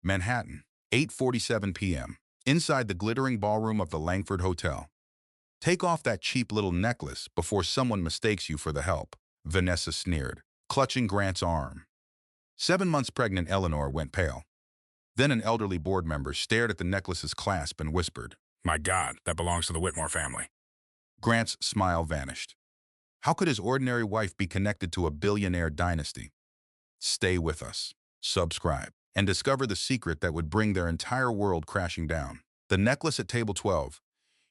Manhattan, 8:47 p.m. Inside the glittering ballroom of the Langford Hotel. Take off that cheap little necklace before someone mistakes you for the help, Vanessa sneered, clutching Grant's arm. 7 months pregnant Eleanor went pale. Then an elderly board member stared at the necklace's clasp and whispered, "My God, that belongs to the Whitmore family." Grant's smile vanished. How could his ordinary wife be connected to a billionaire dynasty? Stay with us, subscribe, and discover the secret that would bring their entire world crashing down. The necklace at table 12.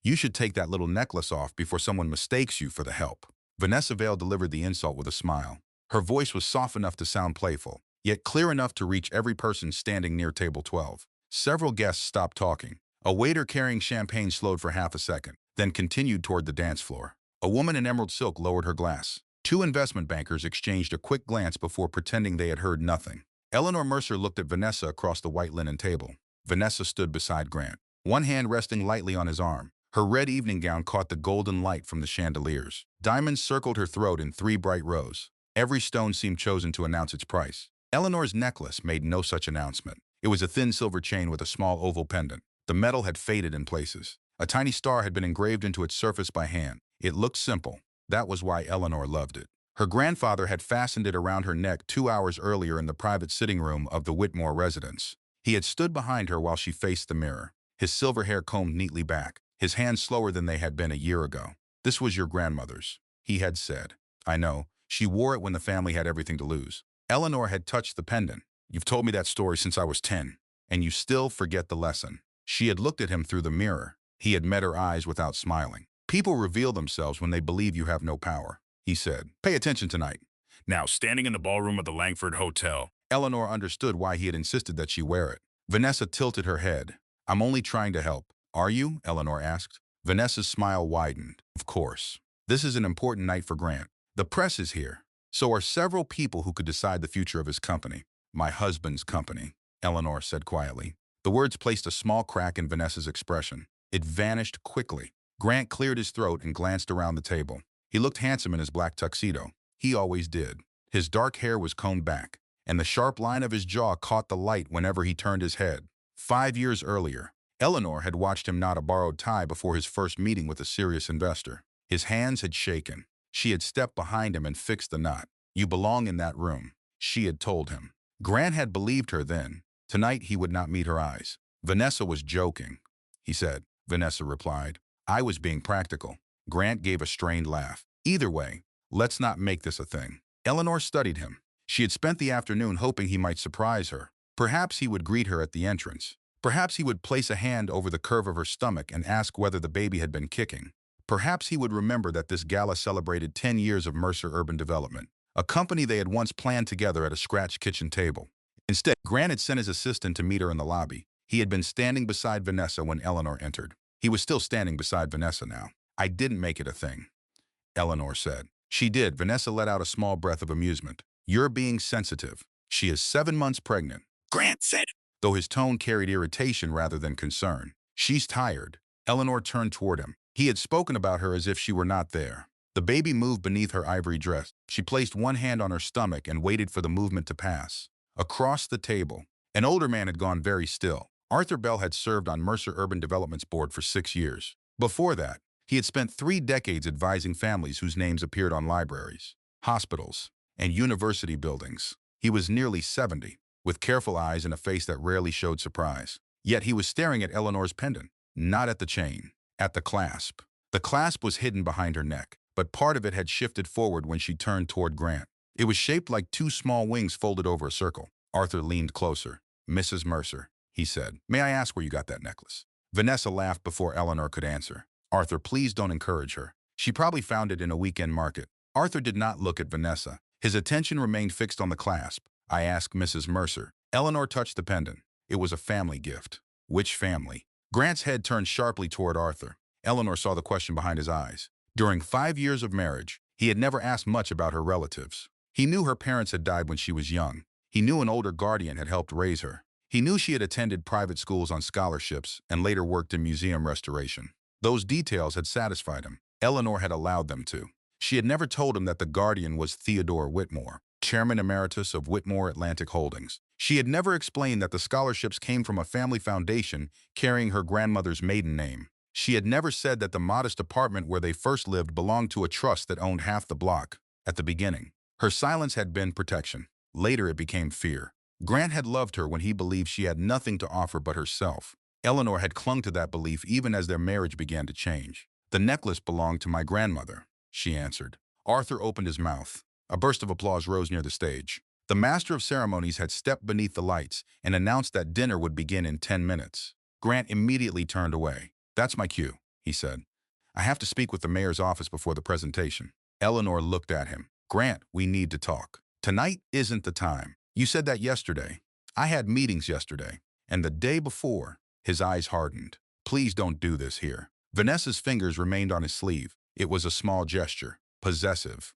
You should take that little necklace off before someone mistakes you for the help. Vanessa Vale delivered the insult with a smile. Her voice was soft enough to sound playful, yet clear enough to reach every person standing near table 12. Several guests stopped talking. A waiter carrying champagne slowed for half a second, then continued toward the dance floor. A woman in emerald silk lowered her glass. Two investment bankers exchanged a quick glance before pretending they had heard nothing. Eleanor Mercer looked at Vanessa across the white linen table. Vanessa stood beside Grant, one hand resting lightly on his arm. Her red evening gown caught the golden light from the chandeliers. Diamonds circled her throat in 3 bright rows. Every stone seemed chosen to announce its price. Eleanor's necklace made no such announcement. It was a thin silver chain with a small oval pendant. The metal had faded in places. A tiny star had been engraved into its surface by hand. It looked simple. That was why Eleanor loved it. Her grandfather had fastened it around her neck 2 hours earlier in the private sitting room of the Whitmore residence. He had stood behind her while she faced the mirror, his silver hair combed neatly back, his hands slower than they had been a year ago. "This was your grandmother's," he had said. "I know. She wore it when the family had everything to lose." Eleanor had touched the pendant. "You've told me that story since I was 10, and you still forget the lesson." She had looked at him through the mirror. He had met her eyes without smiling. "People reveal themselves when they believe you have no power," he said. "Pay attention tonight." Now, standing in the ballroom of the Langford Hotel, Eleanor understood why he had insisted that she wear it. Vanessa tilted her head. "I'm only trying to help." "Are you?" Eleanor asked. Vanessa's smile widened. "Of course. This is an important night for Grant. The press is here. So are several people who could decide the future of his company." "My husband's company," Eleanor said quietly. The words placed a small crack in Vanessa's expression. It vanished quickly. Grant cleared his throat and glanced around the table. He looked handsome in his black tuxedo. He always did. His dark hair was combed back, and the sharp line of his jaw caught the light whenever he turned his head. 5 years earlier, Eleanor had watched him knot a borrowed tie before his first meeting with a serious investor. His hands had shaken. She had stepped behind him and fixed the knot. "You belong in that room," she had told him. Grant had believed her then. Tonight he would not meet her eyes. "Vanessa was joking," he said. Vanessa replied. "I was being practical." Grant gave a strained laugh. "Either way, let's not make this a thing." Eleanor studied him. She had spent the afternoon hoping he might surprise her. Perhaps he would greet her at the entrance. Perhaps he would place a hand over the curve of her stomach and ask whether the baby had been kicking. Perhaps he would remember that this gala celebrated 10 years of Mercer Urban Development, a company they had once planned together at a scratch kitchen table. Instead, Grant had sent his assistant to meet her in the lobby. He had been standing beside Vanessa when Eleanor entered. He was still standing beside Vanessa now. "I didn't make it a thing," Eleanor said. "She did." Vanessa let out a small breath of amusement. "You're being sensitive. She is 7 months pregnant," Grant said, though his tone carried irritation rather than concern. "She's tired." Eleanor turned toward him. He had spoken about her as if she were not there. The baby moved beneath her ivory dress. She placed one hand on her stomach and waited for the movement to pass. Across the table, an older man had gone very still. Arthur Bell had served on Mercer Urban Development's board for 6 years. Before that, he had spent 3 decades advising families whose names appeared on libraries, hospitals, and university buildings. He was nearly 70, with careful eyes and a face that rarely showed surprise. Yet he was staring at Eleanor's pendant, not at the chain, at the clasp. The clasp was hidden behind her neck, but part of it had shifted forward when she turned toward Grant. It was shaped like 2 small wings folded over a circle. Arthur leaned closer. "Mrs. Mercer," he said, "may I ask where you got that necklace?" Vanessa laughed before Eleanor could answer. "Arthur, please don't encourage her. She probably found it in a weekend market." Arthur did not look at Vanessa. His attention remained fixed on the clasp. "I asked Mrs. Mercer." Eleanor touched the pendant. "It was a family gift." "Which family?" Grant's head turned sharply toward Arthur. Eleanor saw the question behind his eyes. During 5 years of marriage, he had never asked much about her relatives. He knew her parents had died when she was young. He knew an older guardian had helped raise her. He knew she had attended private schools on scholarships and later worked in museum restoration. Those details had satisfied him. Eleanor had allowed them to. She had never told him that the guardian was Theodore Whitmore, chairman emeritus of Whitmore Atlantic Holdings. She had never explained that the scholarships came from a family foundation carrying her grandmother's maiden name. She had never said that the modest apartment where they first lived belonged to a trust that owned half the block. At the beginning, her silence had been protection. Later, it became fear. Grant had loved her when he believed she had nothing to offer but herself. Eleanor had clung to that belief even as their marriage began to change. "The necklace belonged to my grandmother," she answered. Arthur opened his mouth. A burst of applause rose near the stage. The master of ceremonies had stepped beneath the lights and announced that dinner would begin in 10 minutes. Grant immediately turned away. "That's my cue," he said. "I have to speak with the mayor's office before the presentation." Eleanor looked at him. "Grant, we need to talk. Tonight isn't the time. You said that yesterday. I had meetings yesterday. And the day before." His eyes hardened. "Please don't do this here." Vanessa's fingers remained on his sleeve. It was a small gesture. Possessive.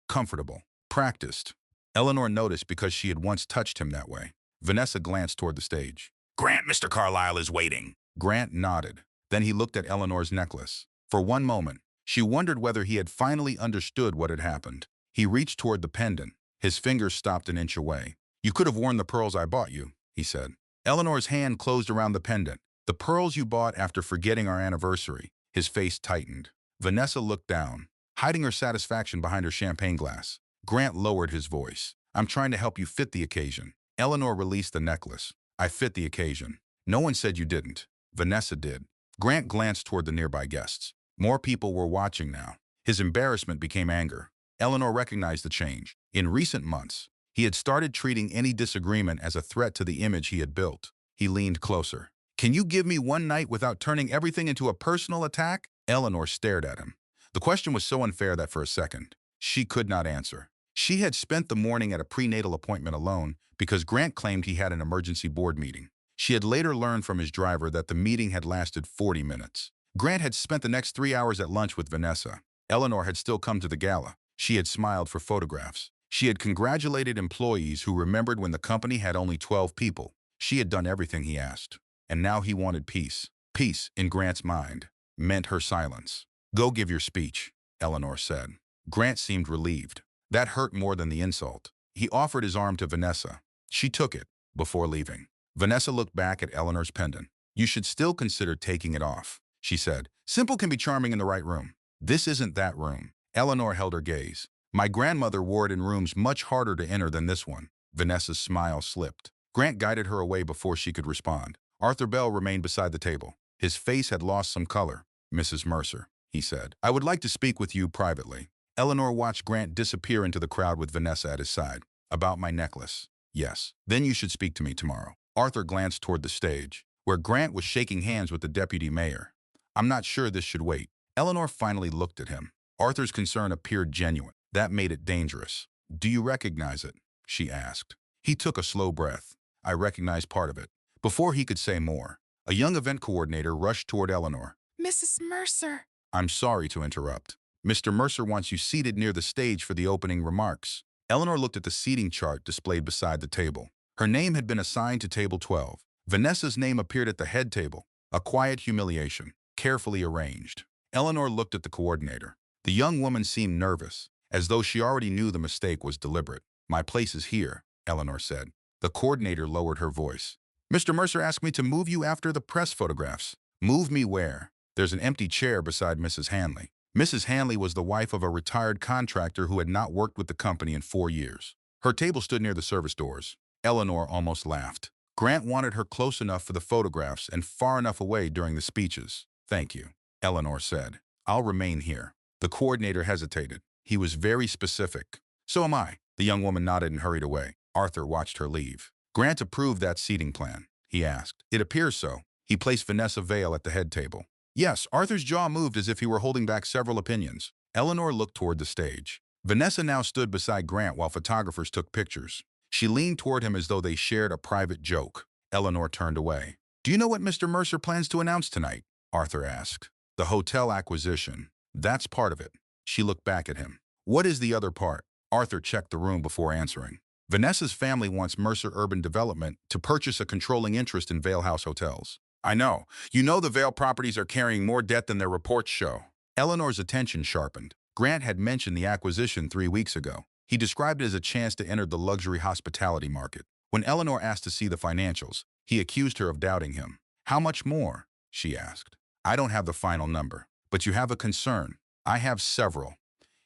Comfortable. Practiced. Eleanor noticed because she had once touched him that way. Vanessa glanced toward the stage. "Grant, Mr. Carlyle is waiting." Grant nodded. Then he looked at Eleanor's necklace. For one moment, she wondered whether he had finally understood what had happened. He reached toward the pendant. His fingers stopped an inch away. "You could have worn the pearls I bought you," he said. Eleanor's hand closed around the pendant. "The pearls you bought after forgetting our anniversary." His face tightened. Vanessa looked down, hiding her satisfaction behind her champagne glass. Grant lowered his voice. "I'm trying to help you fit the occasion." Eleanor released the necklace. "I fit the occasion. No one said you didn't." Vanessa did. Grant glanced toward the nearby guests. More people were watching now. His embarrassment became anger. Eleanor recognized the change. In recent months, he had started treating any disagreement as a threat to the image he had built. He leaned closer. "Can you give me one night without turning everything into a personal attack?" Eleanor stared at him. The question was so unfair that for a second, she could not answer. She had spent the morning at a prenatal appointment alone because Grant claimed he had an emergency board meeting. She had later learned from his driver that the meeting had lasted 40 minutes. Grant had spent the next 3 hours at lunch with Vanessa. Eleanor had still come to the gala. She had smiled for photographs. She had congratulated employees who remembered when the company had only 12 people. She had done everything he asked. And now he wanted peace. Peace, in Grant's mind, meant her silence. "Go give your speech," Eleanor said. Grant seemed relieved. That hurt more than the insult. He offered his arm to Vanessa. She took it before leaving. Vanessa looked back at Eleanor's pendant. "You should still consider taking it off," she said. "Simple can be charming in the right room." "This isn't that room." Eleanor held her gaze. "My grandmother wore it in rooms much harder to enter than this one." Vanessa's smile slipped. Grant guided her away before she could respond. Arthur Bell remained beside the table. His face had lost some color. "Mrs. Mercer," he said, "I would like to speak with you privately." Eleanor watched Grant disappear into the crowd with Vanessa at his side. "About my necklace." "Yes. Then you should speak to me tomorrow." Arthur glanced toward the stage, where Grant was shaking hands with the deputy mayor. "I'm not sure this should wait." Eleanor finally looked at him. Arthur's concern appeared genuine. That made it dangerous. "Do you recognize it?" she asked. He took a slow breath. "I recognize part of it." Before he could say more, a young event coordinator rushed toward Eleanor. "Mrs. Mercer." "I'm sorry to interrupt. Mr. Mercer wants you seated near the stage for the opening remarks." Eleanor looked at the seating chart displayed beside the table. Her name had been assigned to table 12. Vanessa's name appeared at the head table. A quiet humiliation, carefully arranged. Eleanor looked at the coordinator. The young woman seemed nervous, as though she already knew the mistake was deliberate. "My place is here," Eleanor said. The coordinator lowered her voice. "Mr. Mercer asked me to move you after the press photographs." "Move me where?" "There's an empty chair beside Mrs. Hanley." Mrs. Hanley was the wife of a retired contractor who had not worked with the company in 4 years. Her table stood near the service doors. Eleanor almost laughed. Grant wanted her close enough for the photographs and far enough away during the speeches. "Thank you," Eleanor said. "I'll remain here." The coordinator hesitated. He was very specific. "So am I." The young woman nodded and hurried away. Arthur watched her leave. "Grant approved that seating plan?" he asked. "It appears so." He placed Vanessa Vale at the head table. "Yes." Arthur's jaw moved as if he were holding back several opinions. Eleanor looked toward the stage. Vanessa now stood beside Grant while photographers took pictures. She leaned toward him as though they shared a private joke. Eleanor turned away. "Do you know what Mr. Mercer plans to announce tonight?" Arthur asked. "The hotel acquisition. That's part of it." She looked back at him. "What is the other part?" Arthur checked the room before answering. "Vanessa's family wants Mercer Urban Development to purchase a controlling interest in Vale House Hotels." "I know. You know the Vale properties are carrying more debt than their reports show." Eleanor's attention sharpened. Grant had mentioned the acquisition 3 weeks ago. He described it as a chance to enter the luxury hospitality market. When Eleanor asked to see the financials, he accused her of doubting him. How much more? She asked. I don't have the final number, but you have a concern. I have several.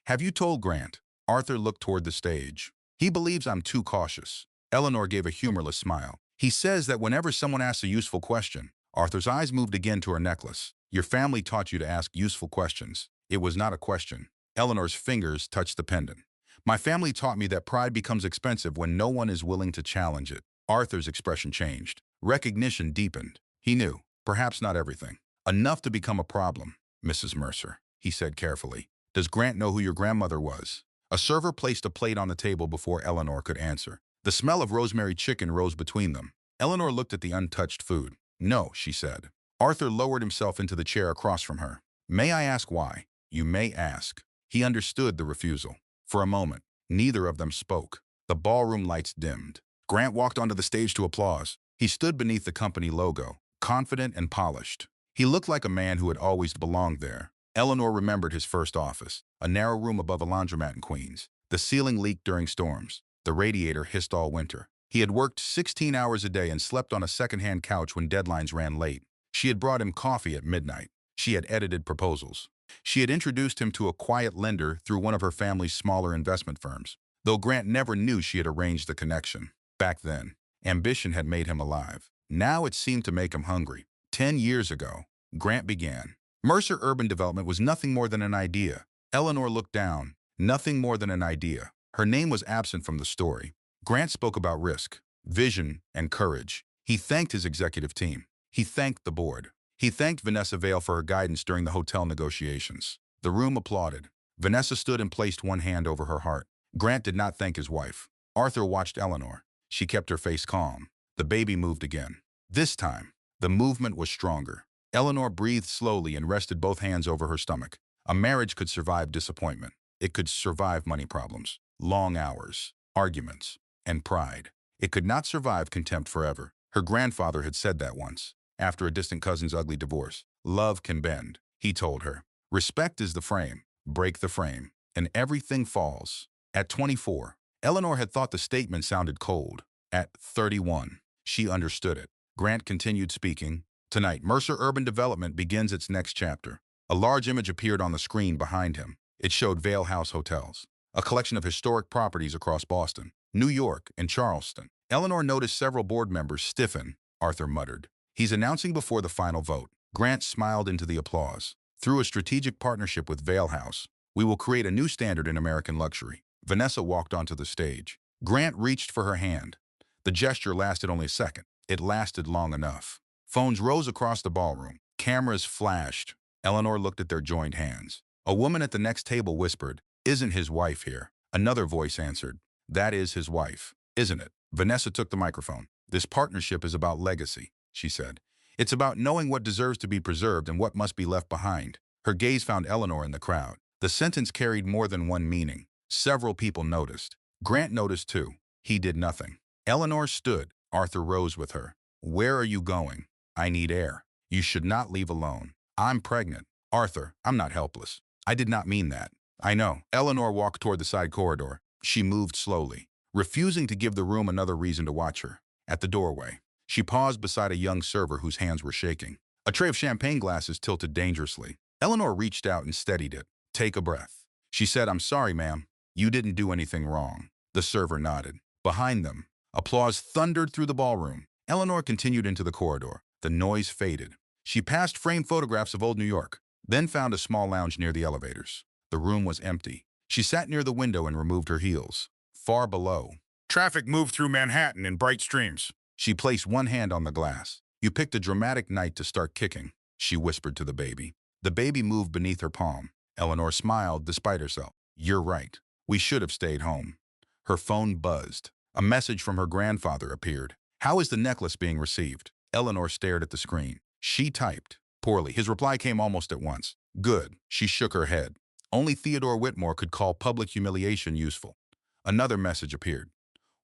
Have you told Grant? Arthur looked toward the stage. He believes I'm too cautious. Eleanor gave a humorless smile. He says that whenever someone asks a useful question, Arthur's eyes moved again to her necklace. Your family taught you to ask useful questions. It was not a question. Eleanor's fingers touched the pendant. My family taught me that pride becomes expensive when no one is willing to challenge it. Arthur's expression changed. Recognition deepened. He knew, perhaps not everything. Enough to become a problem. Mrs. Mercer, he said carefully. Does Grant know who your grandmother was? A server placed a plate on the table before Eleanor could answer. The smell of rosemary chicken rose between them. Eleanor looked at the untouched food. No, she said. Arthur lowered himself into the chair across from her. May I ask why? You may ask. He understood the refusal. For a moment, neither of them spoke. The ballroom lights dimmed. Grant walked onto the stage to applause. He stood beneath the company logo, confident and polished. He looked like a man who had always belonged there. Eleanor remembered his first office, a narrow room above a laundromat in Queens. The ceiling leaked during storms. The radiator hissed all winter. He had worked 16 hours a day and slept on a second-hand couch when deadlines ran late. She had brought him coffee at midnight. She had edited proposals. She had introduced him to a quiet lender through one of her family's smaller investment firms, though Grant never knew she had arranged the connection. Back then, ambition had made him alive. Now it seemed to make him hungry. 10 years ago, Grant began. Mercer Urban Development was nothing more than an idea. Eleanor looked down. Nothing more than an idea. Her name was absent from the story. Grant spoke about risk, vision, and courage. He thanked his executive team. He thanked the board. He thanked Vanessa Vale for her guidance during the hotel negotiations. The room applauded. Vanessa stood and placed one hand over her heart. Grant did not thank his wife. Arthur watched Eleanor. She kept her face calm. The baby moved again. This time, the movement was stronger. Eleanor breathed slowly and rested both hands over her stomach. A marriage could survive disappointment. It could survive money problems, long hours, arguments, and pride. It could not survive contempt forever. Her grandfather had said that once, after a distant cousin's ugly divorce. Love can bend, he told her. Respect is the frame. Break the frame, and everything falls. At 24, Eleanor had thought the statement sounded cold. At 31, she understood it. Grant continued speaking. Tonight, Mercer Urban Development begins its next chapter. A large image appeared on the screen behind him. It showed Vale House Hotels, a collection of historic properties across Boston, New York, and Charleston. Eleanor noticed several board members stiffen. Arthur muttered. He's announcing before the final vote. Grant smiled into the applause. Through a strategic partnership with Vale House, we will create a new standard in American luxury. Vanessa walked onto the stage. Grant reached for her hand. The gesture lasted only a second. It lasted long enough. Phones rose across the ballroom. Cameras flashed. Eleanor looked at their joined hands. A woman at the next table whispered, "Isn't his wife here?" Another voice answered, "That is his wife, isn't it?" Vanessa took the microphone. "This partnership is about legacy," she said. "It's about knowing what deserves to be preserved and what must be left behind." Her gaze found Eleanor in the crowd. The sentence carried more than one meaning. Several people noticed. Grant noticed too. He did nothing. Eleanor stood. Arthur rose with her. "Where are you going?" "I need air." "You should not leave alone." "I'm pregnant." "Arthur, I'm not helpless." "I did not mean that." "I know." Eleanor walked toward the side corridor. She moved slowly, refusing to give the room another reason to watch her. At the doorway, she paused beside a young server whose hands were shaking. A tray of champagne glasses tilted dangerously. Eleanor reached out and steadied it. "Take a breath." She said, "I'm sorry, ma'am. You didn't do anything wrong." The server nodded. Behind them, applause thundered through the ballroom. Eleanor continued into the corridor. The noise faded. She passed framed photographs of old New York, then found a small lounge near the elevators. The room was empty. She sat near the window and removed her heels. Far below, traffic moved through Manhattan in bright streams. She placed one hand on the glass. "You picked a dramatic night to start kicking," she whispered to the baby. The baby moved beneath her palm. Eleanor smiled despite herself. "You're right. We should have stayed home." Her phone buzzed. A message from her grandfather appeared. "How is the necklace being received?" Eleanor stared at the screen. She typed. "Poorly." His reply came almost at once. "Good." She shook her head. Only Theodore Whitmore could call public humiliation useful. Another message appeared.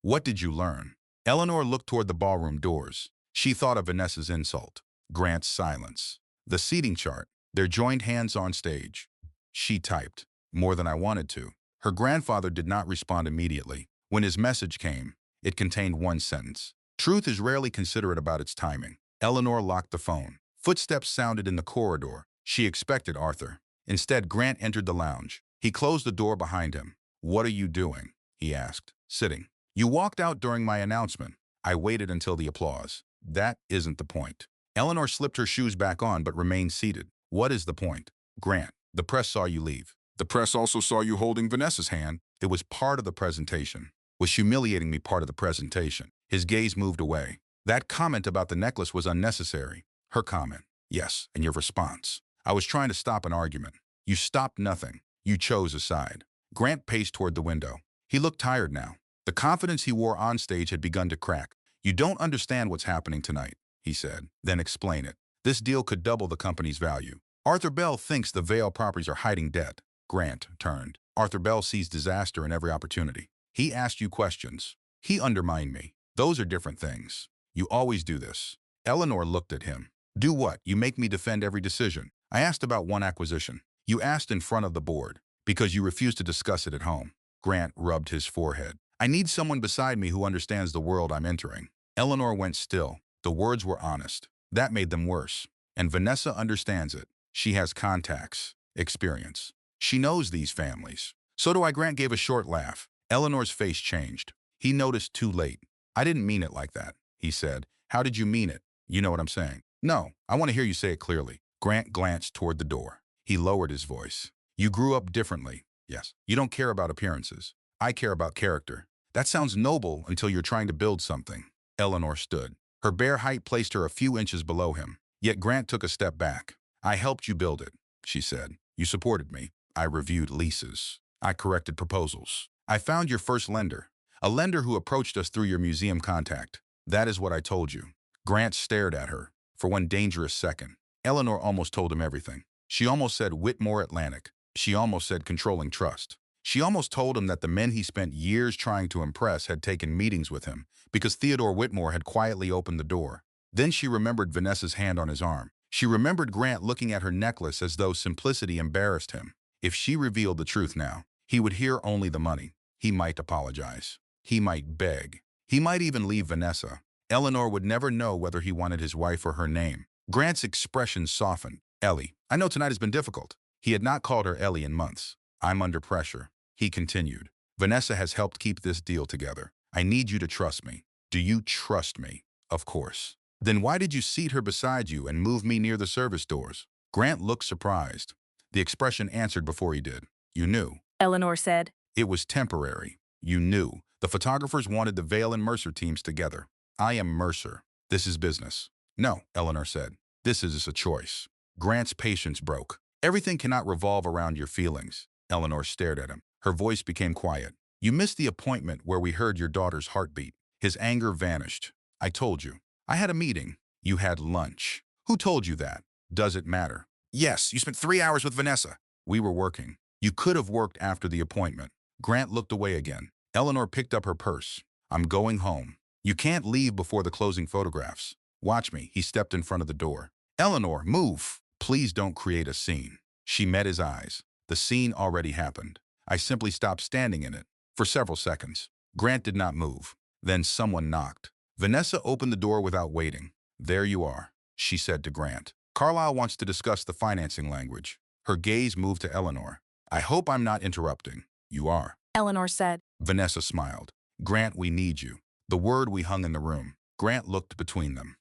"What did you learn?" Eleanor looked toward the ballroom doors. She thought of Vanessa's insult. Grant's silence. The seating chart. Their joined hands on stage. She typed. "More than I wanted to." Her grandfather did not respond immediately. When his message came, It contained one sentence. Truth is rarely considerate about its timing. Eleanor locked the phone. Footsteps sounded in the corridor. She expected Arthur. Instead, Grant entered the lounge. He closed the door behind him. "What are you doing?" he asked, sitting. "You walked out during my announcement. I waited until the applause." "That isn't the point." Eleanor slipped her shoes back on but remained seated. "What is the point?" "Grant, the press saw you leave. The press also saw you holding Vanessa's hand. It was part of the presentation." "Was humiliating me part of the presentation?" His gaze moved away. "That comment about the necklace was unnecessary." "Her comment." "Yes, and your response." "I was trying to stop an argument." "You stopped nothing. You chose a side." Grant paced toward the window. He looked tired now. The confidence he wore on stage had begun to crack. "You don't understand what's happening tonight," he said. "Then explain it. This deal could double the company's value. Arthur Bell thinks the Vale properties are hiding debt." Grant turned. "Arthur Bell sees disaster in every opportunity. He asked you questions. He undermined me. Those are different things. You always do this." Eleanor looked at him. "Do what? You make me defend every decision. I asked about one acquisition. You asked in front of the board because you refused to discuss it at home." Grant rubbed his forehead. "I need someone beside me who understands the world I'm entering." Eleanor went still. The words were honest. That made them worse. "And Vanessa understands it. She has contacts, experience. She knows these families." "So do I." Grant gave a short laugh. Eleanor's face changed. He noticed too late. "I didn't mean it like that," he said. "How did you mean it? You know what I'm saying?" "No, I want to hear you say it clearly." Grant glanced toward the door. He lowered his voice. "You grew up differently. Yes. You don't care about appearances. I care about character. That sounds noble until you're trying to build something." Eleanor stood. Her bare height placed her a few inches below him. Yet Grant took a step back. "I helped you build it," she said. "You supported me. I reviewed leases. I corrected proposals. I found your first lender, a lender who approached us through your museum contact. That is what I told you." Grant stared at her. For one dangerous second, Eleanor almost told him everything. She almost said Whitmore Atlantic. She almost said controlling trust. She almost told him that the men he spent years trying to impress had taken meetings with him because Theodore Whitmore had quietly opened the door. Then she remembered Vanessa's hand on his arm. She remembered Grant looking at her necklace as though simplicity embarrassed him. If she revealed the truth now, he would hear only the money. He might apologize. He might beg. He might even leave Vanessa. Eleanor would never know whether he wanted his wife or her name. Grant's expression softened. "Ellie, I know tonight has been difficult." He had not called her Ellie in months. "I'm under pressure." He continued. "Vanessa has helped keep this deal together. I need you to trust me." "Do you trust me?" "Of course." "Then why did you seat her beside you and move me near the service doors?" Grant looked surprised. The expression answered before he did. "You knew." Eleanor said. "It was temporary. You knew. The photographers wanted the Vale and Mercer teams together. I am Mercer. This is business." "No," Eleanor said. "This is a choice." Grant's patience broke. "Everything cannot revolve around your feelings." Eleanor stared at him. Her voice became quiet. "You missed the appointment where we heard your daughter's heartbeat." His anger vanished. "I told you. I had a meeting. You had lunch." "Who told you that?" "Does it matter?" "Yes, you spent 3 hours with Vanessa." "We were working." "You could have worked after the appointment." Grant looked away again. Eleanor picked up her purse. "I'm going home." "You can't leave before the closing photographs." "Watch me." He stepped in front of the door. "Eleanor, move." "Please don't create a scene." She met his eyes. The scene already happened. I simply stopped standing in it. For several seconds. Grant did not move. Then someone knocked. Vanessa opened the door without waiting. "There you are," she said to Grant. "Carlyle wants to discuss the financing language." Her gaze moved to Eleanor. "I hope I'm not interrupting." "You are." Eleanor said. Vanessa smiled. "Grant, we need you." The word we hung in the room. Grant looked between them.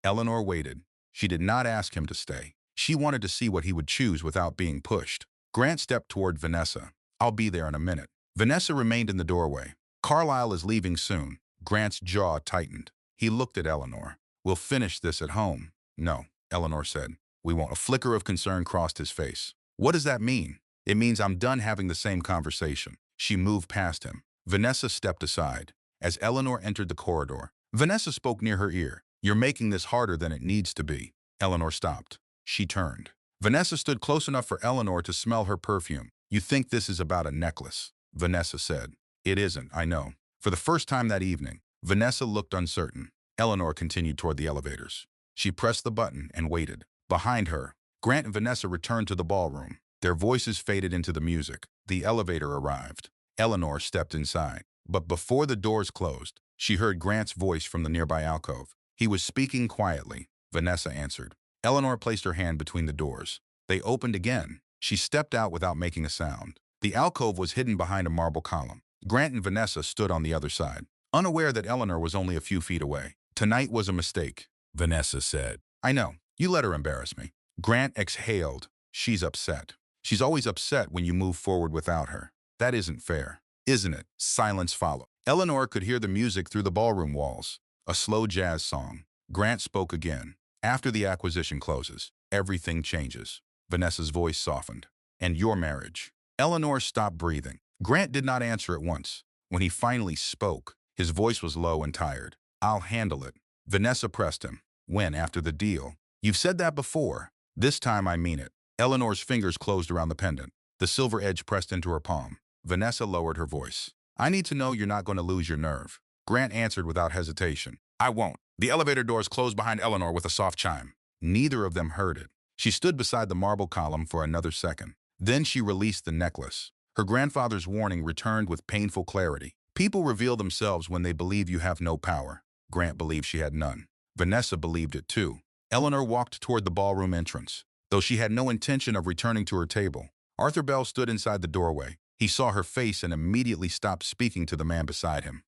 Eleanor waited. She did not ask him to stay. She wanted to see what he would choose without being pushed. Grant stepped toward Vanessa. "I'll be there in a minute." Vanessa remained in the doorway. "Carlyle is leaving soon." Grant's jaw tightened. He looked at Eleanor. "We'll finish this at home." "No," Eleanor said. "We won't." A flicker of concern crossed his face. "What does that mean?" "It means I'm done having the same conversation." She moved past him. Vanessa stepped aside. As Eleanor entered the corridor, Vanessa spoke near her ear. "You're making this harder than it needs to be." Eleanor stopped. She turned. Vanessa stood close enough for Eleanor to smell her perfume. "You think this is about a necklace," Vanessa said. "It isn't, I know." For the first time that evening, Vanessa looked uncertain. Eleanor continued toward the elevators. She pressed the button and waited. Behind her, Grant and Vanessa returned to the ballroom. Their voices faded into the music. The elevator arrived. Eleanor stepped inside. But before the doors closed, She heard Grant's voice from the nearby alcove. He was speaking quietly. Vanessa answered. Eleanor placed her hand between the doors. They opened again. She stepped out without making a sound. The alcove was hidden behind a marble column. Grant and Vanessa stood on the other side, unaware that Eleanor was only a few feet away. Tonight was a mistake, Vanessa said. I know. You let her embarrass me. Grant exhaled. She's upset. She's always upset when you move forward without her. That isn't fair, isn't it? Silence followed. Eleanor could hear the music through the ballroom walls. A slow jazz song. Grant spoke again. After the acquisition closes, everything changes. Vanessa's voice softened. And your marriage. Eleanor stopped breathing. Grant did not answer at once. When he finally spoke, his voice was low and tired. I'll handle it. Vanessa pressed him. When, after the deal? You've said that before. This time I mean it. Eleanor's fingers closed around the pendant. The silver edge pressed into her palm. Vanessa lowered her voice. I need to know you're not going to lose your nerve. Grant answered without hesitation. I won't. The elevator doors closed behind Eleanor with a soft chime. Neither of them heard it. She stood beside the marble column for another second. Then she released the necklace. Her grandfather's warning returned with painful clarity. People reveal themselves when they believe you have no power. Grant believed she had none. Vanessa believed it too. Eleanor walked toward the ballroom entrance. Though she had no intention of returning to her table, Arthur Bell stood inside the doorway. He saw her face and immediately stopped speaking to the man beside him.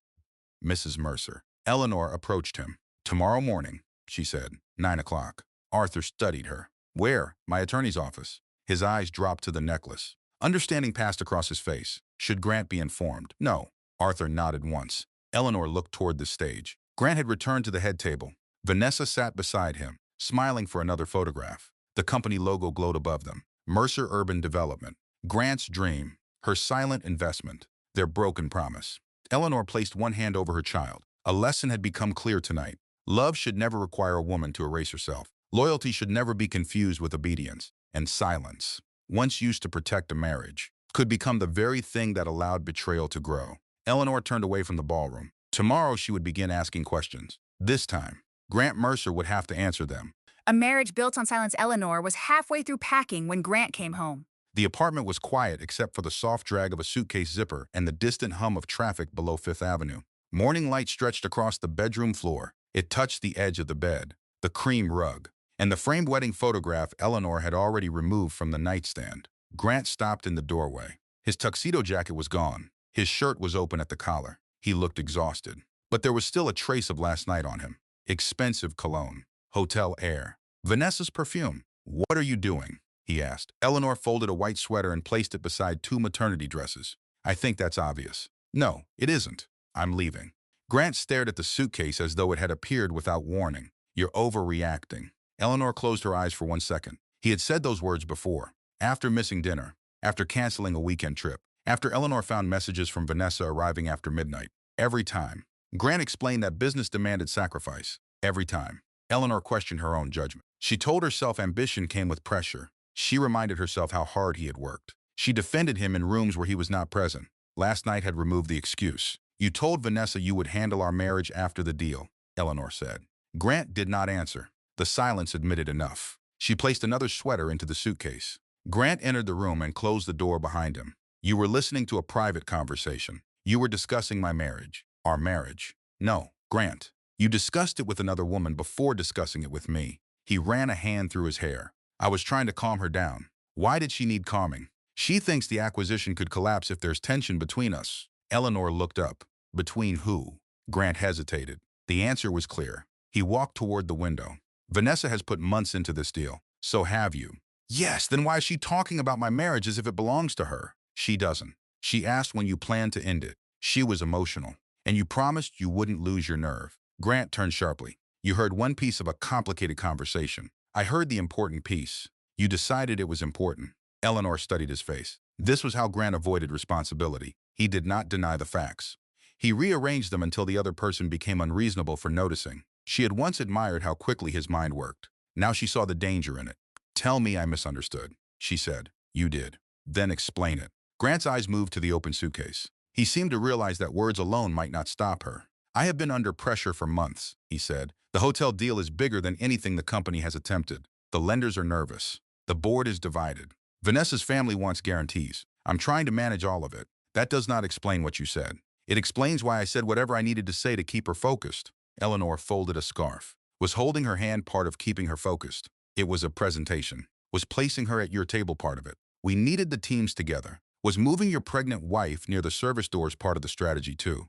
Mrs. Mercer. Eleanor approached him. Tomorrow morning, she said. 9 o'clock. Arthur studied her. Where? My attorney's office. His eyes dropped to the necklace. Understanding passed across his face. Should Grant be informed? No. Arthur nodded once. Eleanor looked toward the stage. Grant had returned to the head table. Vanessa sat beside him, smiling for another photograph. The company logo glowed above them. Mercer Urban Development. Grant's dream. Her silent investment. Their broken promise. Eleanor placed one hand over her child. A lesson had become clear tonight. Love should never require a woman to erase herself. Loyalty should never be confused with obedience. And silence, once used to protect a marriage, could become the very thing that allowed betrayal to grow. Eleanor turned away from the ballroom. Tomorrow she would begin asking questions. This time, Grant Mercer would have to answer them. A marriage built on silence. Eleanor was halfway through packing when Grant came home. The apartment was quiet except for the soft drag of a suitcase zipper and the distant hum of traffic below Fifth Avenue. Morning light stretched across the bedroom floor. It touched the edge of the bed, the cream rug, and the framed wedding photograph Eleanor had already removed from the nightstand. Grant stopped in the doorway. His tuxedo jacket was gone. His shirt was open at the collar. He looked exhausted. But there was still a trace of last night on him. Expensive cologne. Hotel air. Vanessa's perfume. What are you doing? He asked. Eleanor folded a white sweater and placed it beside 2 maternity dresses. I think that's obvious. No, it isn't. I'm leaving. Grant stared at the suitcase as though it had appeared without warning. You're overreacting. Eleanor closed her eyes for 1 second. He had said those words before. After missing dinner. After canceling a weekend trip. After Eleanor found messages from Vanessa arriving after midnight. Every time. Grant explained that business demanded sacrifice. Every time. Eleanor questioned her own judgment. She told herself ambition came with pressure. She reminded herself how hard he had worked. She defended him in rooms where he was not present. Last night had removed the excuse. You told Vanessa you would handle our marriage after the deal, Eleanor said. Grant did not answer. The silence admitted enough. She placed another sweater into the suitcase. Grant entered the room and closed the door behind him. You were listening to a private conversation. You were discussing my marriage. Our marriage. No, Grant. You discussed it with another woman before discussing it with me. He ran a hand through his hair. I was trying to calm her down. Why did she need calming? She thinks the acquisition could collapse if there's tension between us. Eleanor looked up. Between who? Grant hesitated. The answer was clear. He walked toward the window. Vanessa has put months into this deal. So have you. Yes, then why is she talking about my marriage as if it belongs to her? She doesn't. She asked when you planned to end it. She was emotional. And you promised you wouldn't lose your nerve. Grant turned sharply. You heard one piece of a complicated conversation. I heard the important piece. You decided it was important. Eleanor studied his face. This was how Grant avoided responsibility. He did not deny the facts. He rearranged them until the other person became unreasonable for noticing. She had once admired how quickly his mind worked. Now she saw the danger in it. Tell me I misunderstood, she said. You did. Then explain it. Grant's eyes moved to the open suitcase. He seemed to realize that words alone might not stop her. I have been under pressure for months, he said. The hotel deal is bigger than anything the company has attempted. The lenders are nervous. The board is divided. Vanessa's family wants guarantees. I'm trying to manage all of it. That does not explain what you said. It explains why I said whatever I needed to say to keep her focused. Eleanor folded a scarf. Was holding her hand part of keeping her focused. It was a presentation. Was placing her at your table part of it. We needed the teams together. Was moving your pregnant wife near the service doors part of the strategy too.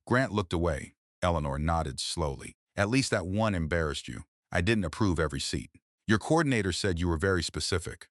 Grant looked away. Eleanor nodded slowly. At least that one embarrassed you. I didn't approve every seat. Your coordinator said you were very specific.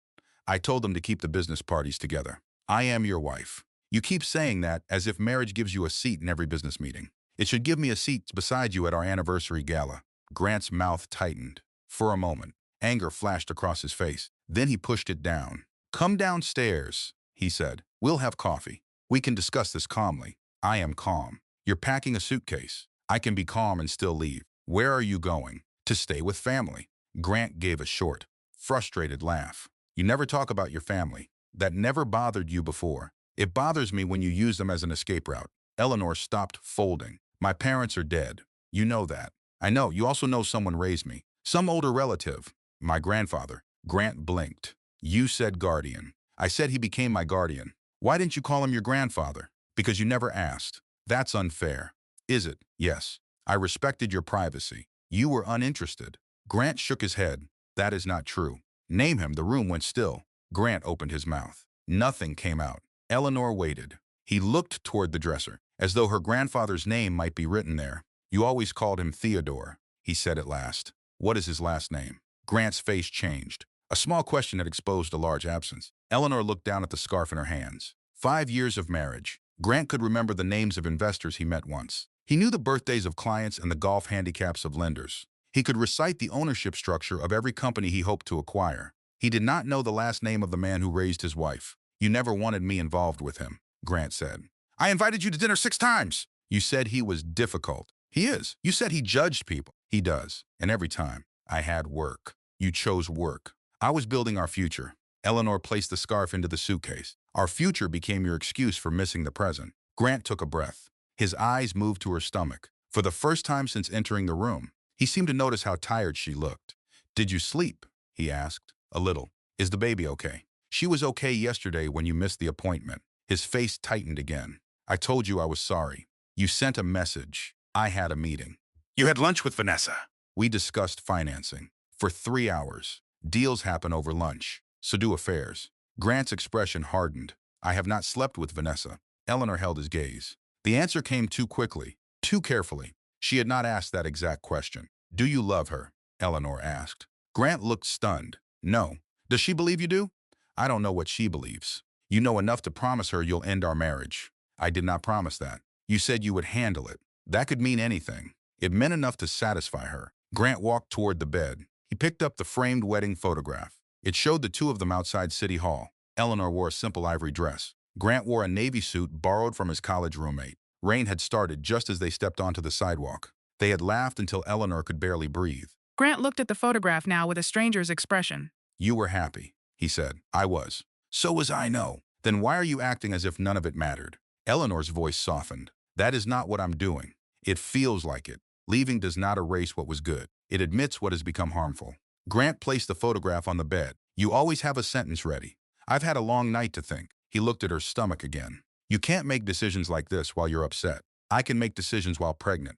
I told them to keep the business parties together. I am your wife. You keep saying that as if marriage gives you a seat in every business meeting. It should give me a seat beside you at our anniversary gala. Grant's mouth tightened. For a moment, anger flashed across his face. Then he pushed it down. Come downstairs, he said. We'll have coffee. We can discuss this calmly. I am calm. You're packing a suitcase. I can be calm and still leave. Where are you going? To stay with family. Grant gave a short, frustrated laugh. You never talk about your family. That never bothered you before. It bothers me when you use them as an escape route. Eleanor stopped folding. My parents are dead. You know that. I know. You also know someone raised me. Some older relative. My grandfather. Grant blinked. You said guardian. I said he became my guardian. Why didn't you call him your grandfather? Because you never asked. That's unfair. Is it? Yes. I respected your privacy. You were uninterested. Grant shook his head. That is not true. Name him. The room went still. Grant opened his mouth. Nothing came out. Eleanor waited. He looked toward the dresser, as though her grandfather's name might be written there. You always called him Theodore, he said at last. What is his last name? Grant's face changed. A small question had exposed a large absence. Eleanor looked down at the scarf in her hands. 5 years of marriage. Grant could remember the names of investors he met once. He knew the birthdays of clients and the golf handicaps of lenders. He could recite the ownership structure of every company he hoped to acquire. He did not know the last name of the man who raised his wife. You never wanted me involved with him, Grant said. I invited you to dinner 6 times. You said he was difficult. He is. You said he judged people. He does. And every time, I had work. You chose work. I was building our future. Eleanor placed the scarf into the suitcase. Our future became your excuse for missing the present. Grant took a breath. His eyes moved to her stomach. For the first time since entering the room, he seemed to notice how tired she looked. Did you sleep? He asked. A little. Is the baby okay? She was okay yesterday when you missed the appointment. His face tightened again. I told you I was sorry. You sent a message. I had a meeting. You had lunch with Vanessa. We discussed financing. For 3 hours. Deals happen over lunch. So do affairs. Grant's expression hardened. I have not slept with Vanessa. Eleanor held his gaze. The answer came too quickly, too carefully. She had not asked that exact question. Do you love her? Eleanor asked. Grant looked stunned. No. Does she believe you do? I don't know what she believes. You know enough to promise her you'll end our marriage. I did not promise that. You said you would handle it. That could mean anything. It meant enough to satisfy her. Grant walked toward the bed. He picked up the framed wedding photograph. It showed the two of them outside City Hall. Eleanor wore a simple ivory dress. Grant wore a navy suit borrowed from his college roommate. Rain had started just as they stepped onto the sidewalk. They had laughed until Eleanor could barely breathe. Grant looked at the photograph now with a stranger's expression. You were happy, he said. I was. So was I, no. Then why are you acting as if none of it mattered? Eleanor's voice softened. That is not what I'm doing. It feels like it. Leaving does not erase what was good. It admits what has become harmful. Grant placed the photograph on the bed. You always have a sentence ready. I've had a long night to think. He looked at her stomach again. You can't make decisions like this while you're upset. I can make decisions while pregnant.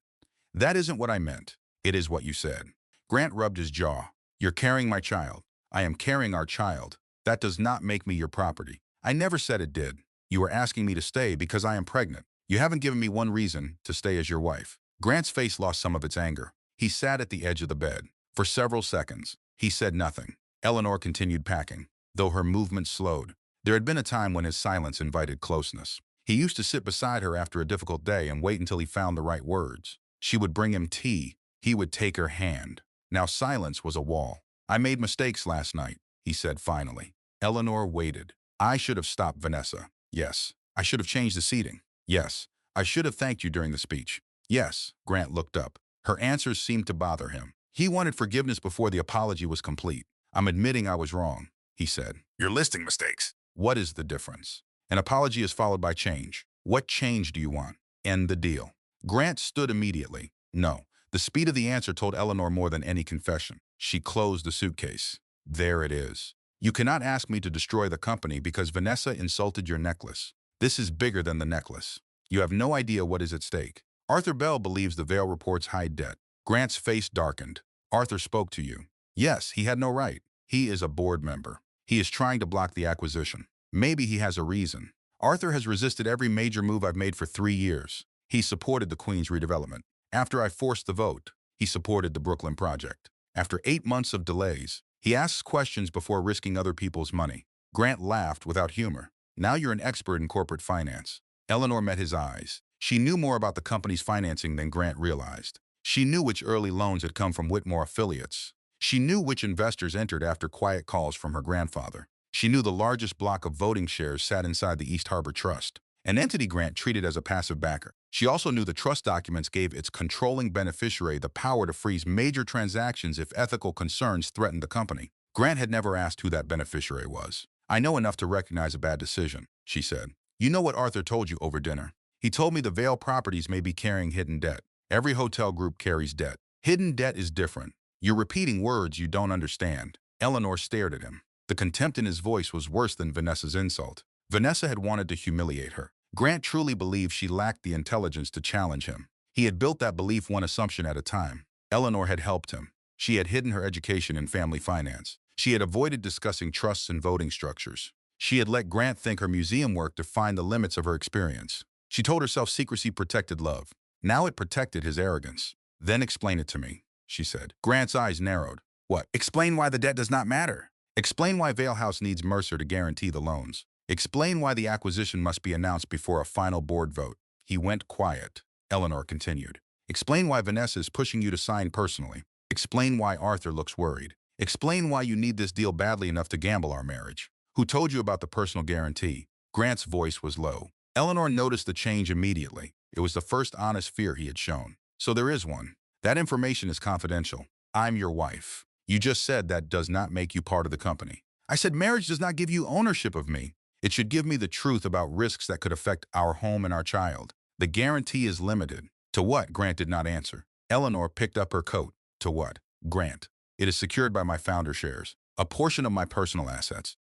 That isn't what I meant. It is what you said. Grant rubbed his jaw. You're carrying my child. I am carrying our child. That does not make me your property. I never said it did. You are asking me to stay because I am pregnant. You haven't given me one reason to stay as your wife. Grant's face lost some of its anger. He sat at the edge of the bed. For several seconds, he said nothing. Eleanor continued packing, though her movement slowed. There had been a time when his silence invited closeness. He used to sit beside her after a difficult day and wait until he found the right words. She would bring him tea. He would take her hand. Now silence was a wall. I made mistakes last night, he said finally. Eleanor waited. I should have stopped Vanessa. Yes. I should have changed the seating. Yes. I should have thanked you during the speech. Yes. Grant looked up. Her answers seemed to bother him. He wanted forgiveness before the apology was complete. I'm admitting I was wrong, he said. You're listing mistakes. What is the difference? An apology is followed by change. What change do you want? End the deal. Grant stood immediately. No. The speed of the answer told Eleanor more than any confession. She closed the suitcase. There it is. You cannot ask me to destroy the company because Vanessa insulted your necklace. This is bigger than the necklace. You have no idea what is at stake. Arthur Bell believes the Vale reports hide debt. Grant's face darkened. Arthur spoke to you. Yes, he had no right. He is a board member. He is trying to block the acquisition. Maybe he has a reason. Arthur has resisted every major move I've made for 3 years. He supported the Queen's redevelopment. After I forced the vote, he supported the Brooklyn project. After 8 months of delays, he asks questions before risking other people's money. Grant laughed without humor. Now you're an expert in corporate finance. Eleanor met his eyes. She knew more about the company's financing than Grant realized. She knew which early loans had come from Whitmore affiliates. She knew which investors entered after quiet calls from her grandfather. She knew the largest block of voting shares sat inside the East Harbor Trust, an entity Grant treated as a passive backer. She also knew the trust documents gave its controlling beneficiary the power to freeze major transactions if ethical concerns threatened the company. Grant had never asked who that beneficiary was. I know enough to recognize a bad decision, she said. You know what Arthur told you over dinner? He told me the Vale properties may be carrying hidden debt. Every hotel group carries debt. Hidden debt is different. You're repeating words you don't understand. Eleanor stared at him. The contempt in his voice was worse than Vanessa's insult. Vanessa had wanted to humiliate her. Grant truly believed she lacked the intelligence to challenge him. He had built that belief one assumption at a time. Eleanor had helped him. She had hidden her education in family finance. She had avoided discussing trusts and voting structures. She had let Grant think her museum work defined the limits of her experience. She told herself secrecy protected love. Now it protected his arrogance. Then explain it to me, she said. Grant's eyes narrowed. What? Explain why the debt does not matter. Explain why Vale House needs Mercer to guarantee the loans. Explain why the acquisition must be announced before a final board vote. He went quiet. Eleanor continued. Explain why Vanessa is pushing you to sign personally. Explain why Arthur looks worried. Explain why you need this deal badly enough to gamble our marriage. Who told you about the personal guarantee? Grant's voice was low. Eleanor noticed the change immediately. It was the first honest fear he had shown. So there is one. That information is confidential. I'm your wife. You just said that does not make you part of the company. I said marriage does not give you ownership of me. It should give me the truth about risks that could affect our home and our child. The guarantee is limited. To what? Grant did not answer. Eleanor picked up her coat. To what? Grant. It is secured by my founder shares. A portion of my personal assets.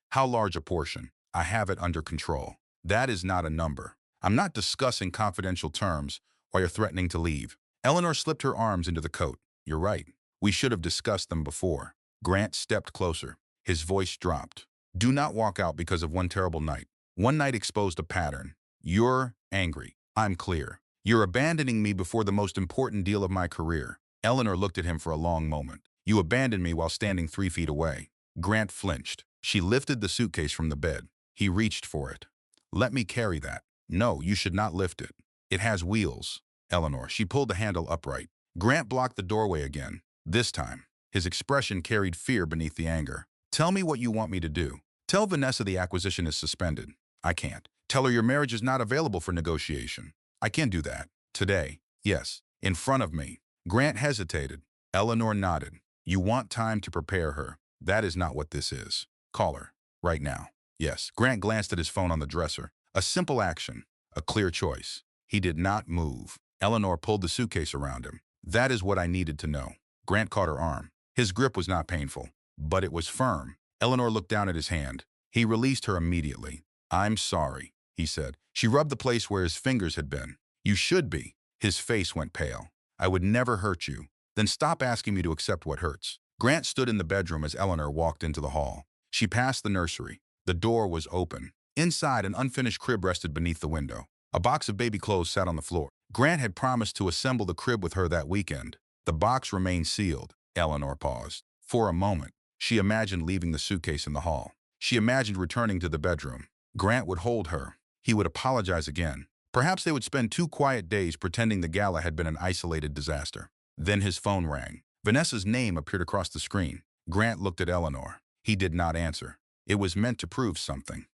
How large a portion? I have it under control. That is not a number. I'm not discussing confidential terms while you're threatening to leave. Eleanor slipped her arms into the coat. You're right. We should have discussed them before. Grant stepped closer. His voice dropped. Do not walk out because of one terrible night. One night exposed a pattern. You're angry. I'm clear. You're abandoning me before the most important deal of my career. Eleanor looked at him for a long moment. You abandoned me while standing 3 feet away. Grant flinched. She lifted the suitcase from the bed. He reached for it. Let me carry that. No, you should not lift it. It has wheels. Eleanor, she pulled the handle upright. Grant blocked the doorway again. This time, his expression carried fear beneath the anger. Tell me what you want me to do. Tell Vanessa the acquisition is suspended. I can't. Tell her your marriage is not available for negotiation. I can't do that. Today. Yes. In front of me. Grant hesitated. Eleanor nodded. You want time to prepare her. That is not what this is. Call her. Right now. Yes. Grant glanced at his phone on the dresser. A simple action. A clear choice. He did not move. Eleanor pulled the suitcase around him. That is what I needed to know. Grant caught her arm. His grip was not painful, but it was firm. Eleanor looked down at his hand. He released her immediately. I'm sorry, he said. She rubbed the place where his fingers had been. You should be. His face went pale. I would never hurt you. Then stop asking me to accept what hurts. Grant stood in the bedroom as Eleanor walked into the hall. She passed the nursery. The door was open. Inside, an unfinished crib rested beneath the window. A box of baby clothes sat on the floor. Grant had promised to assemble the crib with her that weekend. The box remained sealed. Eleanor paused. For a moment, she imagined leaving the suitcase in the hall. She imagined returning to the bedroom. Grant would hold her. He would apologize again. Perhaps they would spend 2 quiet days pretending the gala had been an isolated disaster. Then his phone rang. Vanessa's name appeared across the screen. Grant looked at Eleanor. He did not answer. It was meant to prove something.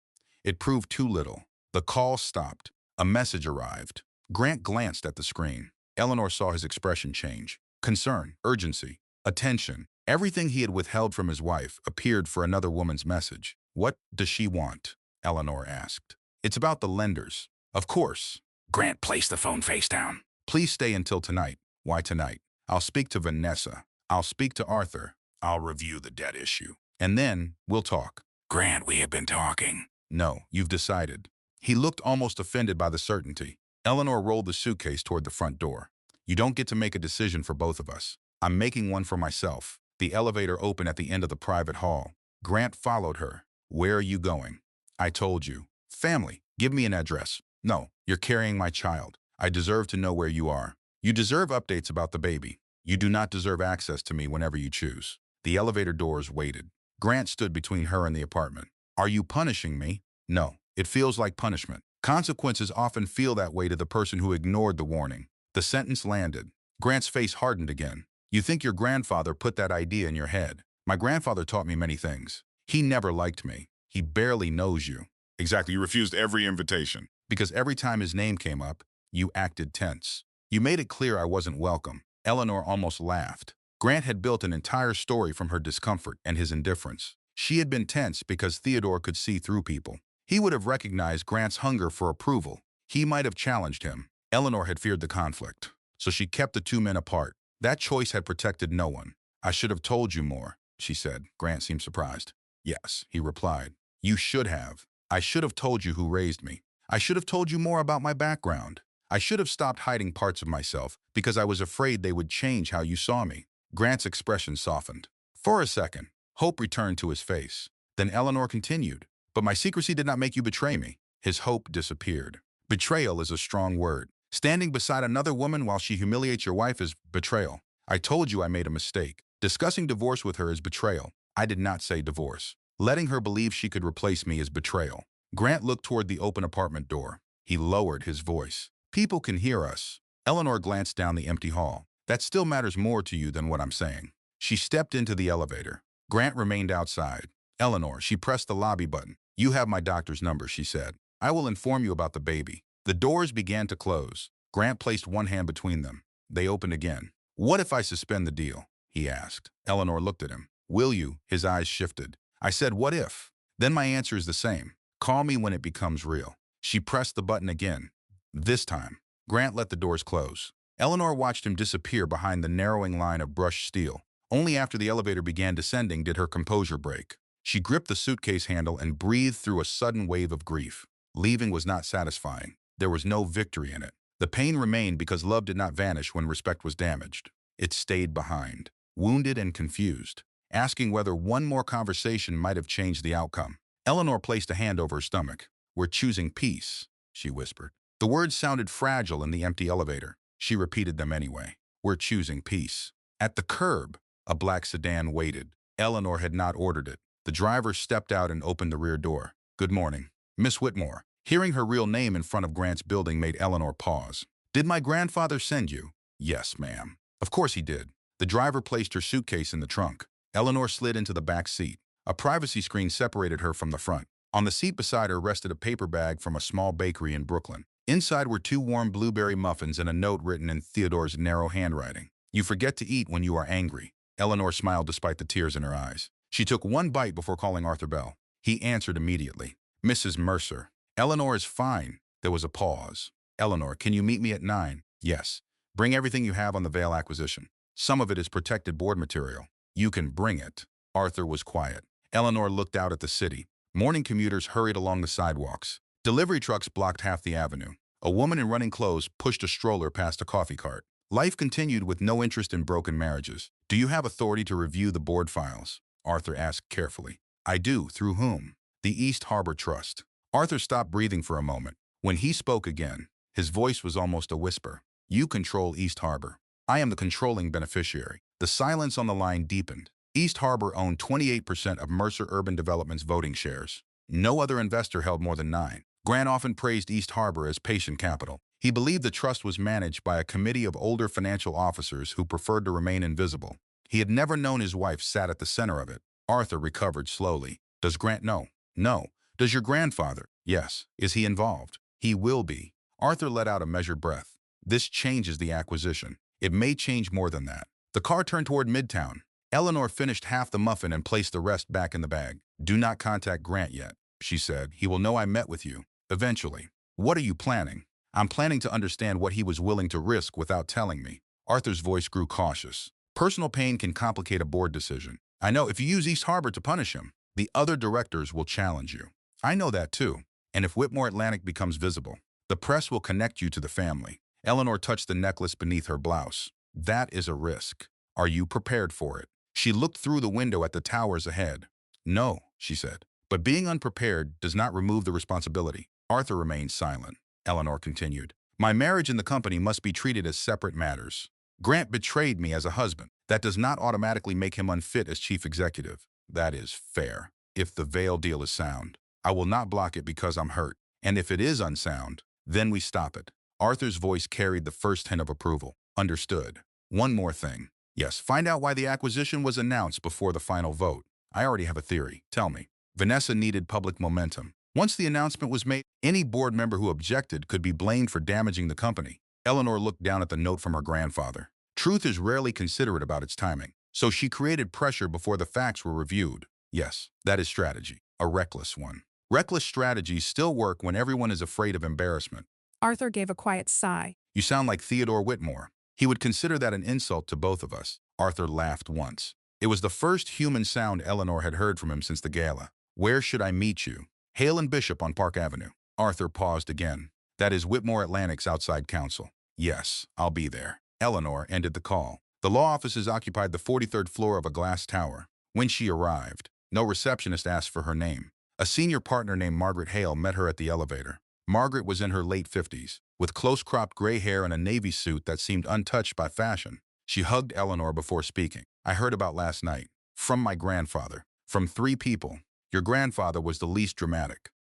It proved too little. The call stopped. A message arrived. Grant glanced at the screen. Eleanor saw his expression change. Concern, urgency, attention. Everything he had withheld from his wife appeared for another woman's message. What does she want? Eleanor asked. It's about the lenders. Of course. Grant placed the phone face down. Please stay until tonight. Why tonight? I'll speak to Vanessa. I'll speak to Arthur. I'll review the debt issue. And then we'll talk. Grant, we have been talking. No, you've decided. He looked almost offended by the certainty. Eleanor rolled the suitcase toward the front door. You don't get to make a decision for both of us. I'm making one for myself. The elevator opened at the end of the private hall. Grant followed her. Where are you going? I told you. Family. Give me an address. No, you're carrying my child. I deserve to know where you are. You deserve updates about the baby. You do not deserve access to me whenever you choose. The elevator doors waited. Grant stood between her and the apartment. Are you punishing me? No, it feels like punishment. Consequences often feel that way to the person who ignored the warning. The sentence landed. Grant's face hardened again. You think your grandfather put that idea in your head. My grandfather taught me many things. He never liked me. He barely knows you. Exactly, you refused every invitation. Because every time his name came up, you acted tense. You made it clear I wasn't welcome. Eleanor almost laughed. Grant had built an entire story from her discomfort and his indifference. She had been tense because Theodore could see through people. He would have recognized Grant's hunger for approval. He might have challenged him. Eleanor had feared the conflict, so she kept the two men apart. That choice had protected no one. I should have told you more, she said. Grant seemed surprised. Yes, he replied. You should have. I should have told you who raised me. I should have told you more about my background. I should have stopped hiding parts of myself because I was afraid they would change how you saw me. Grant's expression softened. For a second, hope returned to his face. Then Eleanor continued. But my secrecy did not make you betray me. His hope disappeared. Betrayal is a strong word. Standing beside another woman while she humiliates your wife is betrayal. I told you I made a mistake. Discussing divorce with her is betrayal. I did not say divorce. Letting her believe she could replace me is betrayal. Grant looked toward the open apartment door. He lowered his voice. People can hear us. Eleanor glanced down the empty hall. That still matters more to you than what I'm saying. She stepped into the elevator. Grant remained outside. Eleanor, she pressed the lobby button. You have my doctor's number, she said. I will inform you about the baby. The doors began to close. Grant placed one hand between them. They opened again. What if I suspend the deal? He asked. Eleanor looked at him. Will you? His eyes shifted. I said, what if? Then my answer is the same. Call me when it becomes real. She pressed the button again. This time, Grant let the doors close. Eleanor watched him disappear behind the narrowing line of brushed steel. Only after the elevator began descending did her composure break. She gripped the suitcase handle and breathed through a sudden wave of grief. Leaving was not satisfying. There was no victory in it. The pain remained because love did not vanish when respect was damaged. It stayed behind, wounded and confused, asking whether one more conversation might have changed the outcome. Eleanor placed a hand over her stomach. We're choosing peace, she whispered. The words sounded fragile in the empty elevator. She repeated them anyway. We're choosing peace. At the curb, a black sedan waited. Eleanor had not ordered it. The driver stepped out and opened the rear door. Good morning. Miss Whitmore. Hearing her real name in front of Grant's building made Eleanor pause. Did my grandfather send you? Yes, ma'am. Of course he did. The driver placed her suitcase in the trunk. Eleanor slid into the back seat. A privacy screen separated her from the front. On the seat beside her rested a paper bag from a small bakery in Brooklyn. Inside were 2 warm blueberry muffins and a note written in Theodore's narrow handwriting. You forget to eat when you are angry. Eleanor smiled despite the tears in her eyes. She took one bite before calling Arthur Bell. He answered immediately. Mrs. Mercer. Eleanor is fine. There was a pause. Eleanor, can you meet me at 9? Yes. Bring everything you have on the Vale acquisition. Some of it is protected board material. You can bring it. Arthur was quiet. Eleanor looked out at the city. Morning commuters hurried along the sidewalks. Delivery trucks blocked half the avenue. A woman in running clothes pushed a stroller past a coffee cart. Life continued with no interest in broken marriages. Do you have authority to review the board files? Arthur asked carefully. I do. Through whom? The East Harbor Trust. Arthur stopped breathing for a moment. When he spoke again, his voice was almost a whisper. You control East Harbor. I am the controlling beneficiary. The silence on the line deepened. East Harbor owned 28% of Mercer Urban Development's voting shares. No other investor held more than 9. Grant often praised East Harbor as patient capital. He believed the trust was managed by a committee of older financial officers who preferred to remain invisible. He had never known his wife sat at the center of it. Arthur recovered slowly. Does Grant know? No. Does your grandfather? Yes. Is he involved? He will be. Arthur let out a measured breath. This changes the acquisition. It may change more than that. The car turned toward Midtown. Eleanor finished half the muffin and placed the rest back in the bag. Do not contact Grant yet, she said. He will know I met with you. Eventually. What are you planning? I'm planning to understand what he was willing to risk without telling me. Arthur's voice grew cautious. Personal pain can complicate a board decision. I know if you use East Harbor to punish him, the other directors will challenge you. I know that too. And if Whitmore Atlantic becomes visible, The press will connect you to the family. Eleanor touched the necklace beneath her blouse. That is a risk. Are you prepared for it? She looked through the window at the towers ahead. No, she said. But being unprepared does not remove the responsibility. Arthur remained silent. Eleanor continued. My marriage and the company must be treated as separate matters. Grant betrayed me as a husband. That does not automatically make him unfit as chief executive. That is fair. If the veil deal is sound, I will not block it because I'm hurt. And if it is unsound, then we stop it. Arthur's voice carried the first hint of approval. Understood. One more thing. Yes, find out why the acquisition was announced before the final vote. I already have a theory. Tell me. Vanessa needed public momentum. Once the announcement was made, any board member who objected could be blamed for damaging the company. Eleanor looked down at the note from her grandfather. Truth is rarely considerate about its timing, so she created pressure before the facts were reviewed. Yes, that is strategy. A reckless one. Reckless strategies still work when everyone is afraid of embarrassment. Arthur gave a quiet sigh. You sound like Theodore Whitmore. He would consider that an insult to both of us. Arthur laughed once. It was the first human sound Eleanor had heard from him since the gala. Where should I meet you? Hale and Bishop on Park Avenue. Arthur paused again. That is Whitmore Atlantic's outside counsel. Yes, I'll be there. Eleanor ended the call. The law offices occupied the 43rd floor of a glass tower. When she arrived, no receptionist asked for her name. A senior partner named Margaret Hale met her at the elevator. Margaret was in her late 50s, with close-cropped gray hair and a navy suit that seemed untouched by fashion. She hugged Eleanor before speaking. I heard about last night. From my grandfather. From 3 people. Your grandfather was the least dramatic.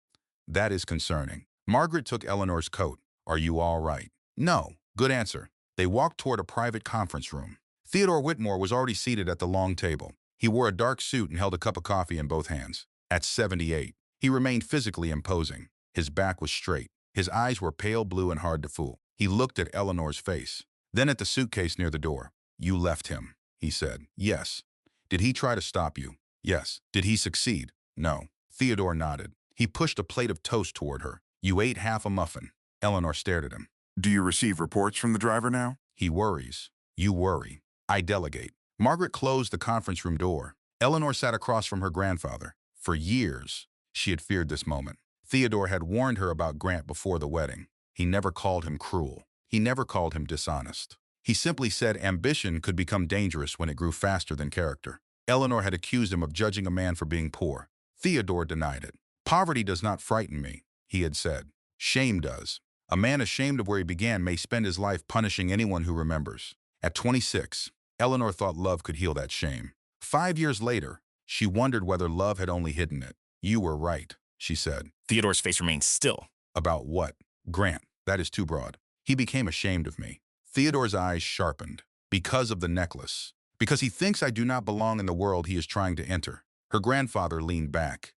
That is concerning. Margaret took Eleanor's coat. Are you all right? No. Good answer. They walked toward a private conference room. Theodore Whitmore was already seated at the long table. He wore a dark suit and held a cup of coffee in both hands. At 78, he remained physically imposing. His back was straight. His eyes were pale blue and hard to fool. He looked at Eleanor's face, then at the suitcase near the door. You left him, he said. Yes. Did he try to stop you? Yes. Did he succeed? No. Theodore nodded. He pushed a plate of toast toward her. You ate half a muffin. Eleanor stared at him. Do you receive reports from the driver now? He worries. You worry. I delegate. Margaret closed the conference room door. Eleanor sat across from her grandfather. For years, she had feared this moment. Theodore had warned her about Grant before the wedding. He never called him cruel. He never called him dishonest. He simply said ambition could become dangerous when it grew faster than character. Eleanor had accused him of judging a man for being poor. Theodore denied it. Poverty does not frighten me, he had said. Shame does. A man ashamed of where he began may spend his life punishing anyone who remembers. At 26, Eleanor thought love could heal that shame. 5 years later, she wondered whether love had only hidden it. You were right, she said. Theodore's face remained still. About what? Grant, that is too broad. He became ashamed of me. Theodore's eyes sharpened. Because of the necklace. Because he thinks I do not belong in the world he is trying to enter. Her grandfather leaned back.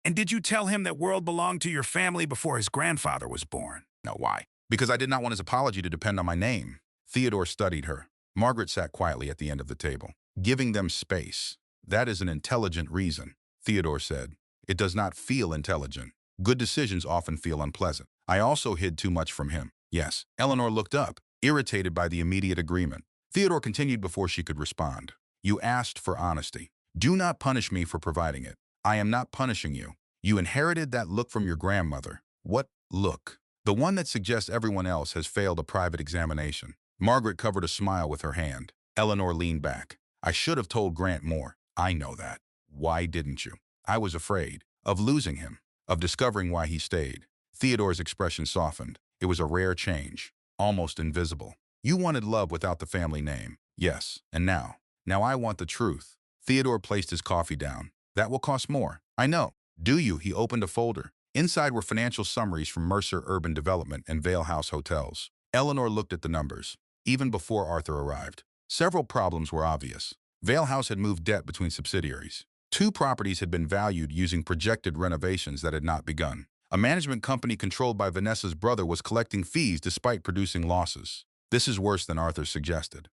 And did you tell him that world belonged to your family before his grandfather was born? No, why? Because I did not want his apology to depend on my name. Theodore studied her. Margaret sat quietly at the end of the table, giving them space. That is an intelligent reason, Theodore said. It does not feel intelligent. Good decisions often feel unpleasant. I also hid too much from him. Yes. Eleanor looked up, irritated by the immediate agreement. Theodore continued before she could respond. You asked for honesty. Do not punish me for providing it. I am not punishing you. You inherited that look from your grandmother. What look? The one that suggests everyone else has failed a private examination. Margaret covered a smile with her hand. Eleanor leaned back. I should have told Grant more. I know that. Why didn't you? I was afraid of losing him, of discovering why he stayed. Theodore's expression softened. It was a rare change, almost invisible. You wanted love without the family name. Yes, and now I want the truth. Theodore placed his coffee down. That will cost more. I know. Do you? He opened a folder. Inside were financial summaries from Mercer Urban Development and Vale House Hotels. Eleanor looked at the numbers, even before Arthur arrived. Several problems were obvious. Vale House had moved debt between subsidiaries. 2 properties had been valued using projected renovations that had not begun. A management company controlled by Vanessa's brother was collecting fees despite producing losses. This is worse than Arthur suggested,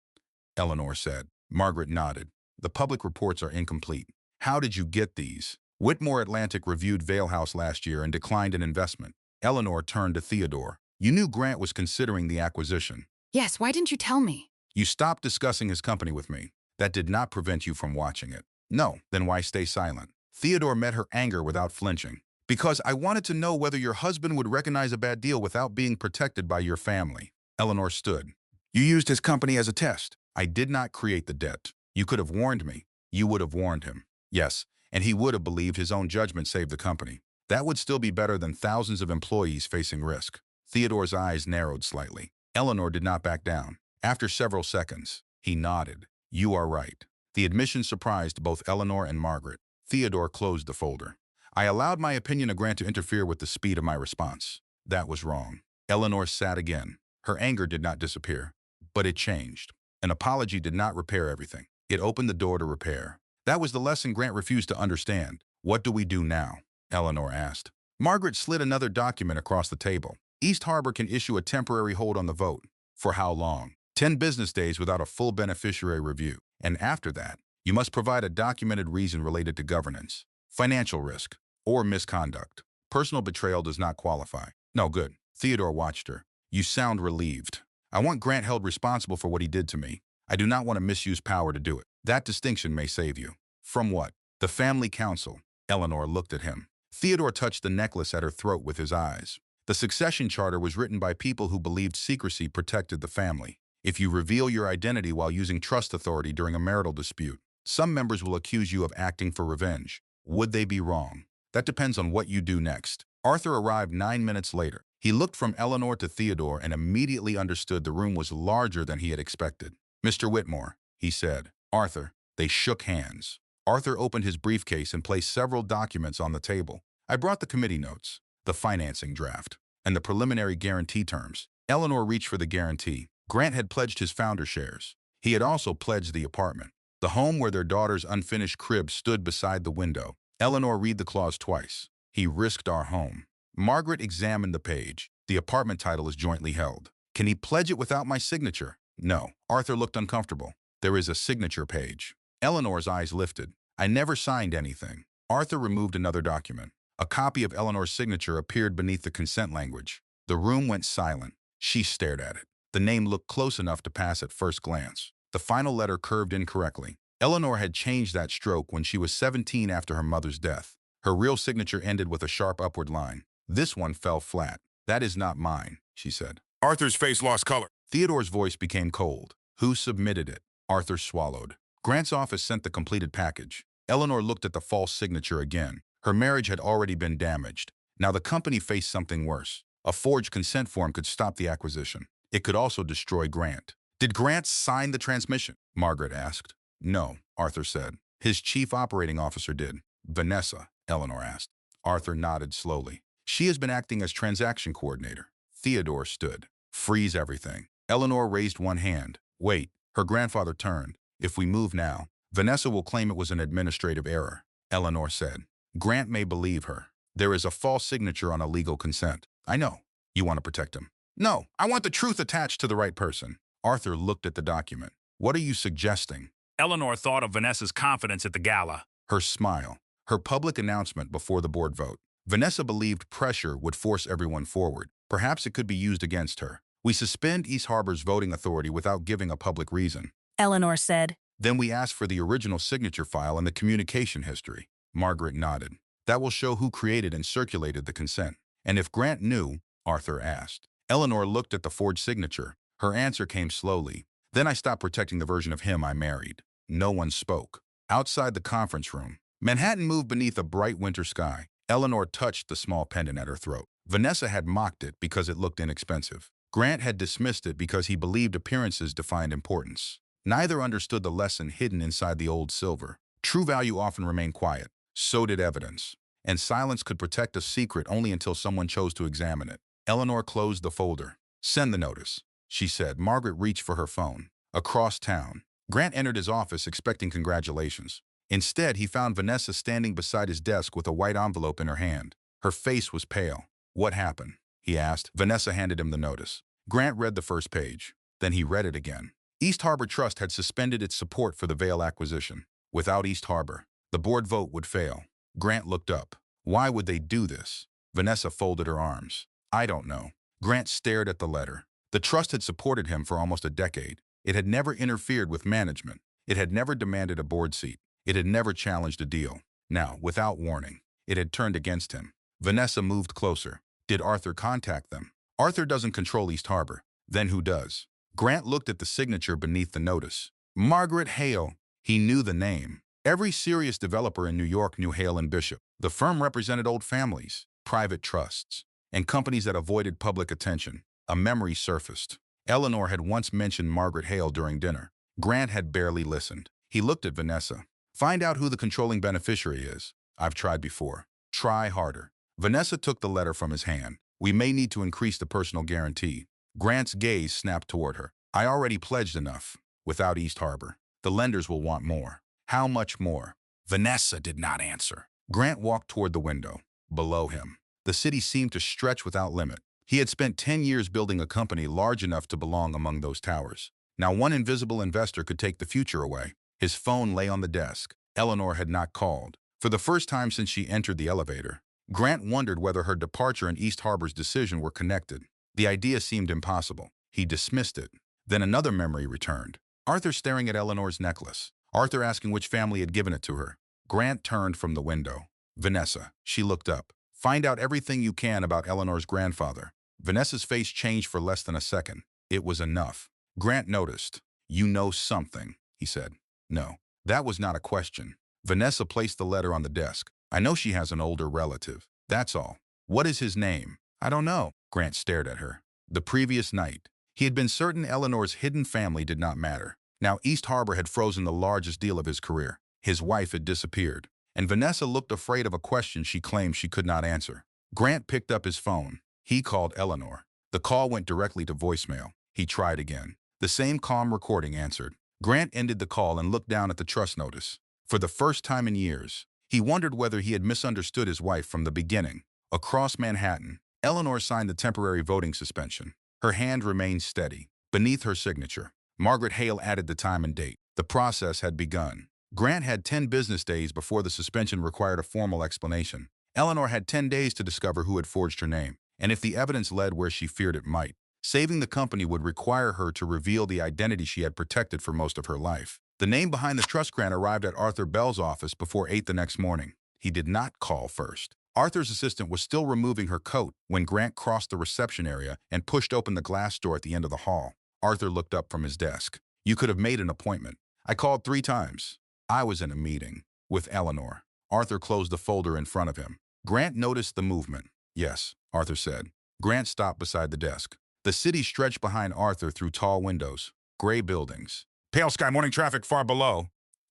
Eleanor said. Margaret nodded. The public reports are incomplete. How did you get these? Whitmore Atlantic reviewed Vale House last year and declined an investment. Eleanor turned to Theodore. You knew Grant was considering the acquisition. Yes, why didn't you tell me? You stopped discussing his company with me. That did not prevent you from watching it. No, then why stay silent? Theodore met her anger without flinching. Because I wanted to know whether your husband would recognize a bad deal without being protected by your family. Eleanor stood. You used his company as a test. I did not create the debt. You could have warned me. You would have warned him. Yes, and he would have believed his own judgment saved the company. That would still be better than thousands of employees facing risk. Theodore's eyes narrowed slightly. Eleanor did not back down. After several seconds, he nodded. You are right. The admission surprised both Eleanor and Margaret. Theodore closed the folder. I allowed my opinion of Grant to interfere with the speed of my response. That was wrong. Eleanor sat again. Her anger did not disappear, but it changed. An apology did not repair everything. It opened the door to repair. That was the lesson Grant refused to understand. What do we do now? Eleanor asked. Margaret slid another document across the table. East Harbor can issue a temporary hold on the vote. For how long? 10 business days without a full beneficiary review. And after that, you must provide a documented reason related to governance, financial risk, or misconduct. Personal betrayal does not qualify. No, good. Theodore watched her. You sound relieved. I want Grant held responsible for what he did to me. I do not want to misuse power to do it. That distinction may save you. From what? The family council. Eleanor looked at him. Theodore touched the necklace at her throat with his eyes. The succession charter was written by people who believed secrecy protected the family. If you reveal your identity while using trust authority during a marital dispute, some members will accuse you of acting for revenge. Would they be wrong? That depends on what you do next. Arthur arrived 9 minutes later. He looked from Eleanor to Theodore and immediately understood the room was larger than he had expected. Mr. Whitmore, he said. Arthur. They shook hands. Arthur opened his briefcase and placed several documents on the table. I brought the committee notes, the financing draft, and the preliminary guarantee terms. Eleanor reached for the guarantee. Grant had pledged his founder shares. He had also pledged the apartment. The home where their daughter's unfinished crib stood beside the window. Eleanor read the clause twice. He risked our home. Margaret examined the page. The apartment title is jointly held. Can he pledge it without my signature? No. Arthur looked uncomfortable. There is a signature page. Eleanor's eyes lifted. I never signed anything. Arthur removed another document. A copy of Eleanor's signature appeared beneath the consent language. The room went silent. She stared at it. The name looked close enough to pass at first glance. The final letter curved incorrectly. Eleanor had changed that stroke when she was 17 after her mother's death. Her real signature ended with a sharp upward line. This one fell flat. That is not mine, she said. Arthur's face lost color. Theodore's voice became cold. Who submitted it? Arthur swallowed. Grant's office sent the completed package. Eleanor looked at the false signature again. Her marriage had already been damaged. Now the company faced something worse. A forged consent form could stop the acquisition. It could also destroy Grant. Did Grant sign the transmission? Margaret asked. No, Arthur said. His chief operating officer did. Vanessa, Eleanor asked. Arthur nodded slowly. She has been acting as transaction coordinator. Theodore stood. Freeze everything. Eleanor raised one hand. Wait. Her grandfather turned. If we move now, Vanessa will claim it was an administrative error. Eleanor said. Grant may believe her. There is a false signature on a legal consent. I know. You want to protect him. No, I want the truth attached to the right person. Arthur looked at the document. What are you suggesting? Eleanor thought of Vanessa's confidence at the gala. Her smile. Her public announcement before the board vote. Vanessa believed pressure would force everyone forward. Perhaps it could be used against her. We suspend East Harbor's voting authority without giving a public reason. Eleanor said. Then we ask for the original signature file and the communication history. Margaret nodded. That will show who created and circulated the consent. And if Grant knew, Arthur asked. Eleanor looked at the forged signature. Her answer came slowly. Then I stopped protecting the version of him I married. No one spoke. Outside the conference room, Manhattan moved beneath a bright winter sky. Eleanor touched the small pendant at her throat. Vanessa had mocked it because it looked inexpensive. Grant had dismissed it because he believed appearances defined importance. Neither understood the lesson hidden inside the old silver. True value often remained quiet. So did evidence. And silence could protect a secret only until someone chose to examine it. Eleanor closed the folder. Send the notice, she said. Margaret reached for her phone. Across town, Grant entered his office expecting congratulations. Instead, he found Vanessa standing beside his desk with a white envelope in her hand. Her face was pale. What happened? He asked. Vanessa handed him the notice. Grant read the first page. Then he read it again. East Harbor Trust had suspended its support for the Vail acquisition. Without East Harbor, the board vote would fail. Grant looked up. Why would they do this? Vanessa folded her arms. I don't know. Grant stared at the letter. The trust had supported him for almost a decade. It had never interfered with management. It had never demanded a board seat. It had never challenged a deal. Now, without warning, it had turned against him. Vanessa moved closer. Did Arthur contact them? Arthur doesn't control East Harbor. Then who does? Grant looked at the signature beneath the notice. Margaret Hale. He knew the name. Every serious developer in New York knew Hale and Bishop. The firm represented old families, private trusts, and companies that avoided public attention. A memory surfaced. Eleanor had once mentioned Margaret Hale during dinner. Grant had barely listened. He looked at Vanessa. Find out who the controlling beneficiary is. I've tried before. Try harder. Vanessa took the letter from his hand. We may need to increase the personal guarantee. Grant's gaze snapped toward her. I already pledged enough. Without East Harbor, the lenders will want more. How much more? Vanessa did not answer. Grant walked toward the window. Below him, the city seemed to stretch without limit. He had spent 10 years building a company large enough to belong among those towers. Now one invisible investor could take the future away. His phone lay on the desk. Eleanor had not called. For the first time since she entered the elevator, Grant wondered whether her departure and East Harbor's decision were connected. The idea seemed impossible. He dismissed it. Then another memory returned. Arthur staring at Eleanor's necklace. Arthur asking which family had given it to her. Grant turned from the window. Vanessa. She looked up. Find out everything you can about Eleanor's grandfather. Vanessa's face changed for less than a second. It was enough. Grant noticed. You know something, he said. No, that was not a question. Vanessa placed the letter on the desk. I know she has an older relative. That's all. What is his name? I don't know. Grant stared at her. The previous night, he had been certain Eleanor's hidden family did not matter. Now East Harbor had frozen the largest deal of his career. His wife had disappeared, and Vanessa looked afraid of a question she claimed she could not answer. Grant picked up his phone. He called Eleanor. The call went directly to voicemail. He tried again. The same calm recording answered. Grant ended the call and looked down at the trust notice. For the first time in years, he wondered whether he had misunderstood his wife from the beginning. Across Manhattan, Eleanor signed the temporary voting suspension. Her hand remained steady. Beneath her signature, Margaret Hale added the time and date. The process had begun. Grant had 10 business days before the suspension required a formal explanation. Eleanor had 10 days to discover who had forged her name, and if the evidence led where she feared it might, saving the company would require her to reveal the identity she had protected for most of her life. The name behind the trust grant arrived at Arthur Bell's office before 8 the next morning. He did not call first. Arthur's assistant was still removing her coat when Grant crossed the reception area and pushed open the glass door at the end of the hall. Arthur looked up from his desk. You could have made an appointment. I called 3 times. I was in a meeting with Eleanor. Arthur closed the folder in front of him. Grant noticed the movement. Yes, Arthur said. Grant stopped beside the desk. The city stretched behind Arthur through tall windows, gray buildings. Pale sky morning traffic far below.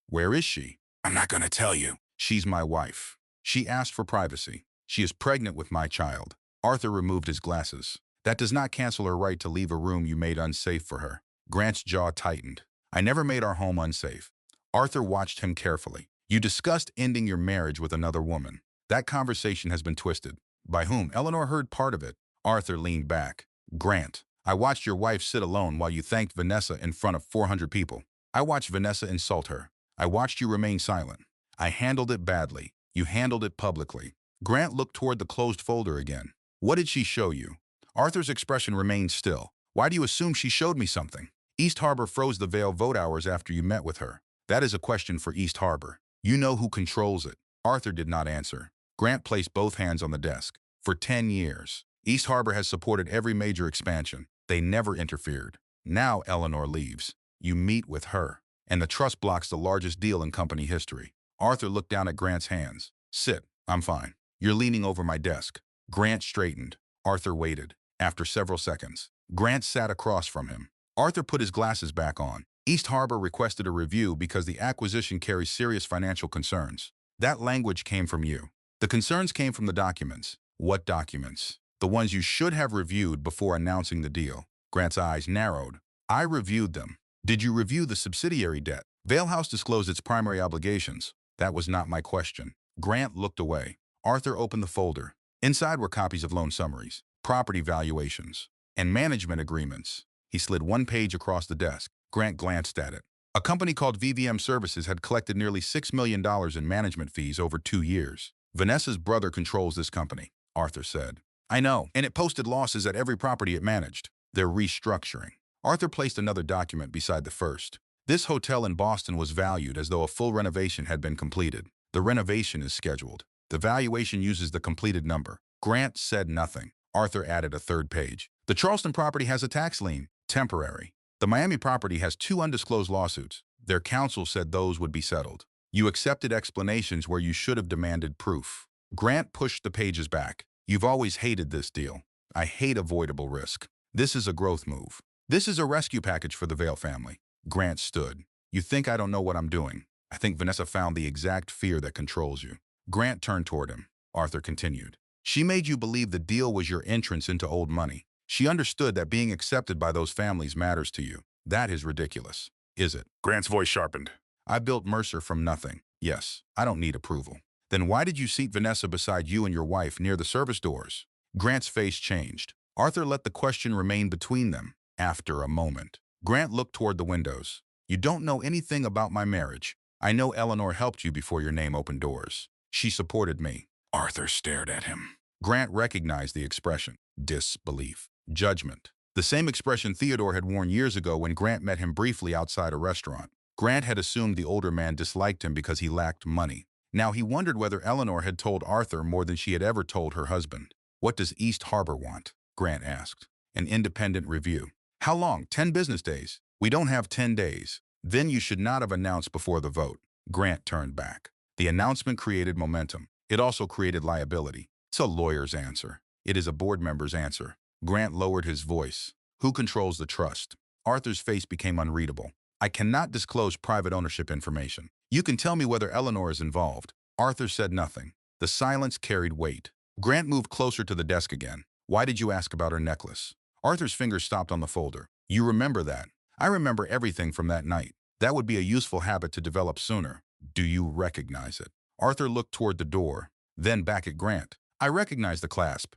Where is she? I'm not going to tell you. She's my wife. She asked for privacy. She is pregnant with my child. Arthur removed his glasses. That does not cancel her right to leave a room you made unsafe for her. Grant's jaw tightened. I never made our home unsafe. Arthur watched him carefully. You discussed ending your marriage with another woman. That conversation has been twisted. By whom? Eleanor heard part of it. Arthur leaned back. Grant, I watched your wife sit alone while you thanked Vanessa in front of 400 people. I watched Vanessa insult her. I watched you remain silent. I handled it badly. You handled it publicly. Grant looked toward the closed folder again. What did she show you? Arthur's expression remained still. Why do you assume she showed me something? East Harbor froze the Vail vote hours after you met with her. That is a question for East Harbor. You know who controls it. Arthur did not answer. Grant placed both hands on the desk. For 10 years, East Harbor has supported every major expansion. They never interfered. Now Eleanor leaves. You meet with her, and the trust blocks the largest deal in company history. Arthur looked down at Grant's hands. Sit. I'm fine. You're leaning over my desk. Grant straightened. Arthur waited. After several seconds, Grant sat across from him. Arthur put his glasses back on. East Harbor requested a review because the acquisition carries serious financial concerns. That language came from you. The concerns came from the documents. What documents? The ones you should have reviewed before announcing the deal. Grant's eyes narrowed. I reviewed them. Did you review the subsidiary debt? Vail House disclosed its primary obligations. That was not my question. Grant looked away. Arthur opened the folder. Inside were copies of loan summaries, property valuations, and management agreements. He slid one page across the desk. Grant glanced at it. A company called VVM Services had collected nearly $6 million in management fees over 2 years. Vanessa's brother controls this company, Arthur said. I know, and it posted losses at every property it managed. They're restructuring. Arthur placed another document beside the first. This hotel in Boston was valued as though a full renovation had been completed. The renovation is scheduled. The valuation uses the completed number. Grant said nothing. Arthur added a third page. The Charleston property has a tax lien. Temporary. The Miami property has 2 undisclosed lawsuits. Their counsel said those would be settled. You accepted explanations where you should have demanded proof. Grant pushed the pages back. You've always hated this deal. I hate avoidable risk. This is a growth move. This is a rescue package for the Vale family. Grant stood. You think I don't know what I'm doing? I think Vanessa found the exact fear that controls you. Grant turned toward him. Arthur continued. She made you believe the deal was your entrance into old money. She understood that being accepted by those families matters to you. That is ridiculous. Is it? Grant's voice sharpened. I built Mercer from nothing. Yes, I don't need approval. Then why did you seat Vanessa beside you and your wife near the service doors? Grant's face changed. Arthur let the question remain between them. After a moment, Grant looked toward the windows. You don't know anything about my marriage. I know Eleanor helped you before your name opened doors. She supported me. Arthur stared at him. Grant recognized the expression. Disbelief. Judgment. The same expression Theodore had worn years ago when Grant met him briefly outside a restaurant. Grant had assumed the older man disliked him because he lacked money. Now he wondered whether Eleanor had told Arthur more than she had ever told her husband. What does East Harbor want? Grant asked. An independent review. How long? 10 business days. We don't have 10 days. Then you should not have announced before the vote. Grant turned back. The announcement created momentum. It also created liability. It's a lawyer's answer. It is a board member's answer. Grant lowered his voice. Who controls the trust? Arthur's face became unreadable. I cannot disclose private ownership information. You can tell me whether Eleanor is involved. Arthur said nothing. The silence carried weight. Grant moved closer to the desk again. Why did you ask about her necklace? Arthur's fingers stopped on the folder. You remember that. I remember everything from that night. That would be a useful habit to develop sooner. Do you recognize it? Arthur looked toward the door, then back at Grant. I recognize the clasp.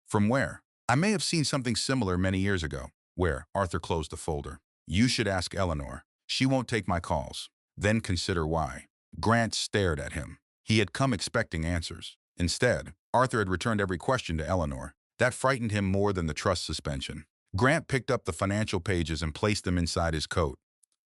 From where? I may have seen something similar many years ago. Where? Arthur closed the folder. You should ask Eleanor. She won't take my calls. Then consider why. Grant stared at him. He had come expecting answers. Instead, Arthur had returned every question to Eleanor. That frightened him more than the trust suspension. Grant picked up the financial pages and placed them inside his coat.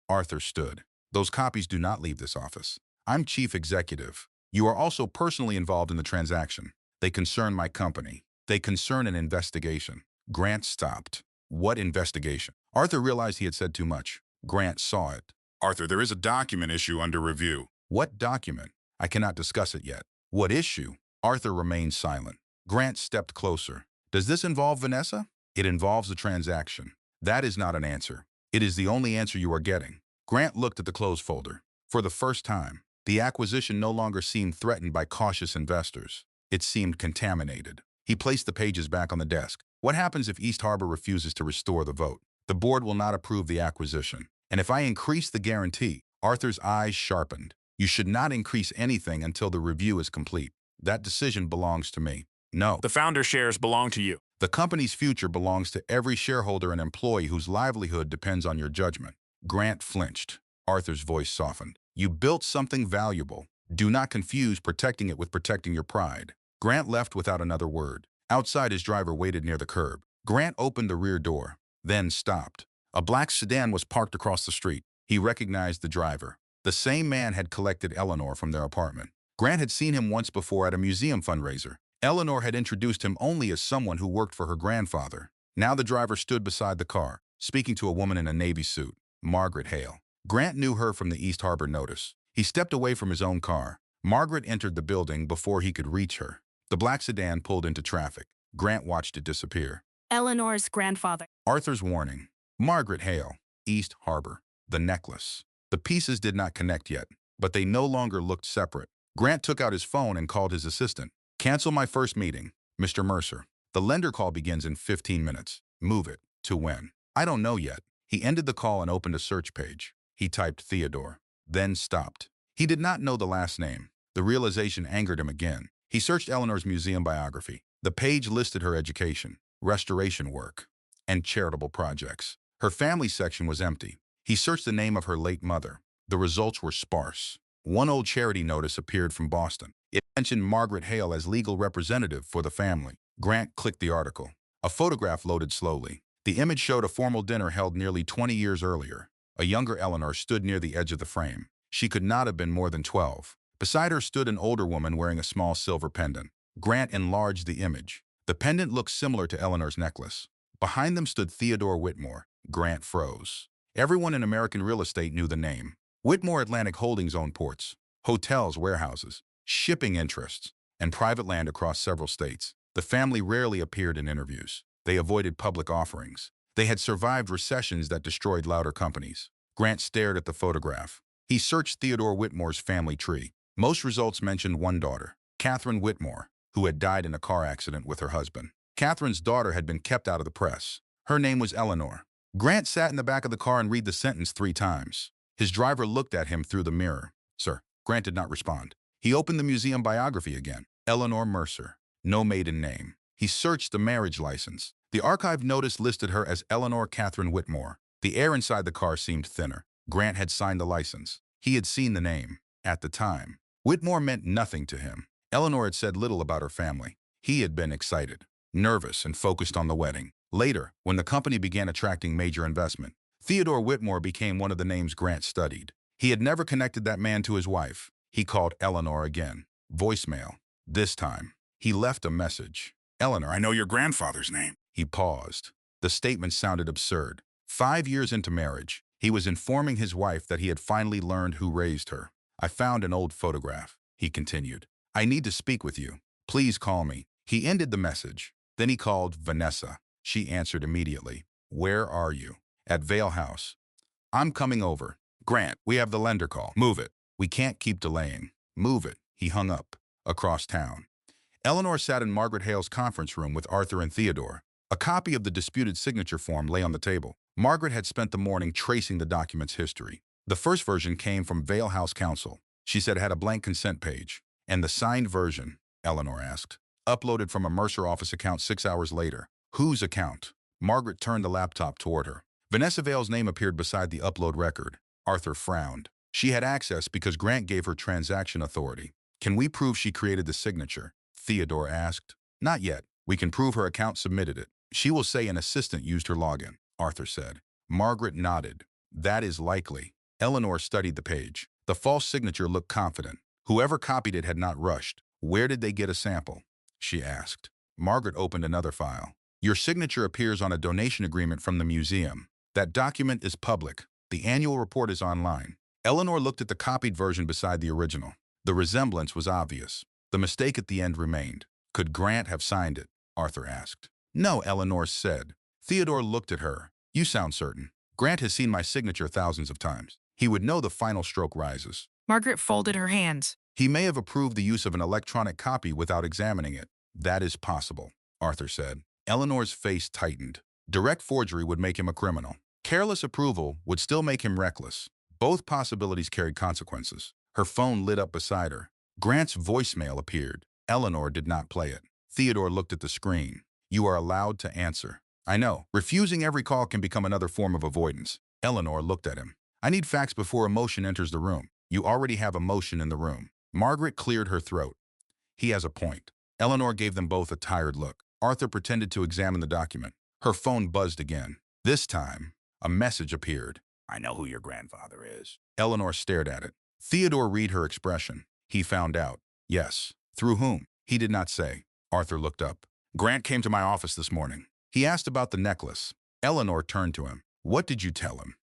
Arthur stood. Those copies do not leave this office. I'm chief executive. You are also personally involved in the transaction. They concern my company. They concern an investigation. Grant stopped. What investigation? Arthur realized he had said too much. Grant saw it. Arthur, there is a document issue under review. What document? I cannot discuss it yet. What issue? Arthur remained silent. Grant stepped closer. Does this involve Vanessa? It involves the transaction. That is not an answer. It is the only answer you are getting. Grant looked at the closed folder. For the first time, the acquisition no longer seemed threatened by cautious investors. It seemed contaminated. He placed the pages back on the desk. What happens if East Harbor refuses to restore the vote? The board will not approve the acquisition. And if I increase the guarantee, Arthur's eyes sharpened. You should not increase anything until the review is complete. That decision belongs to me. No. The founder shares belong to you. The company's future belongs to every shareholder and employee whose livelihood depends on your judgment. Grant flinched. Arthur's voice softened. You built something valuable. Do not confuse protecting it with protecting your pride. Grant left without another word. Outside, his driver waited near the curb. Grant opened the rear door, then stopped. A black sedan was parked across the street. He recognized the driver. The same man had collected Eleanor from their apartment. Grant had seen him once before at a museum fundraiser. Eleanor had introduced him only as someone who worked for her grandfather. Now the driver stood beside the car, speaking to a woman in a navy suit, Margaret Hale. Grant knew her from the East Harbor notice. He stepped away from his own car. Margaret entered the building before he could reach her. The black sedan pulled into traffic. Grant watched it disappear. Eleanor's grandfather. Arthur's warning. Margaret Hale, East Harbor. The necklace. The pieces did not connect yet, but they no longer looked separate. Grant took out his phone and called his assistant. Cancel my first meeting, Mr. Mercer. The lender call begins in 15 minutes. Move it. To when? I don't know yet. He ended the call and opened a search page. He typed Theodore, then stopped. He did not know the last name. The realization angered him again. He searched Eleanor's museum biography. The page listed her education, restoration work, and charitable projects. Her family section was empty. He searched the name of her late mother. The results were sparse. One old charity notice appeared from Boston. It mentioned Margaret Hale as legal representative for the family. Grant clicked the article. A photograph loaded slowly. The image showed a formal dinner held nearly 20 years earlier. A younger Eleanor stood near the edge of the frame. She could not have been more than 12. Beside her stood an older woman wearing a small silver pendant. Grant enlarged the image. The pendant looked similar to Eleanor's necklace. Behind them stood Theodore Whitmore. Grant froze. Everyone in American real estate knew the name. Whitmore Atlantic Holdings owned ports, hotels, warehouses, shipping interests, and private land across several states. The family rarely appeared in interviews. They avoided public offerings. They had survived recessions that destroyed louder companies. Grant stared at the photograph. He searched Theodore Whitmore's family tree. Most results mentioned one daughter, Catherine Whitmore, who had died in a car accident with her husband. Catherine's daughter had been kept out of the press. Her name was Eleanor. Grant sat in the back of the car and read the sentence 3 times. His driver looked at him through the mirror. Sir. Grant did not respond. He opened the museum biography again. Eleanor Mercer. No maiden name. He searched the marriage license. The archive notice listed her as Eleanor Catherine Whitmore. The air inside the car seemed thinner. Grant had signed the license. He had seen the name. At the time, Whitmore meant nothing to him. Eleanor had said little about her family. He had been excited, nervous, and focused on the wedding. Later, when the company began attracting major investment, Theodore Whitmore became one of the names Grant studied. He had never connected that man to his wife. He called Eleanor again. Voicemail. This time, he left a message. Eleanor, I know your grandfather's name. He paused. The statement sounded absurd. 5 years into marriage, he was informing his wife that he had finally learned who raised her. I found an old photograph, he continued. I need to speak with you. Please call me. He ended the message. Then he called Vanessa. She answered immediately. Where are you? At Vale House. I'm coming over. Grant, we have the lender call. Move it. We can't keep delaying. Move it. He hung up. Across town. Eleanor sat in Margaret Hale's conference room with Arthur and Theodore. A copy of the disputed signature form lay on the table. Margaret had spent the morning tracing the document's history. The first version came from Vale House Counsel. She said it had a blank consent page. And the signed version, Eleanor asked, uploaded from a Mercer office account 6 hours later. Whose account? Margaret turned the laptop toward her. Vanessa Vale's name appeared beside the upload record. Arthur frowned. She had access because Grant gave her transaction authority. Can we prove she created the signature? Theodore asked. Not yet. We can prove her account submitted it. She will say an assistant used her login, Arthur said. Margaret nodded. That is likely. Eleanor studied the page. The false signature looked confident. Whoever copied it had not rushed. Where did they get a sample? She asked. Margaret opened another file. Your signature appears on a donation agreement from the museum. That document is public. The annual report is online. Eleanor looked at the copied version beside the original. The resemblance was obvious. The mistake at the end remained. Could Grant have signed it? Arthur asked. No, Eleanor said. Theodore looked at her. You sound certain. Grant has seen my signature thousands of times. He would know the final stroke rises. Margaret folded her hands. He may have approved the use of an electronic copy without examining it. That is possible, Arthur said. Eleanor's face tightened. Direct forgery would make him a criminal. Careless approval would still make him reckless. Both possibilities carried consequences. Her phone lit up beside her. Grant's voicemail appeared. Eleanor did not play it. Theodore looked at the screen. You are allowed to answer. I know. Refusing every call can become another form of avoidance. Eleanor looked at him. I need facts before emotion enters the room. You already have emotion in the room. Margaret cleared her throat. He has a point. Eleanor gave them both a tired look. Arthur pretended to examine the document. Her phone buzzed again. This time, a message appeared. I know who your grandfather is. Eleanor stared at it. Theodore read her expression. He found out. Yes. Through whom? He did not say. Arthur looked up. Grant came to my office this morning. He asked about the necklace. Eleanor turned to him. What did you tell him?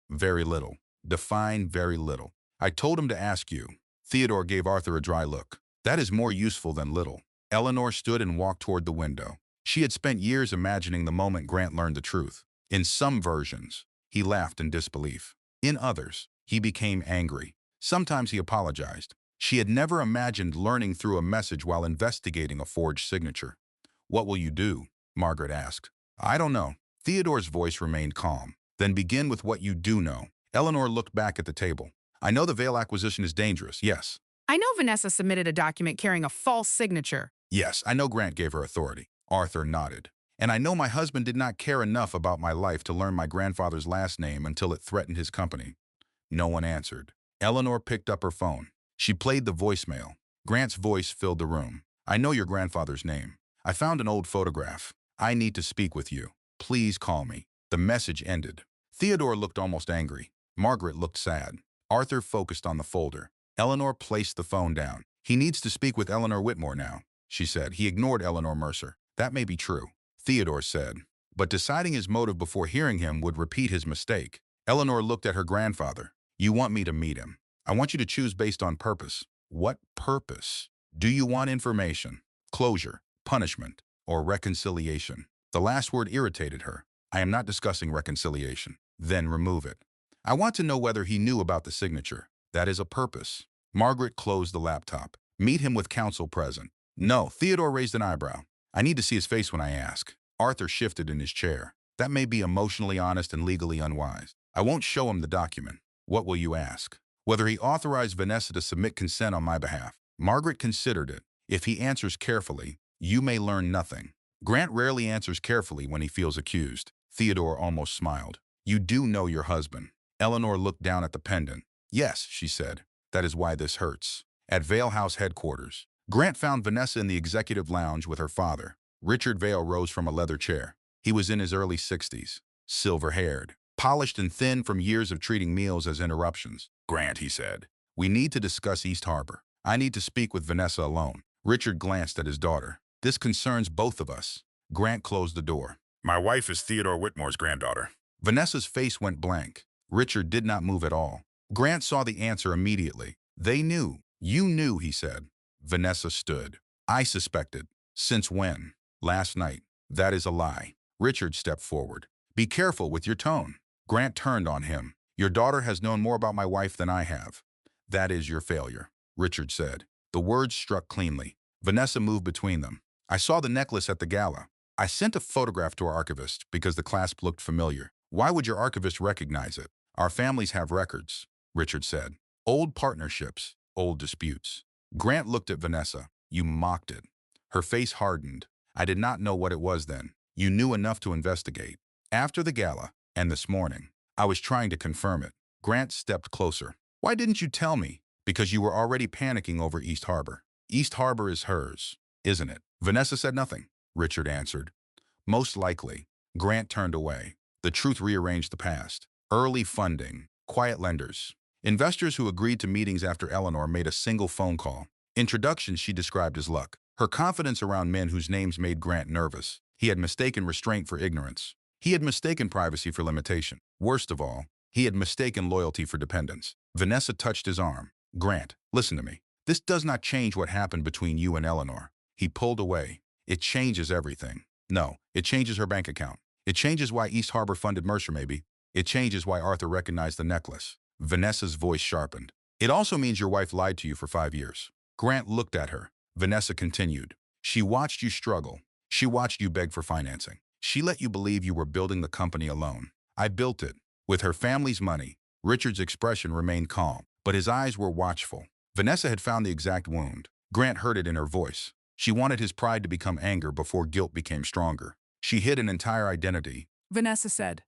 Very little. Define very little. I told him to ask you. Theodore gave Arthur a dry look. That is more useful than little. Eleanor stood and walked toward the window. She had spent years imagining the moment Grant learned the truth. In some versions, he laughed in disbelief. In others, he became angry. Sometimes he apologized. She had never imagined learning through a message while investigating a forged signature. What will you do? Margaret asked. I don't know. Theodore's voice remained calm. Then begin with what you do know. Eleanor looked back at the table. I know the Vale acquisition is dangerous, yes. I know Vanessa submitted a document carrying a false signature. Yes, I know Grant gave her authority. Arthur nodded. And I know my husband did not care enough about my life to learn my grandfather's last name until it threatened his company. No one answered. Eleanor picked up her phone. She played the voicemail. Grant's voice filled the room. I know your grandfather's name. I found an old photograph. I need to speak with you. Please call me. The message ended. Theodore looked almost angry. Margaret looked sad. Arthur focused on the folder. Eleanor placed the phone down. He needs to speak with Eleanor Whitmore now, she said. He ignored Eleanor Mercer. That may be true, Theodore said. But deciding his motive before hearing him would repeat his mistake. Eleanor looked at her grandfather. You want me to meet him. I want you to choose based on purpose. What purpose? Do you want information, closure, punishment, or reconciliation? The last word irritated her. I am not discussing reconciliation. Then remove it. I want to know whether he knew about the signature. That is a purpose. Margaret closed the laptop. Meet him with counsel present. No, Theodore raised an eyebrow. I need to see his face when I ask. Arthur shifted in his chair. That may be emotionally honest and legally unwise. I won't show him the document. What will you ask? Whether he authorized Vanessa to submit consent on my behalf. Margaret considered it. If he answers carefully, you may learn nothing. Grant rarely answers carefully when he feels accused. Theodore almost smiled. You do know your husband. Eleanor looked down at the pendant. Yes, she said. That is why this hurts. At Vale House headquarters, Grant found Vanessa in the executive lounge with her father. Richard Vale rose from a leather chair. He was in his early 60s, silver-haired, polished and thin from years of treating meals as interruptions. Grant, he said, we need to discuss East Harbor. I need to speak with Vanessa alone. Richard glanced at his daughter. This concerns both of us. Grant closed the door. My wife is Theodore Whitmore's granddaughter. Vanessa's face went blank. Richard did not move at all. Grant saw the answer immediately. They knew. You knew, he said. Vanessa stood. I suspected. Since when? Last night. That is a lie. Richard stepped forward. Be careful with your tone. Grant turned on him. Your daughter has known more about my wife than I have. That is your failure, Richard said. The words struck cleanly. Vanessa moved between them. I saw the necklace at the gala. I sent a photograph to our archivist because the clasp looked familiar. Why would your archivist recognize it? Our families have records, Richard said. Old partnerships, old disputes. Grant looked at Vanessa. You mocked it. Her face hardened. I did not know what it was then. You knew enough to investigate. After the gala, and this morning, I was trying to confirm it. Grant stepped closer. Why didn't you tell me? Because you were already panicking over East Harbor. East Harbor is hers, isn't it? Vanessa said nothing, Richard answered. Most likely. Grant turned away. The truth rearranged the past. Early funding, quiet lenders. Investors who agreed to meetings after Eleanor made a single phone call. Introductions she described as luck. Her confidence around men whose names made Grant nervous. He had mistaken restraint for ignorance. He had mistaken privacy for limitation. Worst of all, he had mistaken loyalty for dependence. Vanessa touched his arm. Grant, listen to me. This does not change what happened between you and Eleanor. He pulled away. It changes everything. No, it changes her bank account. It changes why East Harbor funded Mercer, maybe. It changes why Arthur recognized the necklace. Vanessa's voice sharpened. It also means your wife lied to you for 5 years. Grant looked at her. Vanessa continued. She watched you struggle. She watched you beg for financing. She let you believe you were building the company alone. I built it. With her family's money. Richard's expression remained calm, but his eyes were watchful. Vanessa had found the exact wound. Grant heard it in her voice. She wanted his pride to become anger before guilt became stronger. She hid an entire identity. Vanessa said.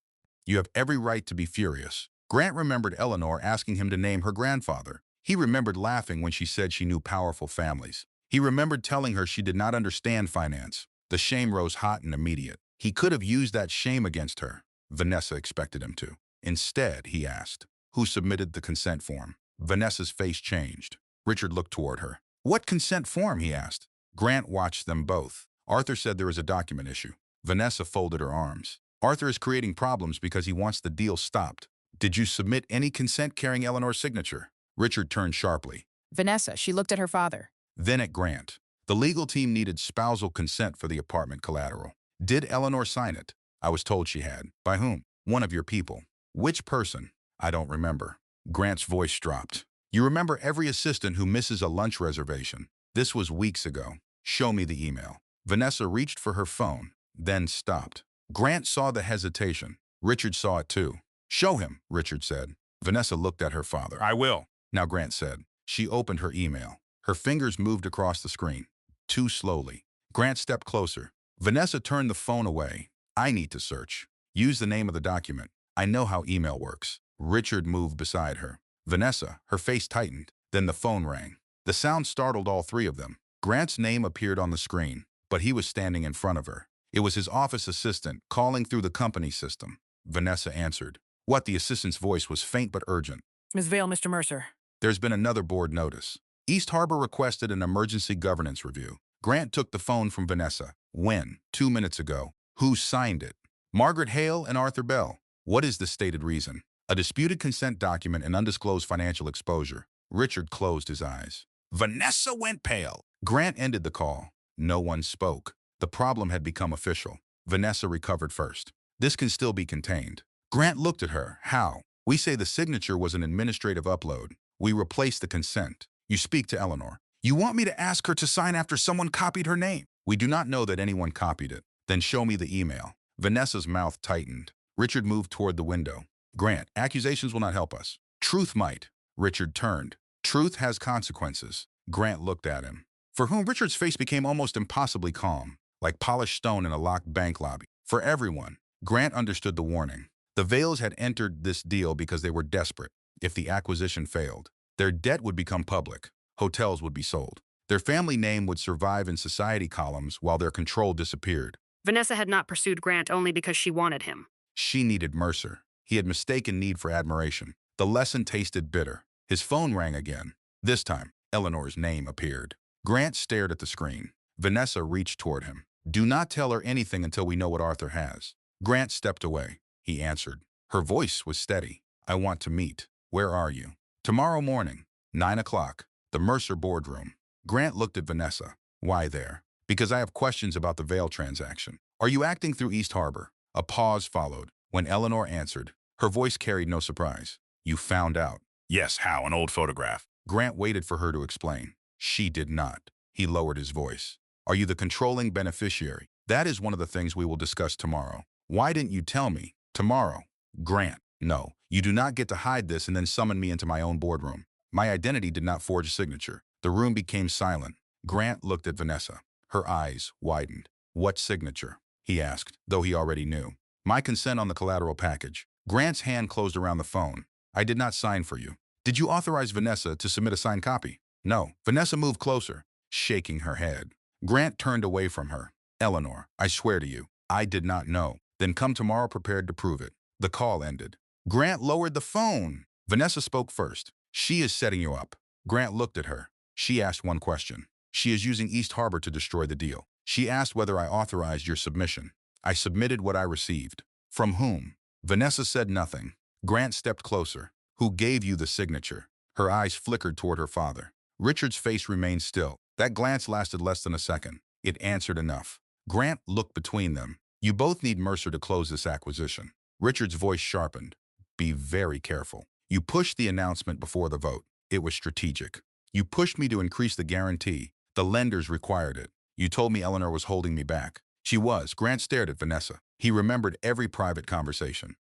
You have every right to be furious. Grant remembered Eleanor asking him to name her grandfather. He remembered laughing when she said she knew powerful families. He remembered telling her she did not understand finance. The shame rose hot and immediate. He could have used that shame against her. Vanessa expected him to. Instead, he asked, who submitted the consent form? Vanessa's face changed. Richard looked toward her. What consent form? He asked. Grant watched them both. Arthur said there is a document issue. Vanessa folded her arms. Arthur is creating problems because he wants the deal stopped. Did you submit any consent carrying Eleanor's signature? Richard turned sharply. Vanessa, she looked at her father. Then at Grant. The legal team needed spousal consent for the apartment collateral. Did Eleanor sign it? I was told she had. By whom? One of your people. Which person? I don't remember. Grant's voice dropped. You remember every assistant who misses a lunch reservation. This was weeks ago. Show me the email. Vanessa reached for her phone, then stopped. Grant saw the hesitation. Richard saw it too. Show him, Richard said. Vanessa looked at her father. I will. Now Grant said. She opened her email. Her fingers moved across the screen. Too slowly. Grant stepped closer. Vanessa turned the phone away. I need to search. Use the name of the document. I know how email works. Richard moved beside her. Vanessa, her face tightened. Then the phone rang. The sound startled all three of them. Grant's name appeared on the screen, but he was standing in front of her. It was his office assistant calling through the company system. Vanessa answered. What? The assistant's voice was faint but urgent. Miss Vale, Mr. Mercer. There's been another board notice. East Harbor requested an emergency governance review. Grant took the phone from Vanessa. When? 2 minutes ago. Who signed it? Margaret Hale and Arthur Bell. What is the stated reason? A disputed consent document and undisclosed financial exposure. Richard closed his eyes. Vanessa went pale. Grant ended the call. No one spoke. The problem had become official. Vanessa recovered first. This can still be contained. Grant looked at her. How? We say the signature was an administrative upload. We replace the consent. You speak to Eleanor. You want me to ask her to sign after someone copied her name? We do not know that anyone copied it. Then show me the email. Vanessa's mouth tightened. Richard moved toward the window. Grant, accusations will not help us. Truth might. Richard turned. Truth has consequences. Grant looked at him. For whom? Richard's face became almost impossibly calm, like polished stone in a locked bank lobby. For everyone. Grant understood the warning. The Vales had entered this deal because they were desperate. If the acquisition failed, their debt would become public. Hotels would be sold. Their family name would survive in society columns while their control disappeared. Vanessa had not pursued Grant only because she wanted him. She needed Mercer. He had mistaken need for admiration. The lesson tasted bitter. His phone rang again. This time, Eleanor's name appeared. Grant stared at the screen. Vanessa reached toward him. Do not tell her anything until we know what Arthur has. Grant stepped away. He answered. Her voice was steady. I want to meet. Where are you? Tomorrow morning, 9 o'clock, the Mercer boardroom. Grant looked at Vanessa. Why there? Because I have questions about the Vale transaction. Are you acting through East Harbor? A pause followed. When Eleanor answered, her voice carried no surprise. You found out. Yes, how? An old photograph. Grant waited for her to explain. She did not. He lowered his voice. Are you the controlling beneficiary? That is one of the things we will discuss tomorrow. Why didn't you tell me? Tomorrow. Grant. No, you do not get to hide this and then summon me into my own boardroom. My identity did not forge a signature. The room became silent. Grant looked at Vanessa. Her eyes widened. What signature? He asked, though he already knew. My consent on the collateral package. Grant's hand closed around the phone. I did not sign for you. Did you authorize Vanessa to submit a signed copy? No. Vanessa moved closer, shaking her head. Grant turned away from her. Eleanor, I swear to you, I did not know. Then come tomorrow prepared to prove it. The call ended. Grant lowered the phone. Vanessa spoke first. She is setting you up. Grant looked at her. She asked one question. She is using East Harbor to destroy the deal. She asked whether I authorized your submission. I submitted what I received. From whom? Vanessa said nothing. Grant stepped closer. Who gave you the signature? Her eyes flickered toward her father. Richard's face remained still. That glance lasted less than a second. It answered enough. Grant looked between them. You both need Mercer to close this acquisition. Richard's voice sharpened. Be very careful. You pushed the announcement before the vote. It was strategic. You pushed me to increase the guarantee. The lenders required it. You told me Eleanor was holding me back. She was. Grant stared at Vanessa. He remembered every private conversation,